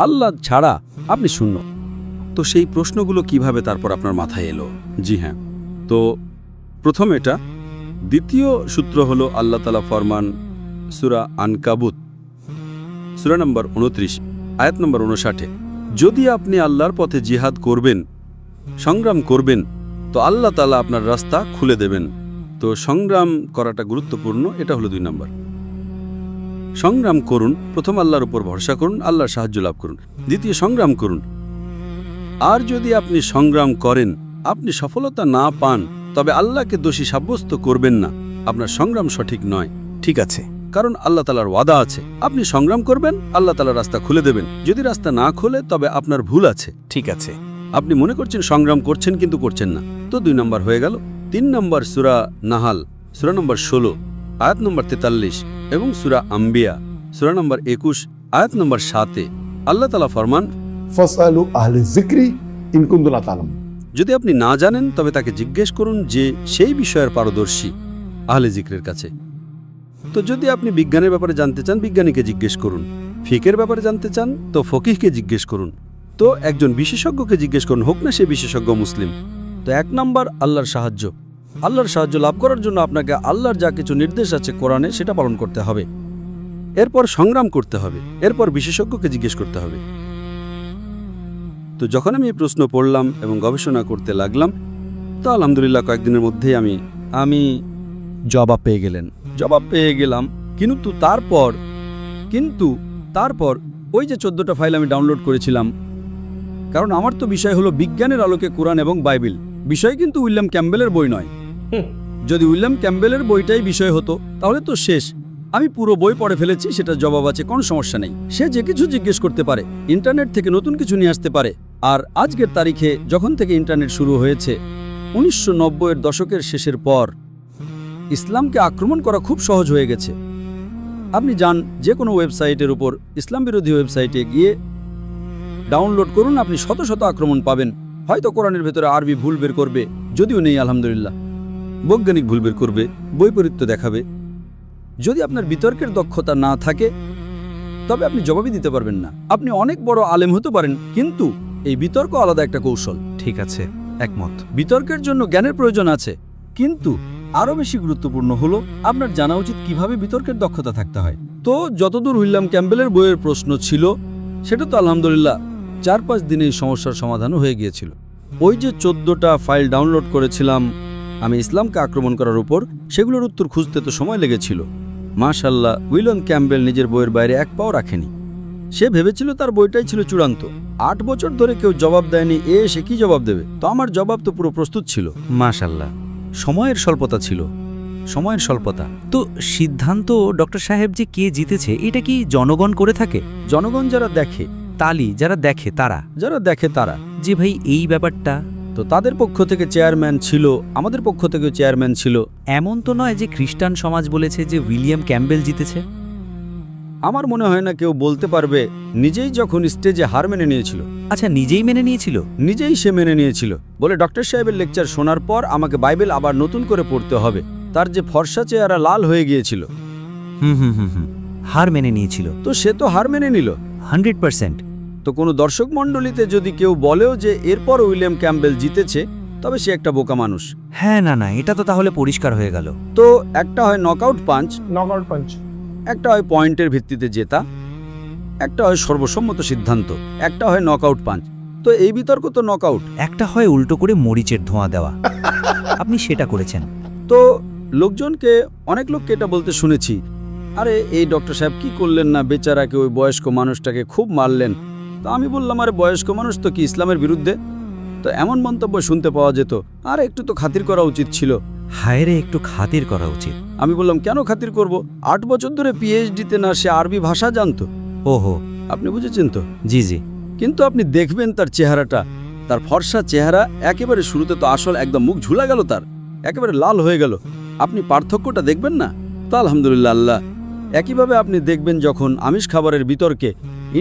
আল্লাহ ছাড়া আপনি শূন্য। তো সেই প্রশ্নগুলো কিভাবে তারপর আপনার মাথায় এলো? জি হ্যাঁ, তো প্রথম এটা। দ্বিতীয় সূত্র হলো আল্লাহ তাআলা ফরমান সূরা আনকাবুত সূরা নম্বর 29 আয়াত নম্বর 59, যদি আপনি আল্লাহর পথে জিহাদ করবেন, সংগ্রাম করবেন, তো আল্লাহ তাআলা আপনার রাস্তা খুলে দেবেন। তো সংগ্রাম করাটা গুরুত্বপূর্ণ, এটা হলো 2 নম্বর। সংগ্রাম করুন, প্রথম আল্লাহর উপর ভরসা করুন, আল্লাহর সাহায্য লাভ করুন। দ্বিতীয়, সংগ্রাম করুন। আর যদি আপনি সংগ্রাম করেন, আপনি সফলতা না পান, তবে আল্লাহকে দোষী সাব্যস্ত করবেন না, আপনার সংগ্রাম সঠিক নয়। ঠিক আছে। কারণ আল্লাহ তাআলার ওয়াদা আছে, আপনি সংগ্রাম করবেন, আল্লাহ তাআলা রাস্তা খুলে দেবেন। যদি রাস্তা না খোলে তবে আপনার ভুল আছে। ঠিক আছে। আপনি মনে করছেন সংগ্রাম করছেন কিন্তু করছেন না। তো 2 নম্বর হয়ে গেল। 3 নম্বর, সূরা নাহাল সূরা নম্বর 16 আয়াত নম্বর 43 এবং সূরা আম্বিয়া সূরা নম্বর 21 আয়াত নম্বর 7 আল্লাহ তাআলা ফরমান ফাসআলু আহলে যিকরি ইন কুনতুম লা তা'লামুন। যদি আপনি না জানেন তবে তাকে জিজ্ঞেস করুন যে সেই বিষয়ের পারদর্শী, আহলে জিকরের কাছে। তো যদি আপনি বিজ্ঞানের ব্যাপারে জানতে চান, বিজ্ঞানীকে জিজ্ঞেস করুন। ফিকের ব্যাপারে জানতে চান তো ফকিহকে জিজ্ঞেস করুন। তো একজন বিশেষজ্ঞকে জিজ্ঞেস করুন, হোক না সে বিশেষজ্ঞ মুসলিম। তো 1 নম্বর, আল্লাহর সাহায্য। আল্লাহর সাহায্য লাভ করার জন্য আপনাকে আল্লাহর যা কিছু নির্দেশ আছে কোরআনে, সেটা পালন করতে হবে। এরপর সংগ্রাম করতে হবে, এরপর বিশেষজ্ঞকে জিজ্ঞেস করতে হবে। তো যখন আমি এই প্রশ্ন পড়লাম এবং গবেষণা করতে লাগলাম, তো আলহামদুলিল্লাহ কয়েকদিনের মধ্যেই আমি জবাব পেয়ে গেলাম। কিন্তু তারপর ওই যে 14টা ফাইল আমি ডাউনলোড করেছিলাম, কারণ আমার তো বিষয় হলো বিজ্ঞানের আলোকে কোরআন এবং বাইবেল। বিষয় কিন্তু উইলিয়াম ক্যাম্বেলের বই নয়। যদি উইলিয়াম ক্যাম্বেলের বইটাই বিষয় হতো তাহলে তো শেষ। আমি পুরো বই পড়ে ফেলেছি, সেটা জবাব আছে, কোনো সমস্যা নেই। সে যে কিছু জিজ্ঞেস করতে পারে, ইন্টারনেট থেকে নতুন কিছু নিয়ে আসতে পারে। আর আজকের তারিখে যখন থেকে ইন্টারনেট শুরু হয়েছে, 1990-এর দশকের শেষের পর ইসলামকে আক্রমণ করা খুব সহজ হয়ে গেছে। আপনি যান যে কোনো ওয়েবসাইটের উপর, ইসলাম বিরোধী ওয়েবসাইটে গিয়ে ডাউনলোড করুন, আপনি শত শত আক্রমণ পাবেন। হয়তো কোরআনের ভেতরে আরবি ভুল বের করবে, যদিও নেই আলহামদুলিল্লাহ। বৈজ্ঞানিক ভুল বের করবে, বৈপরীত্য দেখাবে। যদি আপনার বিতর্কের দক্ষতা না থাকে তবে আপনি জবাবই দিতে পারবেন না। আপনি অনেক বড় আলেম হতে পারেন, কিন্তু এই বিতর্ক আলাদা একটা কৌশল। ঠিক আছে, একমত। বিতর্কের জন্য জ্ঞানের প্রয়োজন আছে, কিন্তু আরও বেশি গুরুত্বপূর্ণ হলো আপনার জানা উচিত কিভাবে বিতর্কের দক্ষতা থাকতে হয়। তো যতদূর উইলিয়াম ক্যাম্বেলের বইয়ের প্রশ্ন ছিল, সেটা তো আলহামদুলিল্লাহ 4-5 দিনে এই সমস্যার সমাধানও হয়ে গিয়েছিল। ওই যে 14টা ফাইল ডাউনলোড করেছিলাম আমি ইসলামকে আক্রমণ করার উপর, সেগুলোর উত্তর খুঁজতে তো সময় লেগেছিল। মাশাআল্লাহ, উইলিয়াম ক্যাম্বেল নিজের বইয়ের বাইরে 1 পাও রাখেনি। সে ভেবেছিল তার বইটাই ছিল চূড়ান্ত। 8 বছর ধরে কেউ জবাব দেয়নি, সে কি জবাব দেবে? তো আমার জবাব তো পুরো প্রস্তুত ছিল। মাশাআল্লাহ, সময়ের স্বল্পতা ছিল, সময়ের স্বল্পতা। তো সিদ্ধান্ত ডক্টর সাহেব যে কে জিতেছে, এটা কি জনগণ করে থাকে? জনগণ যারা দেখে, যারা দেখে তারা যে ভাই এই ব্যাপারটা, তো তাদের পক্ষ থেকে চেয়ারম্যান ছিল, আমাদের পক্ষ থেকে চেয়ারম্যান ছিল। এমন তো নয় যে খ্রিস্টান সমাজ বলেছে যে উইলিয়াম ক্যাম্বেল জিতেছে। আমার মনে হয় না কেউ বলতে পারবে। নিজেই যখন স্টেজে হার মেনে নিয়েছিল। আচ্ছা, নিজেই মেনে নিয়েছিল? নিজেই সে মেনে নিয়েছিল। বলে ডক্টর সাহেবের লেকচার শোনার পর আমাকে বাইবেল আবার নতুন করে পড়তে হবে। তার যে ফর্সা চেহারা লাল হয়ে গিয়েছিল। হার মেনে নিয়েছিল। তো সে তো হার মেনে নিল 100%। তো কোনো দর্শক মণ্ডলীতে যদি কেউ বলেও যে এরপর উইলিয়াম ক্যাম্পবেল জিতেছে, তবে সে একটা বোকা মানুষ। হ্যাঁ, না, এটা তো তাহলে পরিষ্কার হয়ে গেল। তো একটা হয় নকআউট পাঞ্চ, নকআউট পাঞ্চ, একটা হয় পয়েন্টের ভিত্তিতে জেতা, একটা হয় সর্বসম্মত সিদ্ধান্ত, একটা হয় নকআউট পাঞ্চ। তো এই বিতর্ক তো নকআউট। একটা হয় উল্টো করে মরিচের ধোঁয়া দেওয়া, আপনি সেটা করেছেন। তো লোকজনকে, অনেক লোককে এটা বলতে শুনেছি, আরে এই ডক্টর সাহেব কি করলেন না, বেচারাকে ওই বয়স্ক মানুষটাকে খুব মারলেন। তো আমি বললাম, আরে বয়স্ক মানুষ তো কি ইসলামের বিরুদ্ধে? তো এমন মন্তব্য শুনতে পাওয়া যেত, আর একটু তো খাতির করা উচিত ছিল। হায় রে, একটু খাতির করা উচিত। আমি বললাম, কেন খাতির করব? 8 বছর ধরে পিএইচডিতে না সে আরবি ভাষা জানতো। ওহো, আপনি বুঝেছেন তো? জি। কিন্তু আপনি দেখবেন তার চেহারাটা, তার ফর্সা চেহারা, একেবারে শুরুতে তো আসল একদম মুখ ঝুলা গেল, তার একেবারে লাল হয়ে গেল। আপনি পার্থক্যটা দেখবেন না? তো আলহামদুলিল্লাহ আল্লাহ। একইভাবে আপনি দেখবেন যখন আমিষ খাবারের বিতর্কে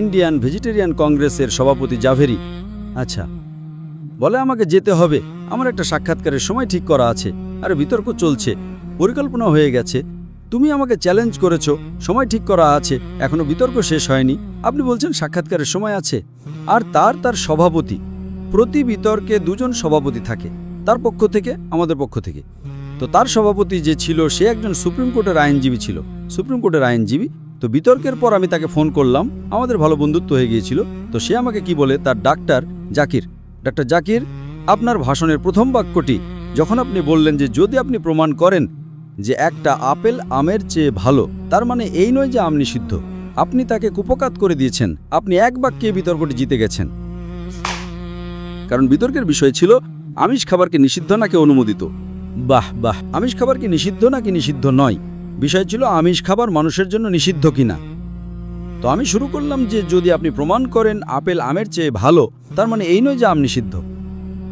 ইন্ডিয়ান ভেজিটেরিয়ান কংগ্রেসের সভাপতি জাভেরি বলে আমাকে যেতে হবে, আমার একটা সাক্ষাৎকারের সময় ঠিক করা আছে, আরে বিতর্ক চলছে, পরিকল্পনা হয়ে গেছে, তুমি আমাকে চ্যালেঞ্জ করেছো, সময় ঠিক করা আছে, এখনো বিতর্ক শেষ হয়নি, আপনি বলছেন সাক্ষাৎকারের সময় আছে। আর তার সভাপতি, প্রতি বিতর্কে 2 জন সভাপতি থাকে, তার পক্ষ থেকে, আমাদের পক্ষ থেকে। তো তার সভাপতি যে ছিল সে একজন সুপ্রিম কোর্টের আইনজীবী ছিল, সুপ্রিম কোর্টের আইনজীবী। তো বিতর্কের পর আমি তাকে ফোন করলাম, আমাদের ভালো বন্ধুত্ব হয়ে গিয়েছিল। তো সে আমাকে কি বলে, তার ডাক্তার জাকির, আপনার ভাষণের প্রথম বাক্যটি যখন আপনি বললেন যে যদি আপনি প্রমাণ করেন যে একটা আপেল আমের চেয়ে ভালো, তার মানে এই নয় যে আম নিষিদ্ধ, আপনি তাকে কুপকাত করে দিয়েছেন। আপনি এক বাক্যে বিতর্কটি জিতে গেছেন। কারণ বিতর্কের বিষয় ছিল আমিষ খাবারকে নিষিদ্ধ নাকি অনুমোদিত। বাহ, আমিষ খাবার কি নিষিদ্ধ নাকি নিষিদ্ধ নয়, বিষয় ছিল আমিষ খাবার মানুষের জন্য নিষিদ্ধ কিনা। তো আমি শুরু করলাম যে যদি আপনি প্রমাণ করেন আপেল আমের চেয়ে ভালো, তার মানে এই নয় যে আম নিষিদ্ধ।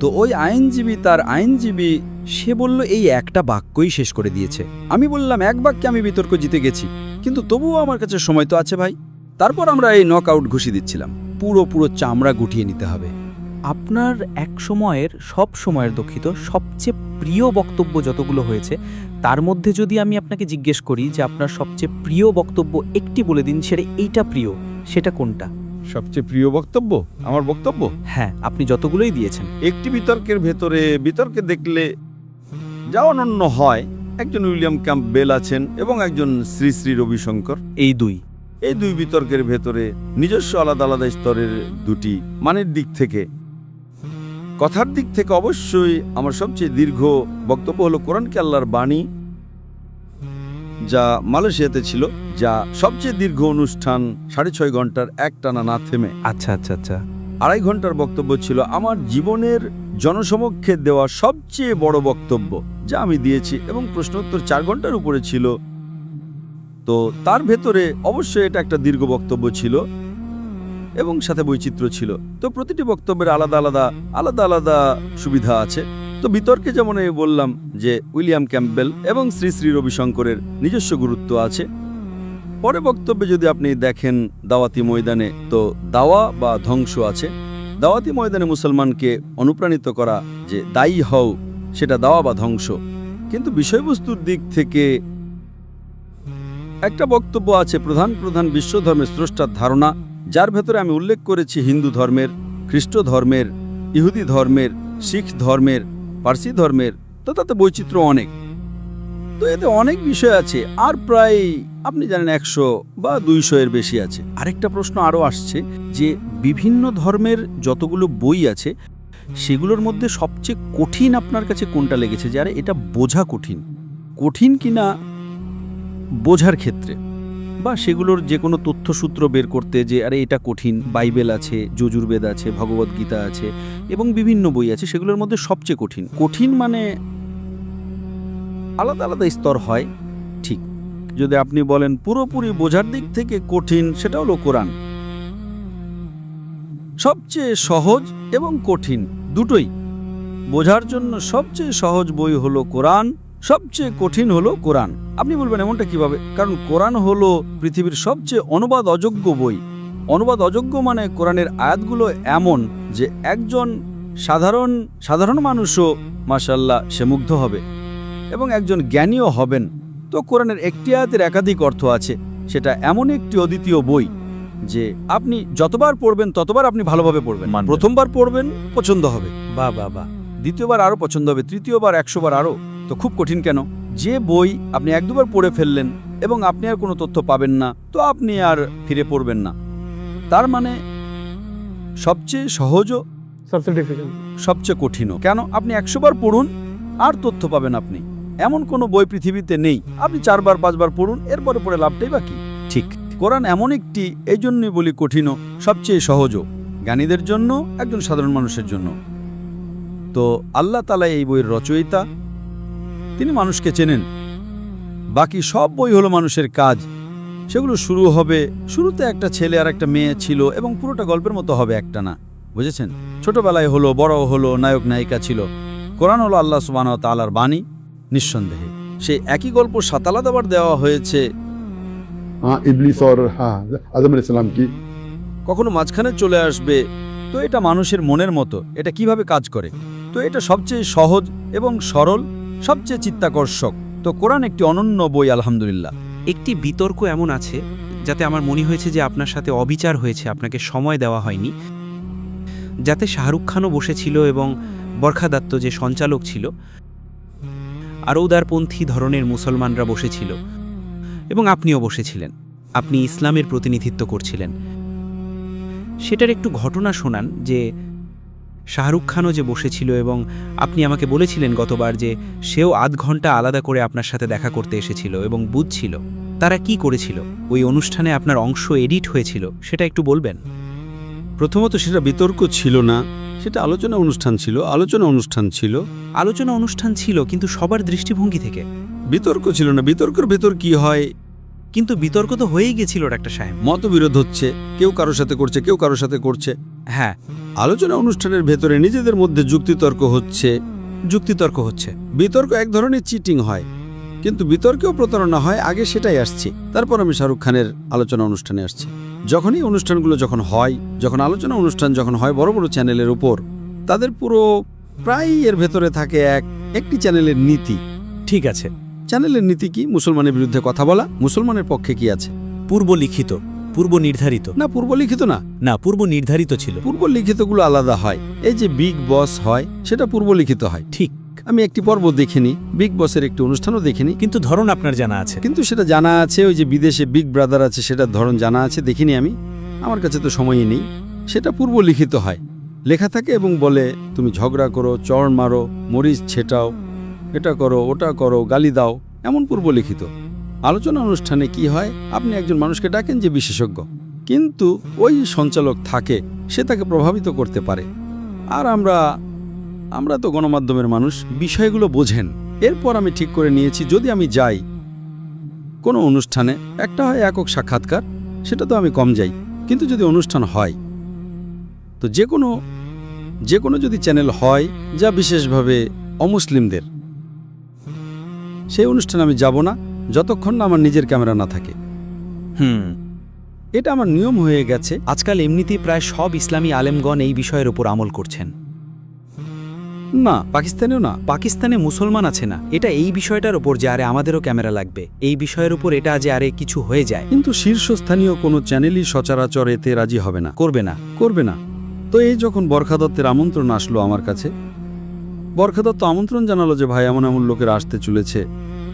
তো ওই আইনজীবী সে বলল এই একটা বাক্যই শেষ করে দিয়েছে। আমি বললাম এক বাক্যে আমি বিতর্ক জিতে গেছি, কিন্তু তবুও আমার কাছে সময় তো আছে ভাই। তারপর আমরা এই নকআউট ঘুষি দিচ্ছিলাম, পুরো চামড়া গুটিয়ে নিতে হবে। আপনার এক সময়ের, সব সময়ের দুঃখিত, সবচেয়ে প্রিয় বক্তব্য যতগুলো হয়েছে তার মধ্যে যদি আমি আপনাকে জিজ্ঞেস করি যে আপনার সবচেয়ে প্রিয় বক্তব্য একটি বলে দিন, সেটা এইটা প্রিয়, সেটা কোনটা? সবচেয়ে প্রিয় বক্তব্য, আমার বক্তব্য, হ্যাঁ, আপনি যতগুলোই দিয়েছেন। একটি বিতর্কের ভেতরে, বিতর্কে দেখলে যা অনন্য হয়, একজন উইলিয়াম ক্যাম্পবেল আছেন এবং একজন শ্রী শ্রী রবিশঙ্কর। এই দুই বিতর্কের ভেতরে নিজস্ব আলাদা আলাদা স্তরের দুটি মানের দিক থেকে, কথার দিক থেকে অবশ্যই আমার সবচেয়ে দীর্ঘ বক্তব্য হলো কোরআন কে আল্লাহর বাণী, যা মালয়েশিয়াতে ছিল, যা সবচেয়ে দীর্ঘ অনুষ্ঠান, 6.5 ঘন্টার একটানা না থেমে। আচ্ছা। 2.5 ঘন্টার বক্তব্য ছিল আমার জীবনের জনসমক্ষে দেওয়া সবচেয়ে বড় বক্তব্য যা আমি দিয়েছি, এবং প্রশ্নোত্তর 4 ঘন্টার উপরে ছিল। তো তার ভেতরে অবশ্যই এটা একটা দীর্ঘ বক্তব্য ছিল এবং সাথে বৈচিত্র্য ছিল। তো প্রতিটি বক্তব্যের আলাদা আলাদা সুবিধা আছে। তো বিতর্কে যেমন আমি বললাম যে উইলিয়াম ক্যাম্পবেল এবং শ্রী শ্রী রবিশঙ্করের নিজস্ব গুরুত্ব আছে। পরে বক্তব্যে যদি আপনি দেখেন দাওয়াতি ময়দানে, তো দাওয়া বা ধ্বংস আছে। দাওয়াতি ময়দানে মুসলমানকে অনুপ্রাণিত করা যে দায়ী হও, সেটা দাওয়া বা ধ্বংস। কিন্তু বিষয়বস্তুর দিক থেকে একটা বক্তব্য আছে প্রধান বিশ্ব ধর্মের স্রষ্টার ধারণা, যার ভেতরে আমি উল্লেখ করেছি হিন্দু ধর্মের, খ্রিস্ট ধর্মের, ইহুদি ধর্মের, শিখ ধর্মের, পার্সি ধর্মের। তো তাতে বৈচিত্র্য অনেক। তো এতে অনেক বিষয় আছে, আর প্রায় আপনি জানেন 100 বা 200 এর বেশি আছে। আরেকটা প্রশ্ন আরও আসছে যে বিভিন্ন ধর্মের যতগুলো বই আছে সেগুলোর মধ্যে সবচেয়ে কঠিন আপনার কাছে কোনটা লেগেছে, যে আরে এটা বোঝা কঠিন কিনা বোঝার ক্ষেত্রে, বা সেগুলোর যে কোনো তথ্যসূত্র বের করতে যে আরে এটা কঠিন। বাইবেল আছে, যজুর্বেদ আছে, ভগবদ্গীতা আছে এবং বিভিন্ন বই আছে, সেগুলোর মধ্যে সবচেয়ে কঠিন মানে আলাদা আলাদা স্তর হয়। ঠিক, যদি আপনি বলেন পুরোপুরি বোঝার দিক থেকে কঠিন, সেটা হলো কোরআন। সবচেয়ে সহজ এবং কঠিন দুটোই। বোঝার জন্য সবচেয়ে সহজ বই হলো কোরআন, সবচেয়ে কঠিন হলো কোরআন। আপনি বলবেন এমনটা কিভাবে? কারণ কোরআন হলো পৃথিবীর সবচেয়ে অনুবাদ অযোগ্য বই। অনুবাদ অযোগ্য মানে কোরআনের আয়াতগুলো এমন যে একজন সাধারণ মানুষও মাশাআল্লাহ সে মুগ্ধ হবে এবং একজন জ্ঞানীও হবেন। তো কোরআনের একটি আয়াতের একাধিক অর্থ আছে, সেটা এমন একটি অদ্বিতীয় বই যে আপনি যতবার পড়বেন ততবার আপনি ভালোভাবে পড়বেন। মানবেন। প্রথমবার পড়বেন পছন্দ হবে, বাহ বাহ বাহ। দ্বিতীয়বার আরও পছন্দ হবে, তৃতীয়বার 100বার আরও। তো খুব কঠিন কেন? যে বই আপনি এক দুবার পড়ে ফেললেন এবং আপনি আর কোনো তথ্য পাবেন না, তো আপনি আর ফিরে পড়বেন না। তার মানে সবচেয়ে সহজও सबसे डिफिकल्ट। সবচেয়ে কঠিনও। কেন? আপনি 100বার পড়ুন আর তথ্য পাবেন আপনি। এমন কোনো বই পৃথিবীতে নেই। আপনি 4বার 5বার পড়ুন, এরপরে পড়ে লাভটাই বাকি। ঠিক। কোরআন এমন একটি, এই জন্যই বলি কঠিনও, সবচেয়ে সহজও, জ্ঞানীদের জন্য, একজন সাধারণ মানুষের জন্য। তো আল্লাহ তাআলা এই বইয়ের রচয়িতা, তিনি মানুষকে চেনেন। বাকি সব বই হলো মানুষের কাজ। সেগুলো শুরু হবে, শুরুতে একটা ছেলে আর একটা মেয়ে ছিল এবং পুরোটা গল্পের মতো হবে, একটা না, বুঝেছেন? ছোটবেলায় হলো, বড় হলো, নায়ক নায়িকা ছিল। কোরআন হলো আল্লাহ সুবহানাহু ওয়া তাআলার বাণী, নিঃসন্দেহে। সেই একই গল্প 7 আলাদাবার দেওয়া হয়েছে। हाँ इबलीस और हाँ आदम अलैहिस्सलाम की কখনো মাঝখানে চলে আসবে। তো এটা মানুষের মনের মতো, এটা কিভাবে কাজ করে। তো এটা সবচেয়ে সহজ এবং সরল, সবচেয়ে চিত্তাকর্ষক। তো কোরআন একটি অনন্য বই, আলহামদুলিল্লাহ। একটি বিতর্ক এমন আছে যাতে আমার মনে হয়েছে যে আপনার সাথে অবিচার হয়েছে, আপনাকে সময় দেওয়া হয়নি, যাতে শাহরুখ খানও বসেছিল এবং বরখা দত্ত যে সঞ্চালক ছিল, আরও উদারপন্থী ধরনের মুসলমানরা বসেছিল এবং আপনিও বসেছিলেন। আপনি ইসলামের প্রতিনিধিত্ব করছিলেন। সেটার একটু ঘটনা শোনান, যে শাহরুখ খানও যে বসেছিল এবং আপনি আমাকে বলেছিলেন গতবার যে সেও আধ ঘন্টা আলাদা করে আপনার সাথে দেখা করতে এসেছিল এবং বুঝছিল তারা কি করেছিল। ওই অনুষ্ঠানে আপনার অংশ এডিট হয়েছিল, সেটা একটু বলবেন? প্রথমত সেটা বিতর্ক ছিল না, সেটা আলোচনা অনুষ্ঠান ছিল। আলোচনা অনুষ্ঠান ছিল কিন্তু সবার দৃষ্টিভঙ্গি থেকে। বিতর্ক ছিল না। বিতর্কের ভেতর কি হয়? কিন্তু বিতর্ক তো হয়েই গেছিল ডাক্তার সাহেব। মতবিরোধ হচ্ছে, কেউ কারোর সাথে করছে, কেউ কারোর সাথে করছে। হ্যাঁ, আলোচনা অনুষ্ঠানের ভেতরে নিজেদের মধ্যে যুক্তিতর্ক হচ্ছে। বিতর্ক এক ধরনের চিটিং হয়, কিন্তু বিতর্কেও প্রতারণা হয়। আগে সেটাই আসছে, তারপর আমি শাহরুখ খানের আলোচনা অনুষ্ঠানে আসছি। যখনই অনুষ্ঠানগুলো হয়, যখন আলোচনা অনুষ্ঠান হয় বড় বড় চ্যানেলের উপর, তাদের পুরো প্রায় এর ভেতরে থাকে একটি চ্যানেলের নীতি। ঠিক আছে। চ্যানেলের নীতি কি? মুসলমানের বিরুদ্ধে কথা বলা। মুসলমানের পক্ষে কি আছে? পূর্ব লিখিত, পূর্ব নির্ধারিত না, পূর্ব লিখিত না। না, পূর্ব নির্ধারিত ছিল। পূর্ব লিখিতগুলো আলাদা হয়। এই যে বিগ বস হয়, সেটা পূর্ব লিখিত হয়। ঠিক। আমি একটি পর্ব দেখিনি, বিগ বসের একটি অনুষ্ঠানও দেখিনি, কিন্তু ধরন আপনার জানা আছে। কিন্তু সেটা জানা আছে। ওই যে বিদেশে বিগ ব্রাদার আছে, সেটার ধরন জানা আছে, দেখিনি আমি। আমার কাছে তো সময়ই নেই। সেটা পূর্ব লিখিত হয়, লেখা থাকে এবং বলে তুমি ঝগড়া করো, চড় মারো, মরিচ ছেটাও, এটা করো, ওটা করো, গালি দাও, এমন পূর্ব লিখিত। আলোচনা অনুষ্ঠানে কি হয়? আপনি একজন মানুষকে ডাকেন যে বিশেষজ্ঞ, কিন্তু ওই সঞ্চালক থাকে, সে তাকে প্রভাবিত করতে পারে। আর আমরা তো গণমাধ্যমের মানুষ, বিষয়গুলো বোঝেন। এরপর আমি ঠিক করে নিয়েছি, যদি আমি যাই কোনো অনুষ্ঠানে, একটা হয় একক সাক্ষাৎকার, সেটা তো আমি কম যাই, কিন্তু যদি অনুষ্ঠান হয়, তো যে কোনো যদি চ্যানেল হয় যা বিশেষভাবে অমুসলিমদের, সেই অনুষ্ঠানে আমি যাব না যতক্ষণ না আমার নিজের ক্যামেরা না থাকে। এটা আমার নিয়ম হয়ে গেছে। আজকাল এমনিতেই প্রায় সব ইসলামী আলেমগণ এই বিষয়ের উপর আমল করছেন। না, পাকিস্তানেও না। পাকিস্তানে মুসলমান আছে না, এটা এই বিষয়টার উপর যে আরে আমাদেরও ক্যামেরা লাগবে, এই বিষয়ের উপর এটা যে আরে কিছু হয়ে যায়। কিন্তু শীর্ষস্থানীয় কোনো চ্যানেলই সচরাচর এতে রাজি হবে না, করবে না। তো এই যখন বরখা দত্তের আমন্ত্রণ আসলো আমার কাছে, বরখা দত্ত আমন্ত্রণ জানালো যে ভাই এমন এমন লোকেরা আসতে চলেছে,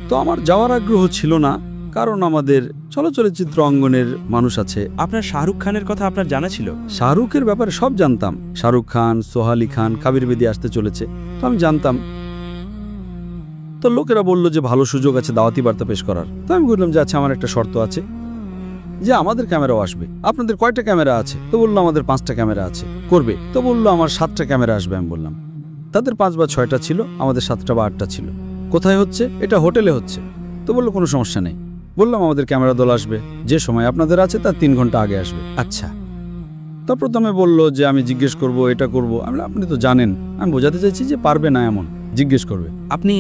তো আমার যাওয়ার আগ্রহ ছিল না, কারণ আমাদের চলচ্চিত্র অঙ্গনের মানুষ আছে। আপনার শাহরুখ খানের কথা আপনার জানা ছিল? শাহরুখের ব্যাপারে সব জানতাম। শাহরুখ খান, সোহালি খান, কাবির বেদি আসতে চলেছে, তো আমি জানতাম। তো লোকেরা বলল যে ভালো সুযোগ আছে দাওয়াতি বার্তা পেশ করার। তো আমি বললাম যে আচ্ছা, আমার একটা শর্ত আছে যে আমাদের ক্যামেরাও আসবে। আপনাদের কয়টা ক্যামেরা আছে? তো বললো আমাদের 5টা ক্যামেরা আছে। করবে? তো বললো আমার 7টা ক্যামেরা আসবে। আমি বললাম তাদের 5 বা 6টা ছিল, আমাদের 7টা বা 8টা ছিল। কোথায় হচ্ছে? এটা হোটেলে হচ্ছে। তো বললো কোনো সমস্যা নেই। বললাম আমাদের ক্যামেরা দল আসবে, যে সময় আপনাদের আছে তার 3 ঘন্টা আগে আসবে। আচ্ছা। তো প্রথমে বললো যে আমি জিজ্ঞেস করব, এটা করব। আমি আপনি তো জানেন, আমি বোঝাতে চাইছি যে পারবে না, এমন জিজ্ঞেস করবে। আপনি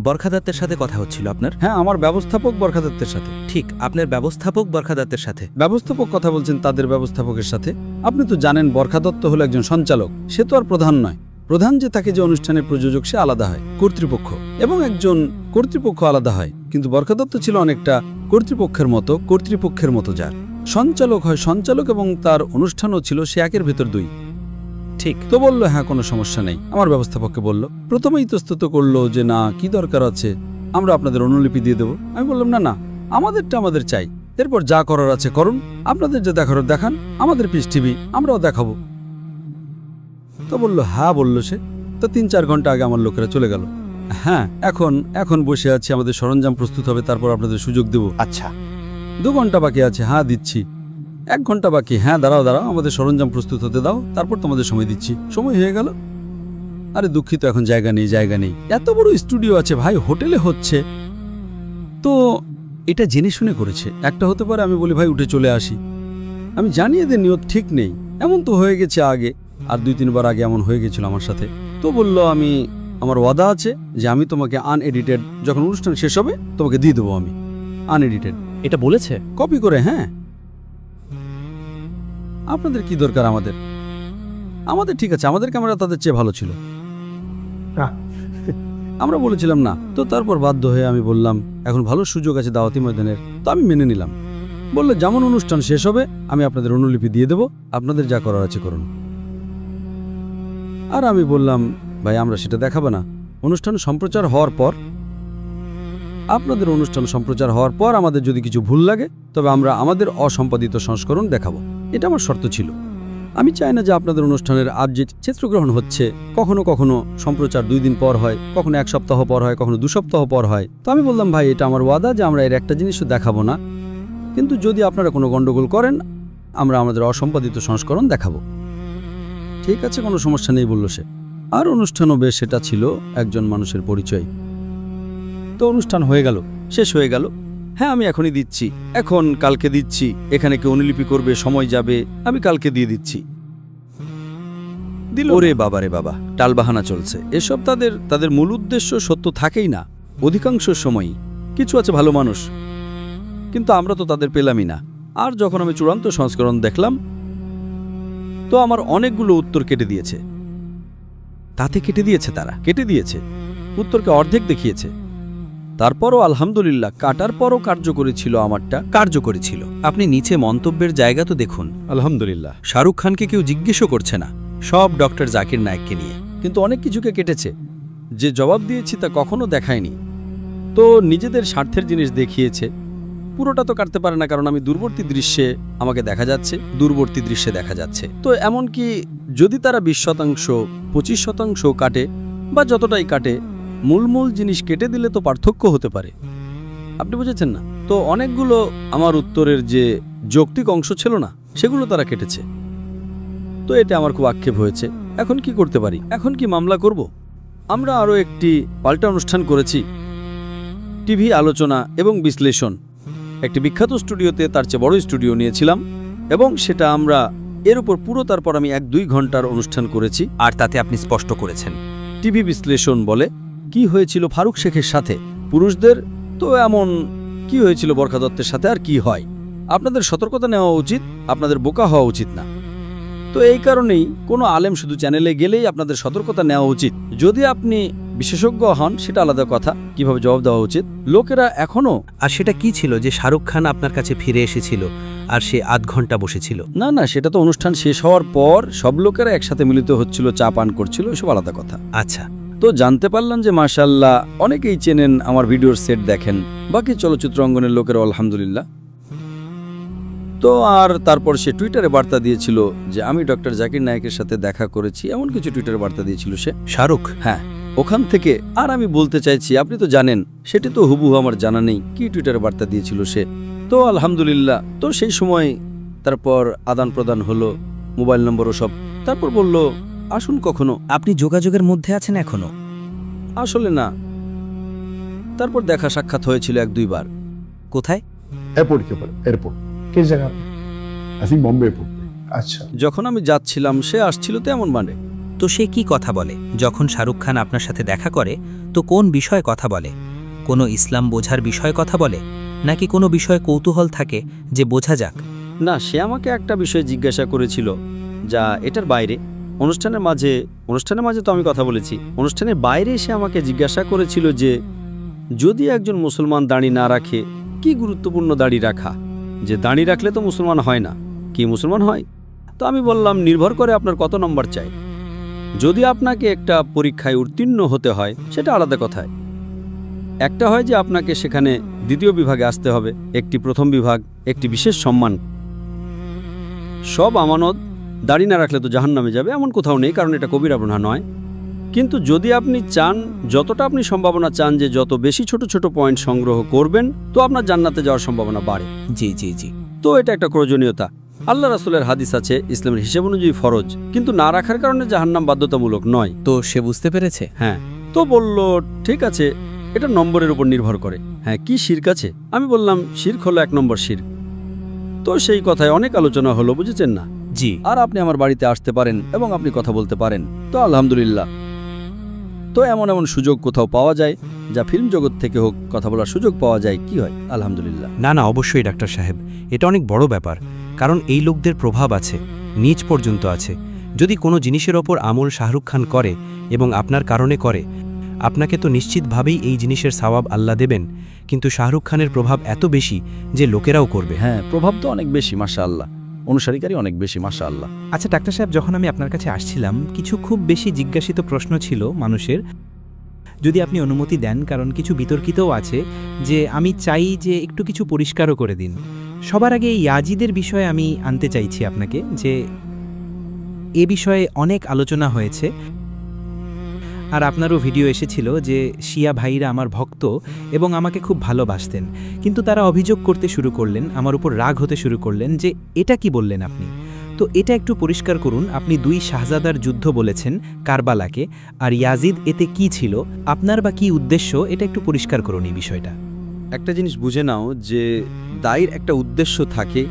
বরখা দত্তের সাথে কথা হচ্ছিল আপনার? হ্যাঁ, আমার ব্যবস্থাপক বরখা দত্তের সাথে। ঠিক, আপনার ব্যবস্থাপক বরখা দত্তের সাথে। ব্যবস্থাপক কথা বলছেন তাদের ব্যবস্থাপকের সাথে। আপনি তো জানেন বরখা দত্ত হলো একজন সঞ্চালক, সে তো আর প্রধান নয়। প্রধান যে থাকে, যে অনুষ্ঠানের প্রযোজক, সে আলাদা হয়, কর্তৃপক্ষ, এবং একজন কর্তৃপক্ষ আলাদা হয়। কিন্তু বরখা দত্ত ছিল অনেকটা কর্তৃপক্ষের মতো যার সঞ্চালক হয়, সঞ্চালক এবং তার অনুষ্ঠানও ছিল সে 1-এর ভেতর 2। ঠিক। তো বললো হ্যাঁ কোনো সমস্যা নেই। আমার ব্যবস্থাপককে বলল, প্রথমেই ইতস্তত করলো যে না কি দরকার আছে, আমরা আপনাদের অনুলিপি দিয়ে দেবো। আমি বললাম না না, আমাদেরটা আমাদের চাই, এরপর যা করার আছে করুন, আপনাদের যে দেখার দেখান, আমাদের পিস টিভি আমরাও দেখাবো। তো বললো হ্যাঁ, বললো সে। তো 3-4 ঘন্টা আগে আমার লোকেরা চলে গেল। হ্যাঁ এখন বসে আছি, আমাদের সরঞ্জাম প্রস্তুত হবে, তারপর আপনাদের সুযোগ দেব। আচ্ছা, 2 ঘন্টা বাকি আছে, হ্যাঁ দিচ্ছি। 1 ঘন্টা বাকি, হ্যাঁ দাঁড়াও আমাদের সরঞ্জাম প্রস্তুত হতে দাও, তারপর তোমাদের সময় দিচ্ছি। সময় হয়ে গেল। আরে দুঃখিত, এখন জায়গা নেই। এত বড় স্টুডিও আছে ভাই, হোটেলে হচ্ছে, তো এটা জেনে শুনে করেছে। একটা হতে পারে আমি বলি ভাই উঠে চলে আসি, আমি জানি এদের নিয়ত ঠিক নেই। এমন তো হয়ে গেছে আগে, আর 2-3 বার আগে এমন হয়ে গেছিল আমার সাথে। তো বলল আমার ওয়াদা আছে যে আমি তোমাকে আনএডিটেড, যখন অনুষ্ঠান শেষ হবে তোমাকে দিয়ে দেবো, আমি আনএডিটেড। এটা বলেছে? কপি করে। হ্যাঁ, আপনাদের কি দরকার? আমাদের ঠিক আছে, আমাদের ক্যামেরা তাদের চেয়ে ভালো ছিল। আমরা বলেছিলাম না। তো তারপর বাধ্য হয়ে আমি বললাম এখন ভালো সুযোগ আছে দাওয়াতি ময়দানের, তো আমি মেনে নিলাম। বললো যেমন অনুষ্ঠান শেষ হবে আমি আপনাদের অনুলিপি দিয়ে দেব, আপনাদের যা করার আছে করুন। আর আমি বললাম ভাই আমরা সেটা দেখাবো না, অনুষ্ঠান সম্প্রচার হওয়ার পর, আপনাদের অনুষ্ঠান সম্প্রচার হওয়ার পর আমাদের যদি কিছু ভুল লাগে তবে আমরা আমাদের অসম্পাদিত সংস্করণ দেখাবো। এটা আমার শর্ত ছিল। আমি চাই না যে আপনাদের অনুষ্ঠানের আজ যে চিত্রগ্রহণ হচ্ছে কখনো কখনো সম্প্রচার 2 দিন পর হয়, কখনো 1 সপ্তাহ পর হয়, কখনো 2 সপ্তাহ পর হয়। তো আমি বললাম ভাই এটা আমার ওয়াদা যে আমরা এর একটা জিনিসও দেখাবো না, কিন্তু যদি আপনারা কোনো গন্ডগোল করেন আমরা আমাদের অসম্পাদিত সংস্করণ দেখাবো। ঠিক আছে, কোনো সমস্যা নেই বলল সে। আর অনুষ্ঠানও বেশ, সেটা ছিল একজন মানুষের পরিচয়। তো অনুষ্ঠান হয়ে গেল, শেষ হয়ে গেল। হ্যাঁ আমি এখনই দিচ্ছি, কালকে দিচ্ছি, এখানে কেউ অনুলিপি করবে, সময় যাবে, আমি কালকে দিয়ে দিচ্ছি। দিল। ওরে বাবা রে বাবা, টালবাহানা চলছে। এসব তাদের মূল উদ্দেশ্য সত্য থাকেই না অধিকাংশ সময়ই। কিছু আছে ভালো মানুষ, কিন্তু আমরা তো তাদের পেলামই না। আর যখন আমি চূড়ান্ত সংস্করণ দেখলাম তো আমার অনেকগুলো উত্তর কেটে দিয়েছে। তাতে কেটে দিয়েছে উত্তরকে অর্ধেক দেখিয়েছে। তারপরও আলহামদুলিল্লাহ, কাটার পরও কার্যকরী ছিল, আমারটা কার্যকরী ছিল। আপনি নিচে মন্তব্যের জায়গা তো দেখুন। আলহামদুলিল্লাহ, শাহরুখ খানকে কেউ জিজ্ঞেসও করছে না, সব ডক্টর জাকির নায়েককে নিয়ে। কিন্তু অনেক কিছুকে কেটেছে, যে জবাব দিয়েছি তা কখনো দেখায়নি। তো নিজেদের স্বার্থের জিনিস দেখিয়েছে। পুরোটা তো কাটতে পারে না, কারণ আমি দূরবর্তী দৃশ্যে আমাকে দেখা যাচ্ছে। তো এমনকি যদি তারা 20%, 25% কাটে বা যতটাই কাটে, মূল জিনিস কেটে দিলে তো পার্থক্য হতে পারে। আপনি বুঝেছেন না? তো অনেকগুলো আমার উত্তরের যে যৌক্তিক অংশ ছিল না সেগুলো তারা কেটেছে। তো এটা আমার খুব আক্ষেপ হয়েছে। এখন কি করতে পারি? এখন কি মামলা করব? আমরা আরও একটি পাল্টা অনুষ্ঠান করেছি, টিভি আলোচনা এবং বিশ্লেষণ। একটি বিখ্যাত স্টুডিওতে, তার চেয়ে বড় স্টুডিও নিয়েছিলাম, এবং সেটা আমরা এর উপর পুরো, তারপর আমি 1-2 ঘন্টার অনুষ্ঠান করেছি। আর তাতে আপনি স্পষ্ট করেছেন টিভি বিশ্লেষণ বলে কি হয়েছিল ফারুক শেখের সাথে, পুরুষদের, তো এমন কি হয়েছিল বরখা দত্তের সাথে, আর কি হয়। আপনাদের সতর্কতা নেওয়া উচিত, আপনাদের বোকা হওয়া উচিত না। তো এই কারণেই কোনো আলেম শুধু চ্যানেলে গেলেই আপনাদের সতর্কতা নেওয়া উচিত। যদি আপনি বিশেষজ্ঞ হন সেটা আলাদা কথা, কিভাবে জবাব দেওয়া উচিত। লোকেরা এখনো। আর সেটা কি ছিল যে শাহরুখ খান আপনার কাছে ফিরে এসেছিল আর সে আধ ঘন্টা বসেছিল? না, সেটা তো অনুষ্ঠান শেষ হওয়ার পর সব লোকেরা একসাথে মিলিত হচ্ছিল, চা পান করছিল, এসব আলাদা কথা। আচ্ছা। তো জানতে পারলাম যে মাশাআল্লাহ অনেকেই চেনেন, আমার ভিডিওর সেট দেখেন, বাকি চলচ্চিত্র অঙ্গনের লোকেরা আলহামদুলিল্লাহ। তো আর তারপর সে টুইটারে বার্তা দিয়েছিল যে আমি ডক্টর জাকির নায়েকের সাথে দেখা করেছি, এমন কিছু টুইটারে বার্তা দিয়েছিল সে, শাহরুখ। হ্যাঁ, ওখান থেকে। আর আমি বলতে চাইছি, আপনি তো জানেন, সেটি তো হুবহু আমার জানা নেই কি টুইটারে বার্তা দিয়েছিল সে। তো আলহামদুলিল্লাহ, তো সেই সময় তারপর আদান প্রদান হলো, মোবাইল নম্বরও সব। তারপর বলল আসুন কখনো। আপনি যোগাযোগের মধ্যে আছেন এখনো? আসলে না, তারপর দেখা সাক্ষাৎ হয়েছিল 1-2 বার। কোথায়? एयरपोर्ट के ऊपर, एयरपोर्ट किस जगह पे? आई थिंक बॉम्बे एयरपोर्ट पे। अच्छा, যখন আমি যাচ্ছিলাম সে আসছিল তেমন মানে। তো সে কি কথা বলে যখন শাহরুখ খান আপনার সাথে দেখা করে? তো কোন বিষয়ে কথা বলে? কোনো ইসলাম বোঝার বিষয়ে কথা বলে, নাকি কোনো বিষয়ে কৌতূহল থাকে যে বোঝা যাক? না, সে আমাকে একটা বিষয় জিজ্ঞাসা করেছিল, যা এটার বাইরে। অনুষ্ঠানের মাঝে তো আমি কথা বলেছি। অনুষ্ঠানের বাইরে সে আমাকে জিজ্ঞাসা করেছিল যে যদি একজন মুসলমান দাড়ি না রাখে, কি গুরুত্বপূর্ণ দাড়ি রাখা, যে দাড়ি রাখলে তো মুসলমান হয় না, কি মুসলমান হয়? তো আমি বললাম নির্ভর করে আপনার কত নম্বর চাই। যদি আপনাকে একটা পরীক্ষায় উত্তীর্ণ হতে হয় সেটা আলাদা কথায়। একটা হয় যে আপনাকে সেখানে দ্বিতীয় বিভাগে আসতে হবে, একটি প্রথম বিভাগ, একটি বিশেষ সম্মান। সব আমানত দাড়ি না রাখলে তো জাহান্নামে যাবে এমন কোথাও নেই, কারণ এটা কবিরা গুনাহ নয়। কিন্তু যদি আপনি চান, যতটা আপনি সম্ভাবনা চান যে যত বেশি ছোট ছোট পয়েন্ট সংগ্রহ করবেন তো আপনার জান্নাতে যাওয়ার সম্ভাবনা বাড়ে। জি জি জি। তো এটা একটা প্রয়োজনীয়তা। আল্লাহ রাসূলের হাদিস আছে ইসলামের হিসেব অনুযায়ী ফরজ, কিন্তু না রাখার কারণে জাহান্নাম বাধ্যতামূলক নয়। তো সে বুঝতে পেরেছে? হ্যাঁ। তো বলল ঠিক আছে, এটা নম্বরের উপর নির্ভর করে। হ্যাঁ, কি শিরক আছে? আমি বললাম শিরক হলো 1 নম্বর শিরক। তো সেই কথায় অনেক আলোচনা হলো, বুঝেছেন না? জি। আর আপনি আমার বাড়িতে আসতে পারেন এবং আপনি কথা বলতে পারেন, তো আলহামদুলিল্লাহ। তো এমন এমন সুযোগ কোথাও পাওয়া যায় যা ফিল্ম জগৎ থেকে হোক কথা বলার সুযোগ পাওয়া যায়, কি হয়? আলহামদুলিল্লাহ। না না, অবশ্যই ডাক্তার সাহেব, এটা অনেক বড় ব্যাপার, কারণ এই লোকদের প্রভাব আছে, নিচ পর্যন্ত আছে। যদি কোনো জিনিসের ওপর আমল শাহরুখ খান করে এবং আপনার কারণে করে, আপনাকে তো নিশ্চিতভাবেই এই জিনিসের সওয়াব আল্লাহ দেবেন, কিন্তু শাহরুখ খানের প্রভাব এত বেশি যে লোকেরাও করবে। হ্যাঁ, প্রভাব তো অনেক বেশি, মাশাআল্লাহ। অনুসারীকারী অনেক বেশি, মাশাআল্লাহ। আচ্ছা ডাক্তার সাহেব, যখন আমি আপনার কাছে আসছিলাম কিছু খুব বেশি জিজ্ঞাসিত প্রশ্ন ছিল মানুষের, যদি আপনি অনুমতি দেন, কারণ কিছু বিতর্কিতও আছে, যে আমি চাই যে একটু কিছু পরিষ্কারও করে দিন। সবার আগে এই ইয়াজিদের বিষয়ে আমি আনতে চাইছি আপনাকে, যে এ বিষয়ে অনেক আলোচনা হয়েছে আর আপনারও ভিডিও এসেছিল যে শিয়া ভাইরা আমার ভক্ত এবং আমাকে খুব ভালোবাসতেন, কিন্তু তারা অভিযোগ করতে শুরু করলেন, আমার উপর রাগ হতে শুরু করলেন যে এটা কি বললেন আপনি। তো এটা একটু পরিষ্কার করুন। আপনি 2 শাহজাদার যুদ্ধ বলেছেন কারবালাকে, আর ইয়াজিদ এতে কি ছিল, আপনার বা কি উদ্দেশ্য, এটা একটু পরিষ্কার করুন এই বিষয়টা। একটা জিনিস বুঝে নাও যে দায়ের একটা উদ্দেশ্য থাকে,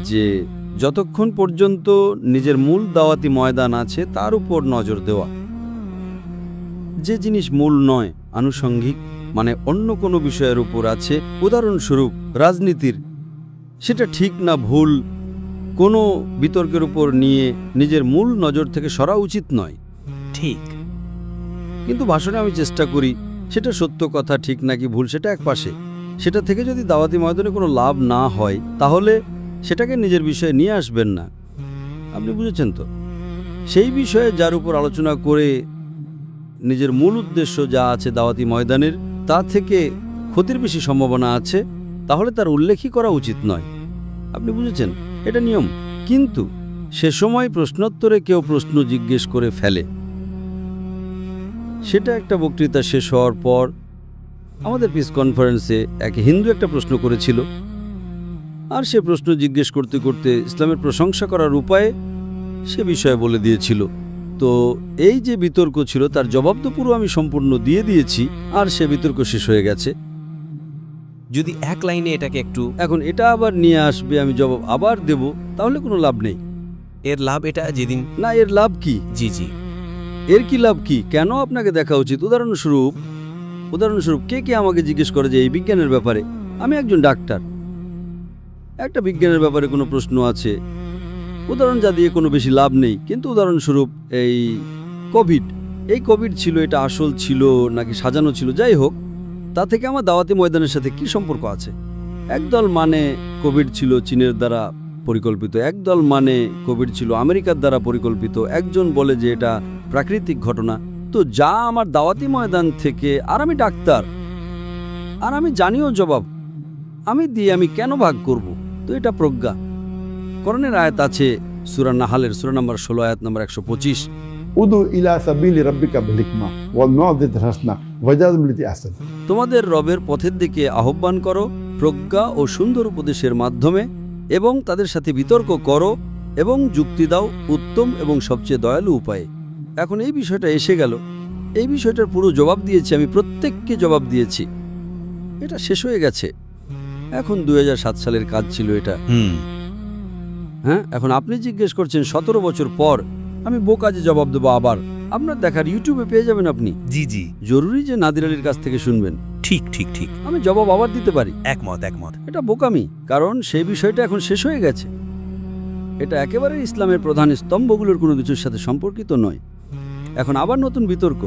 যে যতক্ষণ পর্যন্ত নিজের মূল দাওয়াতি ময়দান আছে তার উপর নজর দেওয়া। যে জিনিস মূল নয়, আনুষঙ্গিক, মানে অন্য কোনো বিষয়ের উপর আছে, উদাহরণস্বরূপ রাজনীতির, সেটা ঠিক না ভুল, কোনো বিতর্কের উপর নিয়ে নিজের মূল নজর থেকে সরা উচিত নয়। ঠিক। কিন্তু ভাষণে আমি চেষ্টা করি, সেটা সত্য কথা ঠিক নাকি ভুল সেটা একপাশে, সেটা থেকে যদি দাওয়াতি ময়দানে কোনো লাভ না হয় তাহলে সেটাকে নিজের বিষয়ে নিয়ে আসবেন না। আপনি বুঝেছেন তো? সেই বিষয়ে যার উপর আলোচনা করে নিজের মূল উদ্দেশ্য যা আছে দাওয়াতি ময়দানের, তা থেকে ক্ষতির বেশি সম্ভাবনা আছে, তাহলে তার উল্লেখই করা উচিত নয়। আপনি বুঝেছেন? এটা নিয়ম। কিন্তু সে সময় প্রশ্নোত্তরে কেউ প্রশ্ন জিজ্ঞেস করে ফেলে, সেটা একটা বক্তৃতা শেষ হওয়ার পর আমাদের পিস কনফারেন্সে এক হিন্দু একটা প্রশ্ন করেছিল, আর সে প্রশ্ন জিজ্ঞেস করতে করতে ইসলামের প্রশংসা করার উপায়ে সে বিষয়ে বলে দিয়েছিল। তো এই যে বিতর্ক ছিল তার জবাব তো পুরো আমি সম্পূর্ণ দিয়ে দিয়েছি, আর সে বিতর্ক শেষ হয়ে গেছে। যদি এক লাইনে এটাকে একটু, এখন এটা আবার নিয়ে আসবে, আমি জবাব আবার দেব, তাহলে কোনো লাভ নেই। এর লাভ এটা যেদিন, না, এর লাভ কি? জি জি, এর কি লাভ কি? কেন আপনাকে দেখা উচিত? উদাহরণস্বরূপ কে কে আমাকে জিজ্ঞেস করে যে এই বিজ্ঞানের ব্যাপারে, আমি একজন ডাক্তার, একটা বিজ্ঞানের ব্যাপারে কোনো প্রশ্ন আছে, উদাহরণ যা দিয়ে কোনো বেশি লাভ নেই, কিন্তু উদাহরণস্বরূপ এই কোভিড ছিল, এটা আসল ছিল নাকি সাজানো ছিল, যাই হোক, তা থেকে আমার দাওয়াতি ময়দানের সাথে কি সম্পর্ক আছে? একদল মানে কোভিড ছিল চীনের দ্বারা পরিকল্পিত, একদল মানে কোভিড ছিল আমেরিকার দ্বারা পরিকল্পিত, একজন বলে যে এটা প্রাকৃতিক ঘটনা। তো যা আমার দাওয়াতি ময়দান থেকে, আর আমি ডাক্তার, আর আমি জানিও জবাব আমি দিয়ে আমি কেন ভাগ করব? তো এটা প্রজ্ঞা। কোরআনের আয়াত আছে সূরা নাহালের সূরা নম্বর 16 আয়াত নম্বর 125, উদু ইলা সাবিলি রাব্বিকা বিল হিকমা ওয়াল মাউযিজাতিল হাসানা ওয়াজাদিল বিল্লাতি আহসান। তোমাদের রবের পথের দিকে আহ্বান করো প্রজ্ঞা ও সুন্দর উপদেশের মাধ্যমে, এবং তাদের সাথে বিতর্ক করো এবং যুক্তি দাও উত্তম এবং সবচেয়ে দয়ালু উপায়ে। এখন এই বিষয়টা এসে গেল, এই বিষয়টার পুরো জবাব দিয়েছি আমি, প্রত্যেককে জবাব দিয়েছি, এটা শেষ হয়ে গেছে। এখন 2007 সালের কাজ ছিল এটা। হ্যাঁ, এখন আপনি জিজ্ঞেস করছেন 17 বছর পর আমি বোকাজে জবাব দেবো আবার। আপনার দেখার ইউটিউবে পেয়ে যাবেন আপনি। জি জি, জরুরি যে নাদির আলীর কাছ থেকে শুনবেন? ঠিক ঠিক ঠিক, আমি জবাব আবার দিতে পারি। একমত একমত। এটা বোকামি, কারণ সেই বিষয়টা এখন শেষ হয়ে গেছে। এটা একেবারে ইসলামের প্রধান স্তম্ভগুলোর কোনো কিছুর সাথে সম্পর্কিত নয়। এখন আবার নতুন বিতর্ক।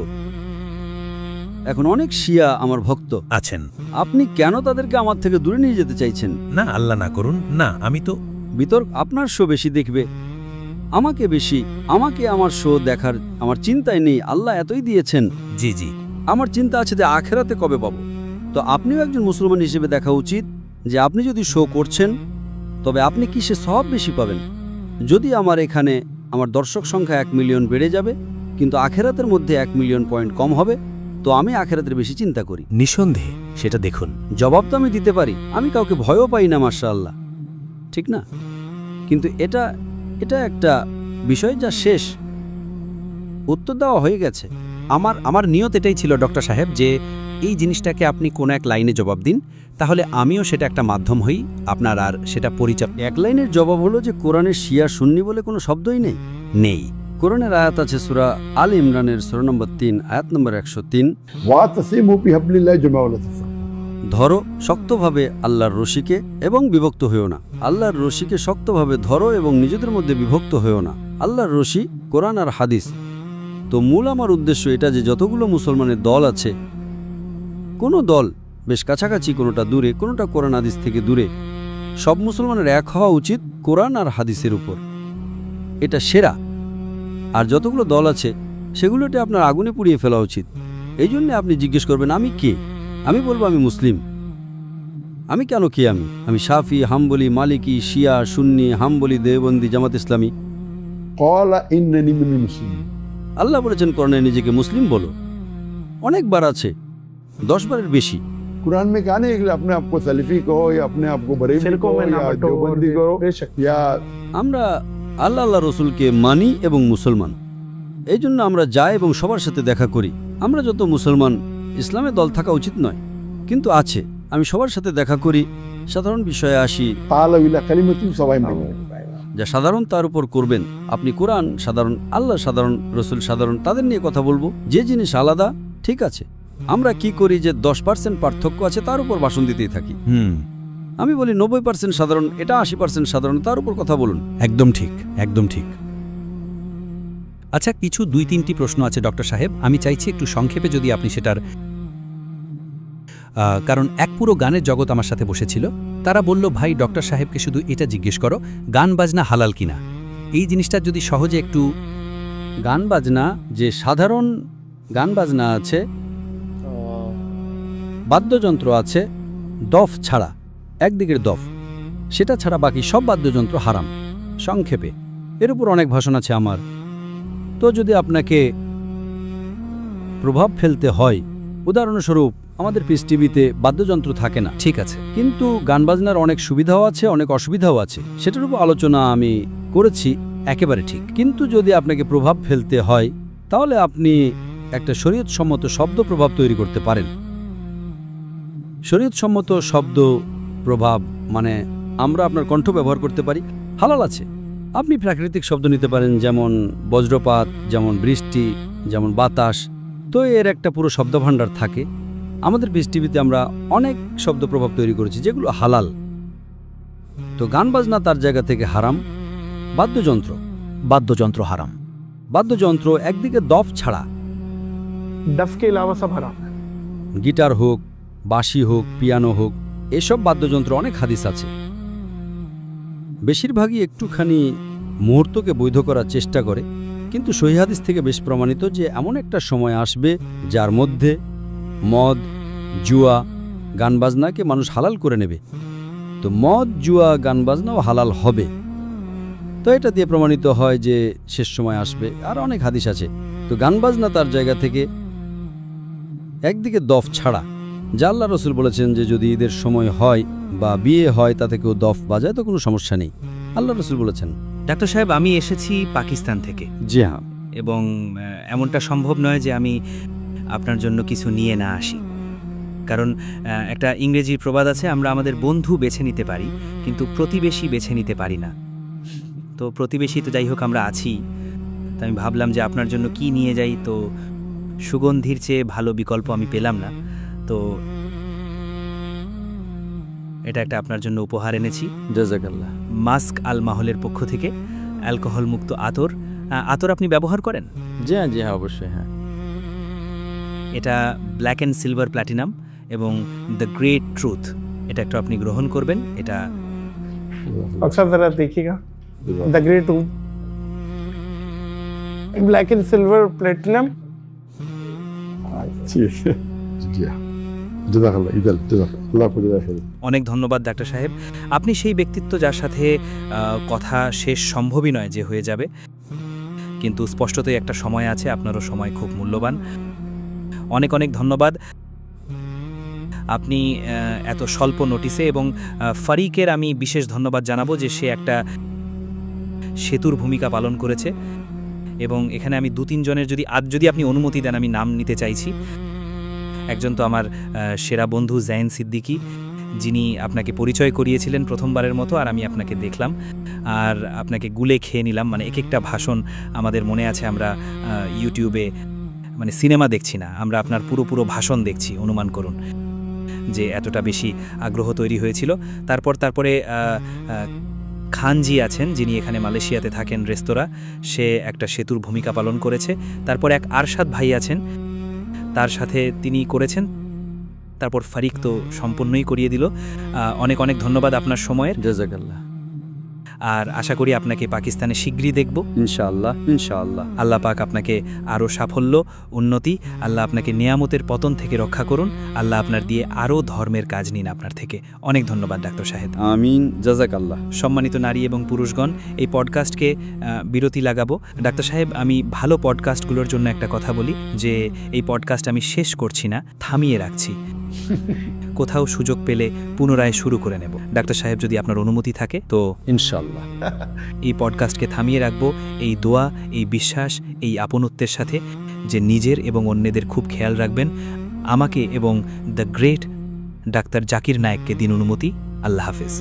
এখন অনেক শিয়া আমার ভক্ত আছেন। আপনি কেন তাদেরকে আমার থেকে দূরে নিয়ে যেতে চাইছেন? না, আল্লাহ না করুন, না, আমি তো বিতর্ক আপনার শো বেশি দেখবে, আমাকে আমার শো দেখার আমার চিন্তায় নেই। আল্লাহ এতই দিয়েছেন, জি জি, আমার চিন্তা আছে যে আখেরাতে কবে পাবো। তো আপনিও একজন মুসলমান হিসেবে দেখা উচিত যে আপনি যদি শো করছেন তবে আপনি কিসে সব বেশি পাবেন। যদি আমার এখানে আমার দর্শক সংখ্যা 1 মিলিয়ন বেড়ে যাবে কিন্তু আখেরাতের মধ্যে 1 মিলিয়ন পয়েন্ট কম হবে, তো আমি আখেরাতের বেশি চিন্তা করি। নিঃসন্দেহে সেটা দেখুন। জবাব তো আমি দিতে পারি, আমি কাউকে ভয়ও পাই না, মাশাআল্লাহ, ঠিক না? কিন্তু এটা একটা বিষয় যা শেষ, উত্তর দেওয়া হয়ে গেছে। আমার নিয়ত এটাই ছিল ডক্টর সাহেব যে এই জিনিসটাকে আপনি কোনো এক লাইনে জবাব দিন, তাহলে আমিও সেটা একটা মাধ্যম হই আপনার, আর সেটা পরিচয় এক লাইনের জবাব হলো যে কোরআনের শিয়া সুন্নি বলে কোনো শব্দই নেই। কোরআনের আয়াত আছে সূরা আল ইমরানের সূরা নম্বর 3 আয়াত নম্বর 103, ওয়াতাসিমু বিহাবলিল্লাহি জামিআ ওয়ালা তাফাররাকু। ধরো শক্তভাবে আল্লাহর রশিকে এবং বিভক্ত হয়েও না। আল্লাহর রশিকে শক্তভাবে ধরো এবং নিজেদের মধ্যে বিভক্ত হয়েও না। আল্লাহর রশি কোরআন আর হাদিস। তো মূল আমার উদ্দেশ্য এটা যে যতগুলো মুসলমানের দল আছে, কোনো দল বেশ কাছাকাছি, কোনোটা দূরে, কোনোটা কোরআন হাদিস থেকে দূরে, সব মুসলমানের এক হওয়া উচিত কোরআন আর হাদিসের উপর। এটা সেরা। আর যতগুলো দল আছে সেগুলোতে আপনার আগুনে পুড়িয়ে ফেলা উচিত। এই জন্য আপনি জিজ্ঞেস করবেন আমি কে? আমি বলবো আমি মুসলিম। আমি কেন কে? আমি শাফি, হাম্বলি, মালিকি, শিয়া, সুন্নি, হাম্বলি, দেওবন্দি, জামাত ইসলামী। ক্বালা ইন্নানি মিনাল মুসলিমিন। আল্লাহ বলেছেন কোরআনে নিজেকে মুসলিম বলো। অনেকবার আছে, 10 বারের বেশি। कुरान में कहा नहीं कि अपने आप को सलफी कहो या अपने आप को बरेली कहो या देवबंदी कहो या আমরা আল্লাহ রসুলকে মানি এবং মুসলমান। এই জন্য আমরা যাই এবং সবার সাথে দেখা করি। আমরা যত মুসলমান, ইসলামে দল থাকা উচিত নয়, কিন্তু আছে। আমি সবার সাথে দেখা করি, সাধারণ বিষয়ে আসি, তাআলা ইলা কালিমাতিন সাওয়াইন বাইনাকুম। যা সাধারণ তার উপর করবেন। আপনি কোরআন সাধারণ, আল্লাহ সাধারণ, রসুল সাধারণ, তাদের নিয়ে কথা বলবো। যে জিনিস আলাদা, ঠিক আছে। আমরা কি করি যে 10% পার্থক্য আছে তার উপর ভাষণ দিতেই থাকি। আমি বলি 90% সাধারণ, এটা 80% সাধারণ, তার উপর কথা বলুন। একদম ঠিক, একদম ঠিক। আচ্ছা, কিছু 2-3টি প্রশ্ন আছে ডক্টর সাহেব, আমি চাইছি একটু সংক্ষেপে যদি আপনি সেটার, কারণ এক পুরো গানের জগৎ আমার সাথে বসেছিল। তারা বলল, ভাই ডক্টর সাহেবকে শুধু এটা জিজ্ঞেস করো গান বাজনা হালাল কিনা। এই জিনিসটা যদি সহজে একটু। গান বাজনা, যে সাধারণ গান বাজনা আছে, বাদ্যযন্ত্র আছে, দফ ছাড়া, একদিকের দফ, সেটা ছাড়া বাকি সব বাদ্যযন্ত্র হারাম। সংক্ষেপে এর উপর অনেক ভাষণ আছে আমার। তো যদি আপনাকে প্রভাব ফেলতে হয়, উদাহরণস্বরূপ আমাদের পিস টিভিতে বাদ্যযন্ত্র থাকে না, ঠিক আছে, কিন্তু গান বাজনার অনেক সুবিধাও আছে, অনেক অসুবিধাও আছে, সেটার উপর আলোচনা আমি করেছি, একেবারে ঠিক। কিন্তু যদি আপনাকে প্রভাব ফেলতে হয় তাহলে আপনি একটা শরীয়তসম্মত শব্দ প্রভাব তৈরি করতে পারেন। শরীয়তসম্মত শব্দ প্রভাব মানে আমরা আপনার কণ্ঠ ব্যবহার করতে পারি, হালাল আছে। আপনি প্রাকৃতিক শব্দ নিতে পারেন, যেমন বজ্রপাত, যেমন বৃষ্টি, যেমন বাতাস। তো এর একটা পুরো শব্দভাণ্ডার থাকে। আমাদের পিস টিভিতে আমরা অনেক শব্দ প্রভাব তৈরি করেছি যেগুলো হালাল। তো গান বাজনা তার জায়গা থেকে হারাম। বাদ্যযন্ত্র হারাম। বাদ্যযন্ত্র একদিকে দফ ছাড়া, डफ के अलावा सब हराम है। গিটার হোক, বাঁশি হোক, পিয়ানো হোক, এসব বাদ্যযন্ত্র অনেক হাদিস আছে। বেশিরভাগই একটুখানি মুহূর্তকে বৈধ করার চেষ্টা করে, কিন্তু সহিহ হাদিস থেকে বেশ প্রমাণিত যে এমন একটা সময় আসবে যার মধ্যে মদ, জুয়া, গান বাজনাকে মানুষ হালাল করে নেবে। তো মদ, জুয়া, গান বাজনাও হালাল হবে। তো এটা দিয়ে প্রমাণিত হয় যে শেষ সময় আসবে। আর অনেক হাদিস আছে। তো গান বাজনা তার জায়গা থেকে একদিকে দফ ছাড়া, যা আল্লাহ রসুল বলেছেন যে যদি ঈদের সময় হয় বা বিয়ে হয় তাতে কেউ দফ বাজায় তো কোনো সমস্যা নেই, আল্লাহ রসুল বলেছেন। ডাক্তার সাহেব, আমি এসেছি পাকিস্তান থেকে। জি হ্যাঁ। এবং এমনটা সম্ভব নয় যে আমি আপনার জন্য কিছু নিয়ে না আসি। কারণ একটা ইংরেজি প্রবাদ আছে, আমরা আমাদের বন্ধু বেছে নিতে পারি কিন্তু প্রতিবেশী বেছে নিতে পারি না। তো প্রতিবেশী তো যাই হোক আমরা আছি। তো আমি ভাবলাম যে আপনার জন্য কি নিয়ে যাই, তো সুগন্ধির চেয়ে ভালো বিকল্প আমি পেলাম না। তো এটা একটা আপনার জন্য উপহার এনেছি। জাযাকাল্লাহ। মাস্ক আল মাহলের পক্ষ থেকে অ্যালকোহল মুক্ত আতর। আতর আপনি ব্যবহার করেন? জি হ্যাঁ, জি হ্যাঁ, অবশ্যই হ্যাঁ। এটা ব্ল্যাক অ্যান্ড সিলভার প্ল্যাটিনাম এবং দ্য গ্রেট ট্রুথ, এটা একটু আপনি গ্রহণ করবেন। এটা अक्सर जरा देखिएगा the great truth black and silver platinum. ঠিক আছে জি জাযাকাল্লাহ ইদাল জাযাকাল্লাহ করে রাখেন। অনেক ধন্যবাদ ডাক্তার সাহেব। আপনি সেই ব্যক্তিত্ব যার সাথে কথা শেষ সম্ভবই নয় যে হয়ে যাবে, কিন্তু স্পষ্টতই একটা সময় আছে, আপনারও সময় খুব মূল্যবান। অনেক অনেক ধন্যবাদ। আপনি এত স্বল্প নোটিসে, এবং ফারিকের আমি বিশেষ ধন্যবাদ জানাবো যে সে একটা সেতুর ভূমিকা পালন করেছে। এবং এখানে আমি 2-3 জনের যদি আপনি অনুমতি দেন আমি নাম নিতে চাইছি। একজন তো আমার সেরা বন্ধু জাইন সিদ্দিকী, যিনি আপনাকে পরিচয় করিয়েছিলেন প্রথমবারের মতো, আর আমি আপনাকে দেখলাম আর আপনাকে গুলে খেয়ে নিলাম। মানে এক একটা ভাষণ আমাদের মনে আছে, আমরা ইউটিউবে মানে সিনেমা দেখছি না, আমরা আপনার পুরো ভাষণ দেখছি, অনুমান করুন যে এতটা বেশি আগ্রহ তৈরি হয়েছিল। তারপরে খানজি আছেন, যিনি এখানে মালয়েশিয়াতে থাকেন, রেস্তোরাঁ, সে একটা সেতুর ভূমিকা পালন করেছে। তারপর এক আরশাদ ভাই আছেন, তার সাথে তিনি করেছেন। তারপর ফারিক তো সম্পূর্ণই করিয়ে দিল। অনেক অনেক ধন্যবাদ আপনার সময়ের। জাযাকাল্লাহ। আর আশা করি আপনাকে পাকিস্তানে শীঘ্রই দেখব ইনশাআল্লাহ ইনশাআল্লাহ। আল্লাহ পাক আপনাকে আরও সাফল্য, উন্নতি, আল্লাহ আপনাকে নেয়ামতের পতন থেকে রক্ষা করুন। আল্লাহ আপনার দিয়ে আরও ধর্মের কাজ নিন আপনার থেকে। অনেক ধন্যবাদ ডাক্তার সাহেব। আমিন, জাযাকাল্লাহ। সম্মানিত নারী এবং পুরুষগণ, এই পডকাস্টকে বিরতি লাগাবো। ডাক্তার সাহেব, আমি ভালো পডকাস্টগুলোর জন্য একটা কথা বলি যে এই পডকাস্ট আমি শেষ করছি না, থামিয়ে রাখছি। কোথাও সুযোগ পেলে পুনরায় শুরু করে নেব। ডাক্তার সাহেব, যদি আপনার অনুমতি থাকে তো ইনশাআল্লাহ এই পডকাস্টকে থামিয়ে রাখবো এই দোয়া, এই বিশ্বাস, এই আপনত্বের সাথে যে নিজের এবং অন্যদের খুব খেয়াল রাখবেন। আমাকে এবং দ্য গ্রেট ডাক্তার জাকির নায়েককে দিন অনুমতি। আল্লাহ হাফেজ।